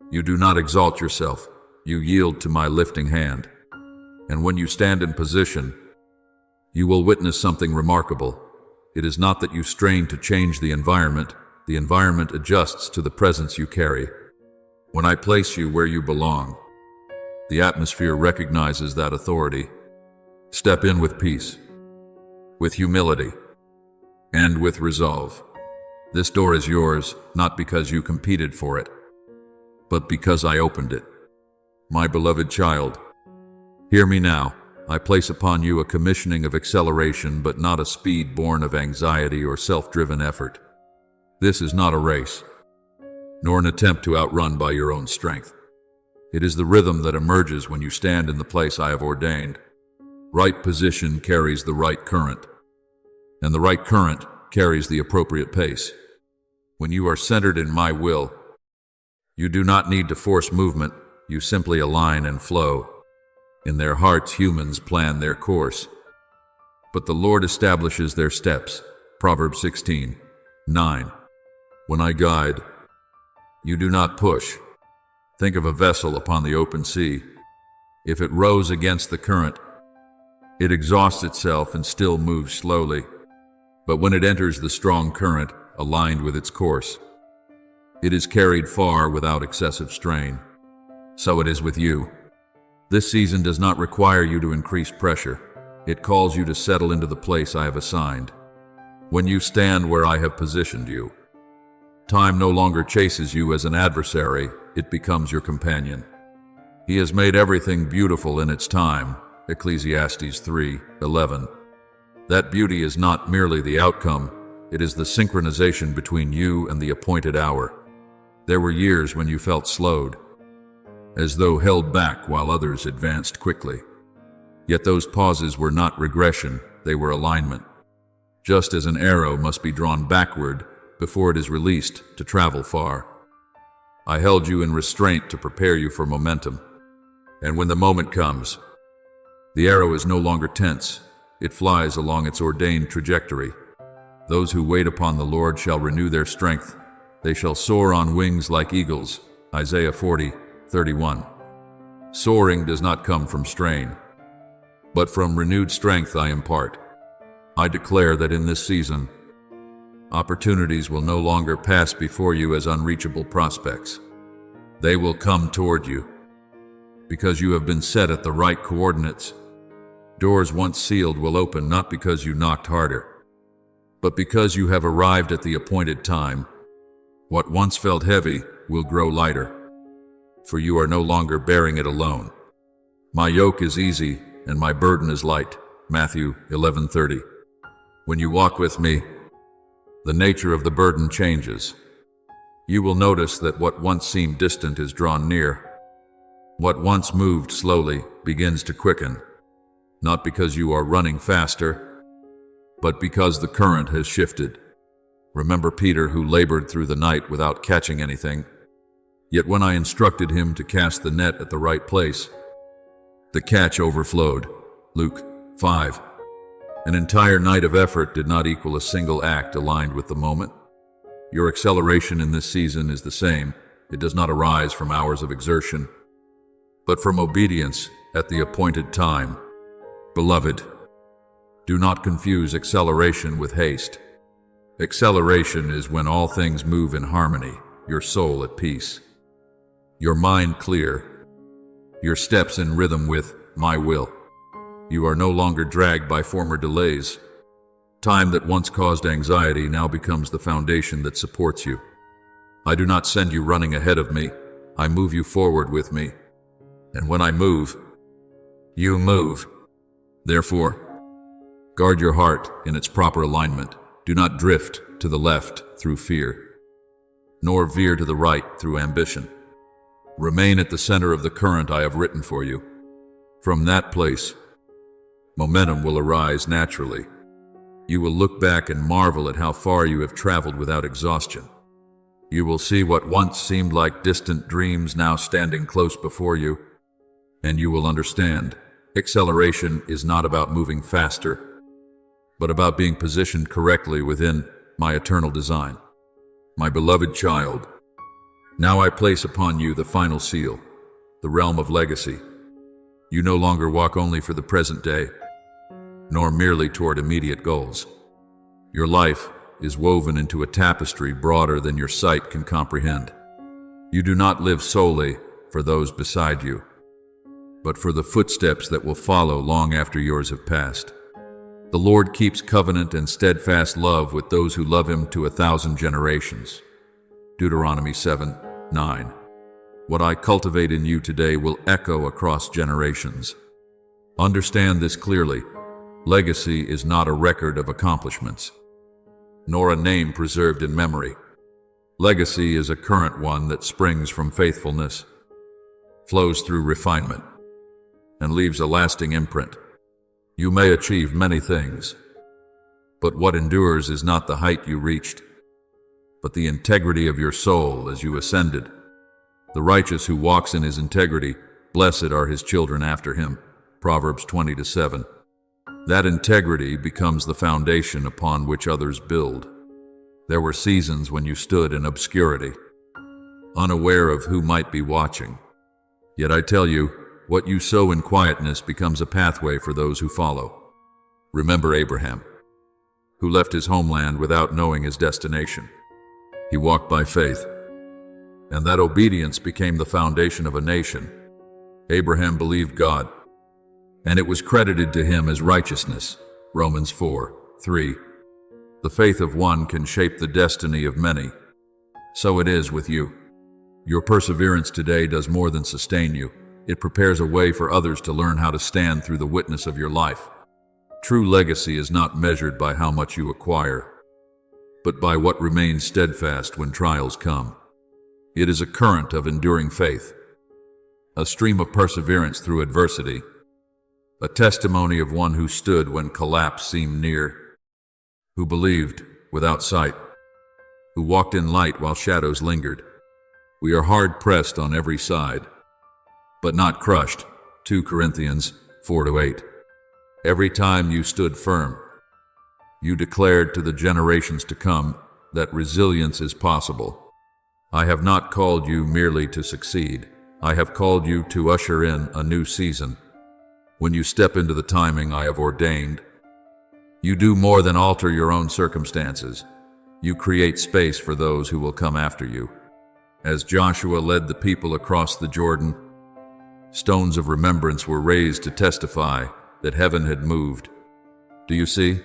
You do not exalt yourself. You yield to my lifting hand. And when you stand in position, you will witness something remarkable. It is not that you strain to change the environment adjusts to the presence you carry. When I place you where you belong, the atmosphere recognizes that authority. Step in with peace, with humility, and with resolve. This door is yours, not because you competed for it, but because I opened it. My beloved child, hear me now. I place upon you a commissioning of acceleration, but not a speed born of anxiety or self-driven effort. This is not a race, nor an attempt to outrun by your own strength. It is the rhythm that emerges when you stand in the place I have ordained. Right position carries the right current, and the right current carries the appropriate pace. When you are centered in my will, you do not need to force movement, you simply align and flow. In their hearts, humans plan their course, but the Lord establishes their steps. Proverbs 16:9. When I guide, you do not push. Think of a vessel upon the open sea. If it rows against the current, it exhausts itself and still moves slowly. But when it enters the strong current, aligned with its course, it is carried far without excessive strain. So it is with you. This season does not require you to increase pressure. It calls you to settle into the place I have assigned. When you stand where I have positioned you, time no longer chases you as an adversary, it becomes your companion. He has made everything beautiful in its time. Ecclesiastes 3:11. That beauty is not merely the outcome, it is the synchronization between you and the appointed hour. There were years when you felt slowed, as though held back while others advanced quickly. Yet those pauses were not regression, they were alignment. Just as an arrow must be drawn backward before it is released to travel far, I held you in restraint to prepare you for momentum. And when the moment comes, the arrow is no longer tense, it flies along its ordained trajectory. Those who wait upon the Lord shall renew their strength. They shall soar on wings like eagles. Isaiah 40:31. Soaring does not come from strain, but from renewed strength I impart. I declare that in this season, opportunities will no longer pass before you as unreachable prospects. They will come toward you, because you have been set at the right coordinates. Doors once sealed will open not because you knocked harder, but because you have arrived at the appointed time. What once felt heavy will grow lighter, for you are no longer bearing it alone. My yoke is easy and my burden is light. Matthew 11:30. When you walk with me, the nature of the burden changes. You will notice that what once seemed distant is drawn near. What once moved slowly begins to quicken. not because you are running faster, but because the current has shifted. Remember Peter, who labored through the night without catching anything, yet when I instructed him to cast the net at the right place, the catch overflowed. Luke 5. An entire night of effort did not equal a single act aligned with the moment. Your acceleration in this season is the same. It does not arise from hours of exertion, but from obedience at the appointed time. Beloved, do not confuse acceleration with haste. Acceleration is when all things move in harmony, your soul at peace, your mind clear, your steps in rhythm with my will. You are no longer dragged by former delays. Time that once caused anxiety now becomes the foundation that supports you. I do not send you running ahead of me. I move you forward with me. And when I move, you move. Therefore, guard your heart in its proper alignment. Do not drift to the left through fear, nor veer to the right through ambition. Remain at the center of the current I have written for you. From that place, momentum will arise naturally. You will look back and marvel at how far you have traveled without exhaustion. You will see what once seemed like distant dreams now standing close before you, and you will understand acceleration is not about moving faster, but about being positioned correctly within my eternal design. My beloved child, now I place upon you the final seal, the realm of legacy. You no longer walk only for the present day, nor merely toward immediate goals. Your life is woven into a tapestry broader than your sight can comprehend. You do not live solely for those beside you, but for the footsteps that will follow long after yours have passed. The Lord keeps covenant and steadfast love with those who love him to 1,000 generations. Deuteronomy 7:9. What I cultivate in you today will echo across generations. Understand this clearly. Legacy is not a record of accomplishments, nor a name preserved in memory. Legacy is a current one that springs from faithfulness, flows through refinement, and leaves a lasting imprint. You may achieve many things, but what endures is not the height you reached, but the integrity of your soul as you ascended. The righteous who walks in his integrity, blessed are his children after him. Proverbs 20:7. That integrity becomes the foundation upon which others build. There were seasons when you stood in obscurity, unaware of who might be watching. Yet I tell you, what you sow in quietness becomes a pathway for those who follow. Remember Abraham, who left his homeland without knowing his destination. He walked by faith, and that obedience became the foundation of a nation. Abraham believed God, and it was credited to him as righteousness. Romans 4:3. The faith of one can shape the destiny of many. So it is with you. Your perseverance today does more than sustain you. It prepares a way for others to learn how to stand through the witness of your life. True legacy is not measured by how much you acquire, but by what remains steadfast when trials come. It is a current of enduring faith, a stream of perseverance through adversity, a testimony of one who stood when collapse seemed near, who believed without sight, who walked in light while shadows lingered. We are hard pressed on every side, but not crushed. 2 Corinthians 4-8. Every time you stood firm, you declared to the generations to come that resilience is possible. I have not called you merely to succeed. I have called you to usher in a new season. When you step into the timing I have ordained, you do more than alter your own circumstances. You create space for those who will come after you. As Joshua led the people across the Jordan, stones of remembrance were raised to testify that heaven had moved. Do you see?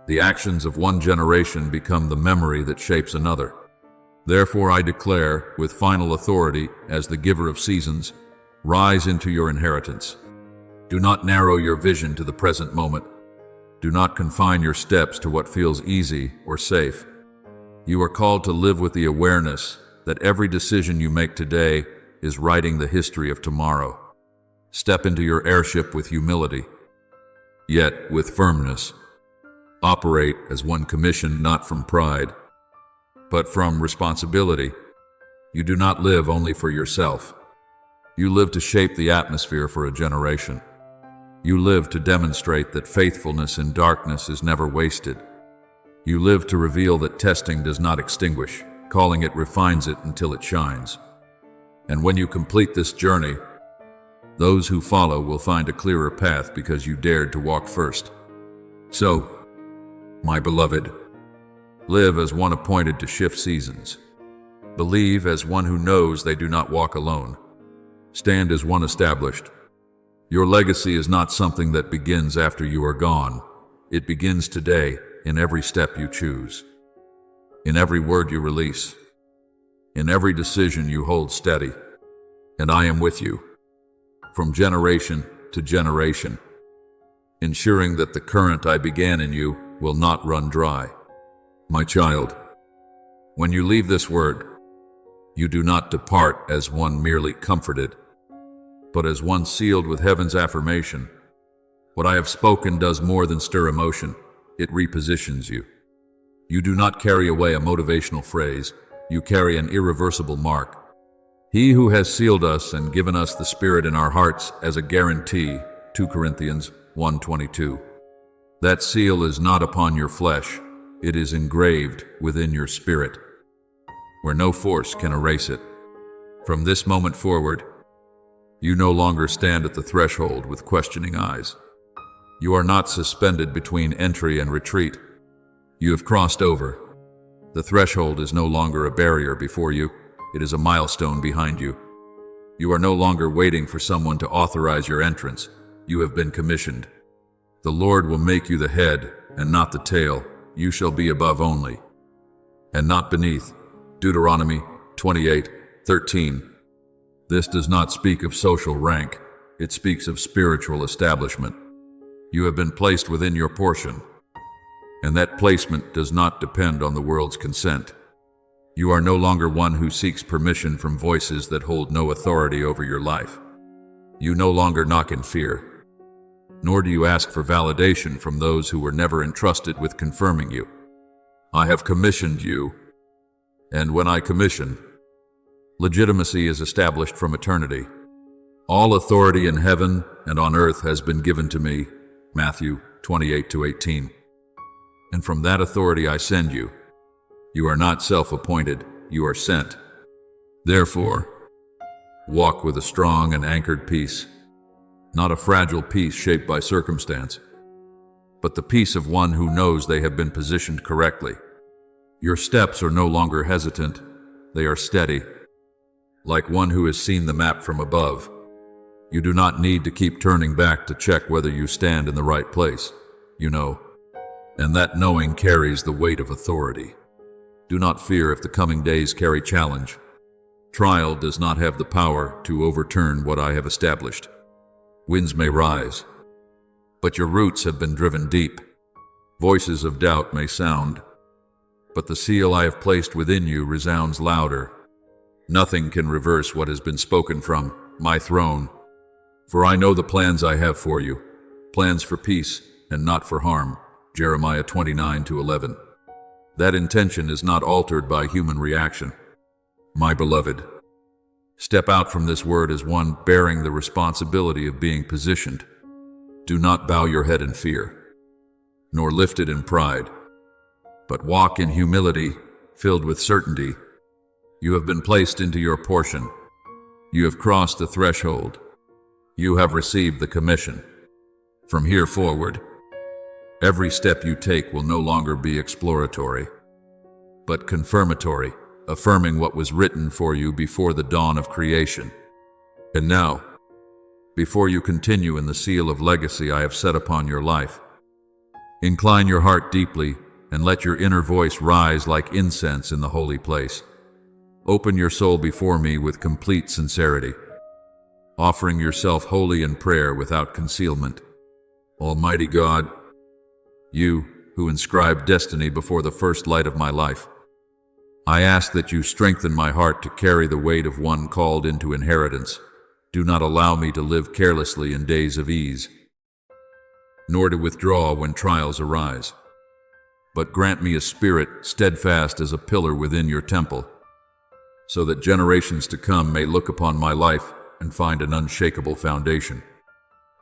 The actions of one generation become the memory that shapes another. Therefore I declare, with final authority as the giver of seasons, rise into your inheritance. Do not narrow your vision to the present moment. Do not confine your steps to what feels easy or safe. You are called to live with the awareness that every decision you make today is writing the history of tomorrow. Step into your heirship with humility. yet with firmness. Operate as one commissioned not from pride, but from responsibility. You do not live only for yourself. You live to shape the atmosphere for a generation. You live to demonstrate that faithfulness in darkness is never wasted. You live to reveal that testing does not extinguish, calling it refines it until it shines. And when you complete this journey, those who follow will find a clearer path because you dared to walk first. So, my beloved, live as one appointed to shift seasons. Believe as one who knows they do not walk alone. Stand as one established. Your legacy is not something that begins after you are gone. It begins today, in every step you choose, in every word you release, in every decision you hold steady. And I am with you, from generation to generation, ensuring that the current I began in you will not run dry. My child, when you leave this word, you do not depart as one merely comforted, but as one sealed with heaven's affirmation. What I have spoken does more than stir emotion. It repositions you. You do not carry away a motivational phrase. You carry an irreversible mark. He who has sealed us and given us the Spirit in our hearts as a guarantee, 2 Corinthians 1:22. That seal is not upon your flesh. It is engraved within your spirit, where no force can erase it. From this moment forward, you no longer stand at the threshold with questioning eyes. You are not suspended between entry and retreat. You have crossed over. The threshold is no longer a barrier before you. It is a milestone behind you. You are no longer waiting for someone to authorize your entrance. You have been commissioned. The Lord will make you the head and not the tail. You shall be above only, and not beneath. Deuteronomy 28:13. This does not speak of social rank. It speaks of spiritual establishment. You have been placed within your portion, and that placement does not depend on the world's consent. You are no longer one who seeks permission from voices that hold no authority over your life. You no longer knock in fear, nor do you ask for validation from those who were never entrusted with confirming you. I have commissioned you, and when I commission, legitimacy is established from eternity. All authority in heaven and on earth has been given to me, Matthew 28:18. And from that authority I send you. You are not self-appointed, you are sent. Therefore, walk with a strong and anchored peace, not a fragile peace shaped by circumstance, but the peace of one who knows they have been positioned correctly. Your steps are no longer hesitant, they are steady, like one who has seen the map from above. You do not need to keep turning back to check whether you stand in the right place. You know, and that knowing carries the weight of authority. Do not fear if the coming days carry challenge. Trial does not have the power to overturn what I have established. Winds may rise, but your roots have been driven deep. Voices of doubt may sound, but the seal I have placed within you resounds louder. Nothing can reverse what has been spoken from my throne. For I know the plans I have for you, plans for peace and not for harm. Jeremiah 29:11. That intention is not altered by human reaction. My beloved, step out from this word as one bearing the responsibility of being positioned. Do not bow your head in fear, nor lift it in pride, but walk in humility, filled with certainty. You have been placed into your portion. You have crossed the threshold. You have received the commission. From here forward, every step you take will no longer be exploratory, but confirmatory, affirming what was written for you before the dawn of creation. And now, before you continue in the seal of legacy I have set upon your life, incline your heart deeply and let your inner voice rise like incense in the holy place. Open your soul before me with complete sincerity, offering yourself wholly in prayer without concealment. Almighty God, you who inscribed destiny before the first light of my life, I ask that you strengthen my heart to carry the weight of one called into inheritance. Do not allow me to live carelessly in days of ease. nor to withdraw when trials arise. But grant me a spirit steadfast as a pillar within your temple, so that generations to come may look upon my life and find an unshakable foundation.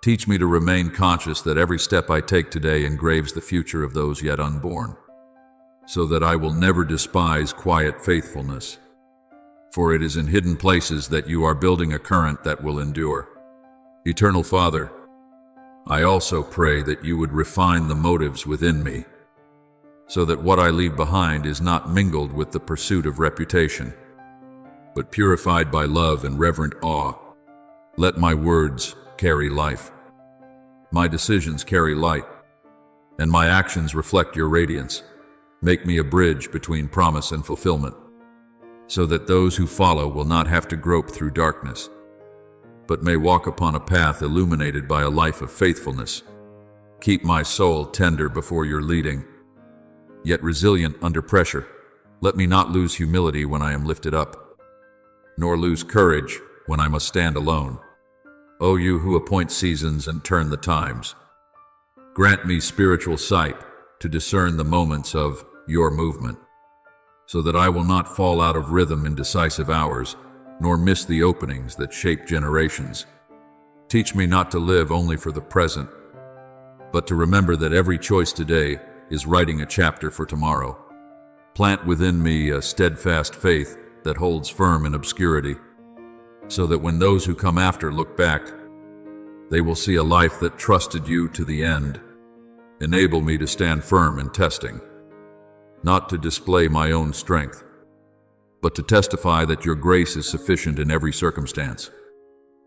Teach me to remain conscious that every step I take today engraves the future of those yet unborn, so that I will never despise quiet faithfulness. For it is in hidden places that you are building a current that will endure. Eternal Father, I also pray that you would refine the motives within me, so that what I leave behind is not mingled with the pursuit of reputation, but purified by love and reverent awe. Let my words carry life, my decisions carry light, and my actions reflect your radiance. Make me a bridge between promise and fulfillment, so that those who follow will not have to grope through darkness, but may walk upon a path illuminated by a life of faithfulness. Keep my soul tender before your leading, yet resilient under pressure. Let me not lose humility when I am lifted up, nor lose courage when I must stand alone. O you who appoint seasons and turn the times, grant me spiritual sight to discern the moments of your movement, so that I will not fall out of rhythm in decisive hours, nor miss the openings that shape generations. Teach me not to live only for the present, but to remember that every choice today is writing a chapter for tomorrow. Plant within me a steadfast faith that holds firm in obscurity, so that when those who come after look back, they will see a life that trusted you to the end. Enable me to stand firm in testing, not to display my own strength, but to testify that your grace is sufficient in every circumstance.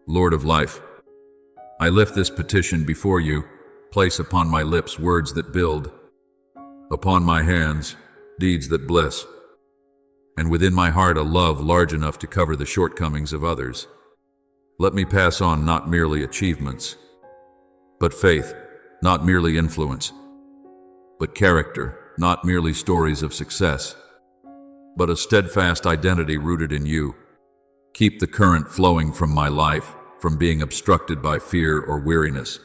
Lord of life, I lift this petition before you. Place upon my lips words that build, upon my hands deeds that bless, and within my heart a love large enough to cover the shortcomings of others. Let me pass on not merely achievements, but faith, not merely influence, but character, not merely stories of success, but a steadfast identity rooted in you. Keep the current flowing from my life, from being obstructed by fear or weariness.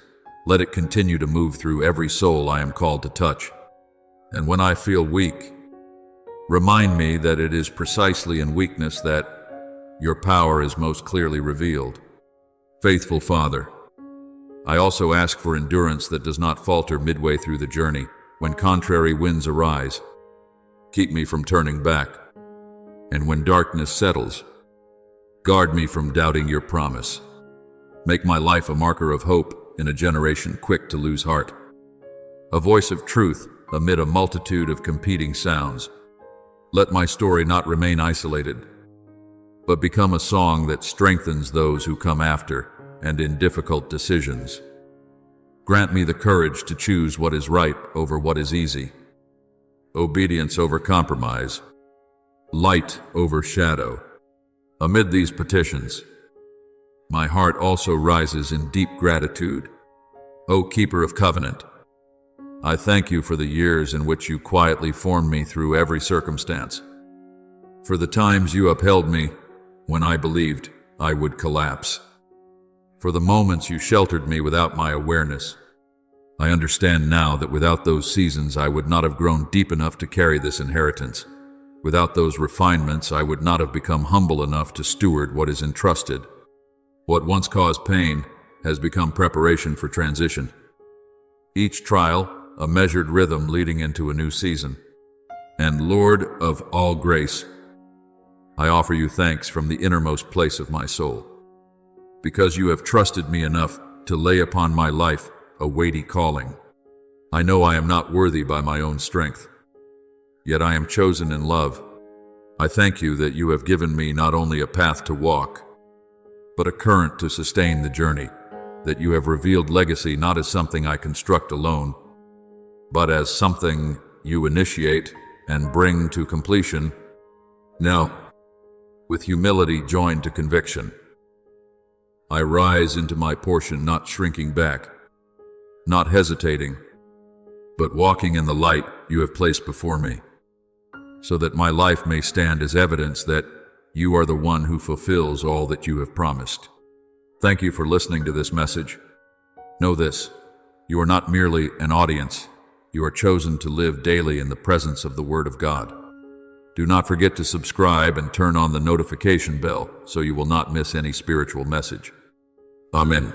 Let it continue to move through every soul I am called to touch. And when I feel weak, remind me that it is precisely in weakness that your power is most clearly revealed. Faithful Father, I also ask for endurance that does not falter midway through the journey when contrary winds arise. Keep me from turning back, and when darkness settles, guard me from doubting your promise. Make my life a marker of hope in a generation quick to lose heart, a voice of truth amid a multitude of competing sounds. Let my story not remain isolated, but become a song that strengthens those who come after and in difficult decisions. Grant me the courage to choose what is right over what is easy, obedience over compromise, light over shadow. Amid these petitions, my heart also rises in deep gratitude. O Keeper of Covenant, I thank you for the years in which you quietly formed me through every circumstance, for the times you upheld me when I believed I would collapse, for the moments you sheltered me without my awareness. I understand now that without those seasons I would not have grown deep enough to carry this inheritance. Without those refinements I would not have become humble enough to steward what is entrusted. What once caused pain has become preparation for transition. Each trial, a measured rhythm leading into a new season. And Lord of all grace, I offer you thanks from the innermost place of my soul, because you have trusted me enough to lay upon my life a weighty calling. I know I am not worthy by my own strength, yet I am chosen in love. I thank you that you have given me not only a path to walk, but a current to sustain the journey, that you have revealed legacy not as something I construct alone, but as something you initiate and bring to completion. Now, with humility joined to conviction, I rise into my portion, not shrinking back, not hesitating, but walking in the light you have placed before me, so that my life may stand as evidence that you are the one who fulfills all that you have promised. Thank you for listening to this message. Know this: You are not merely an audience. You are chosen to live daily in the presence of the Word of God. Do not forget to subscribe and turn on the notification bell so you will not miss any spiritual message. Amen.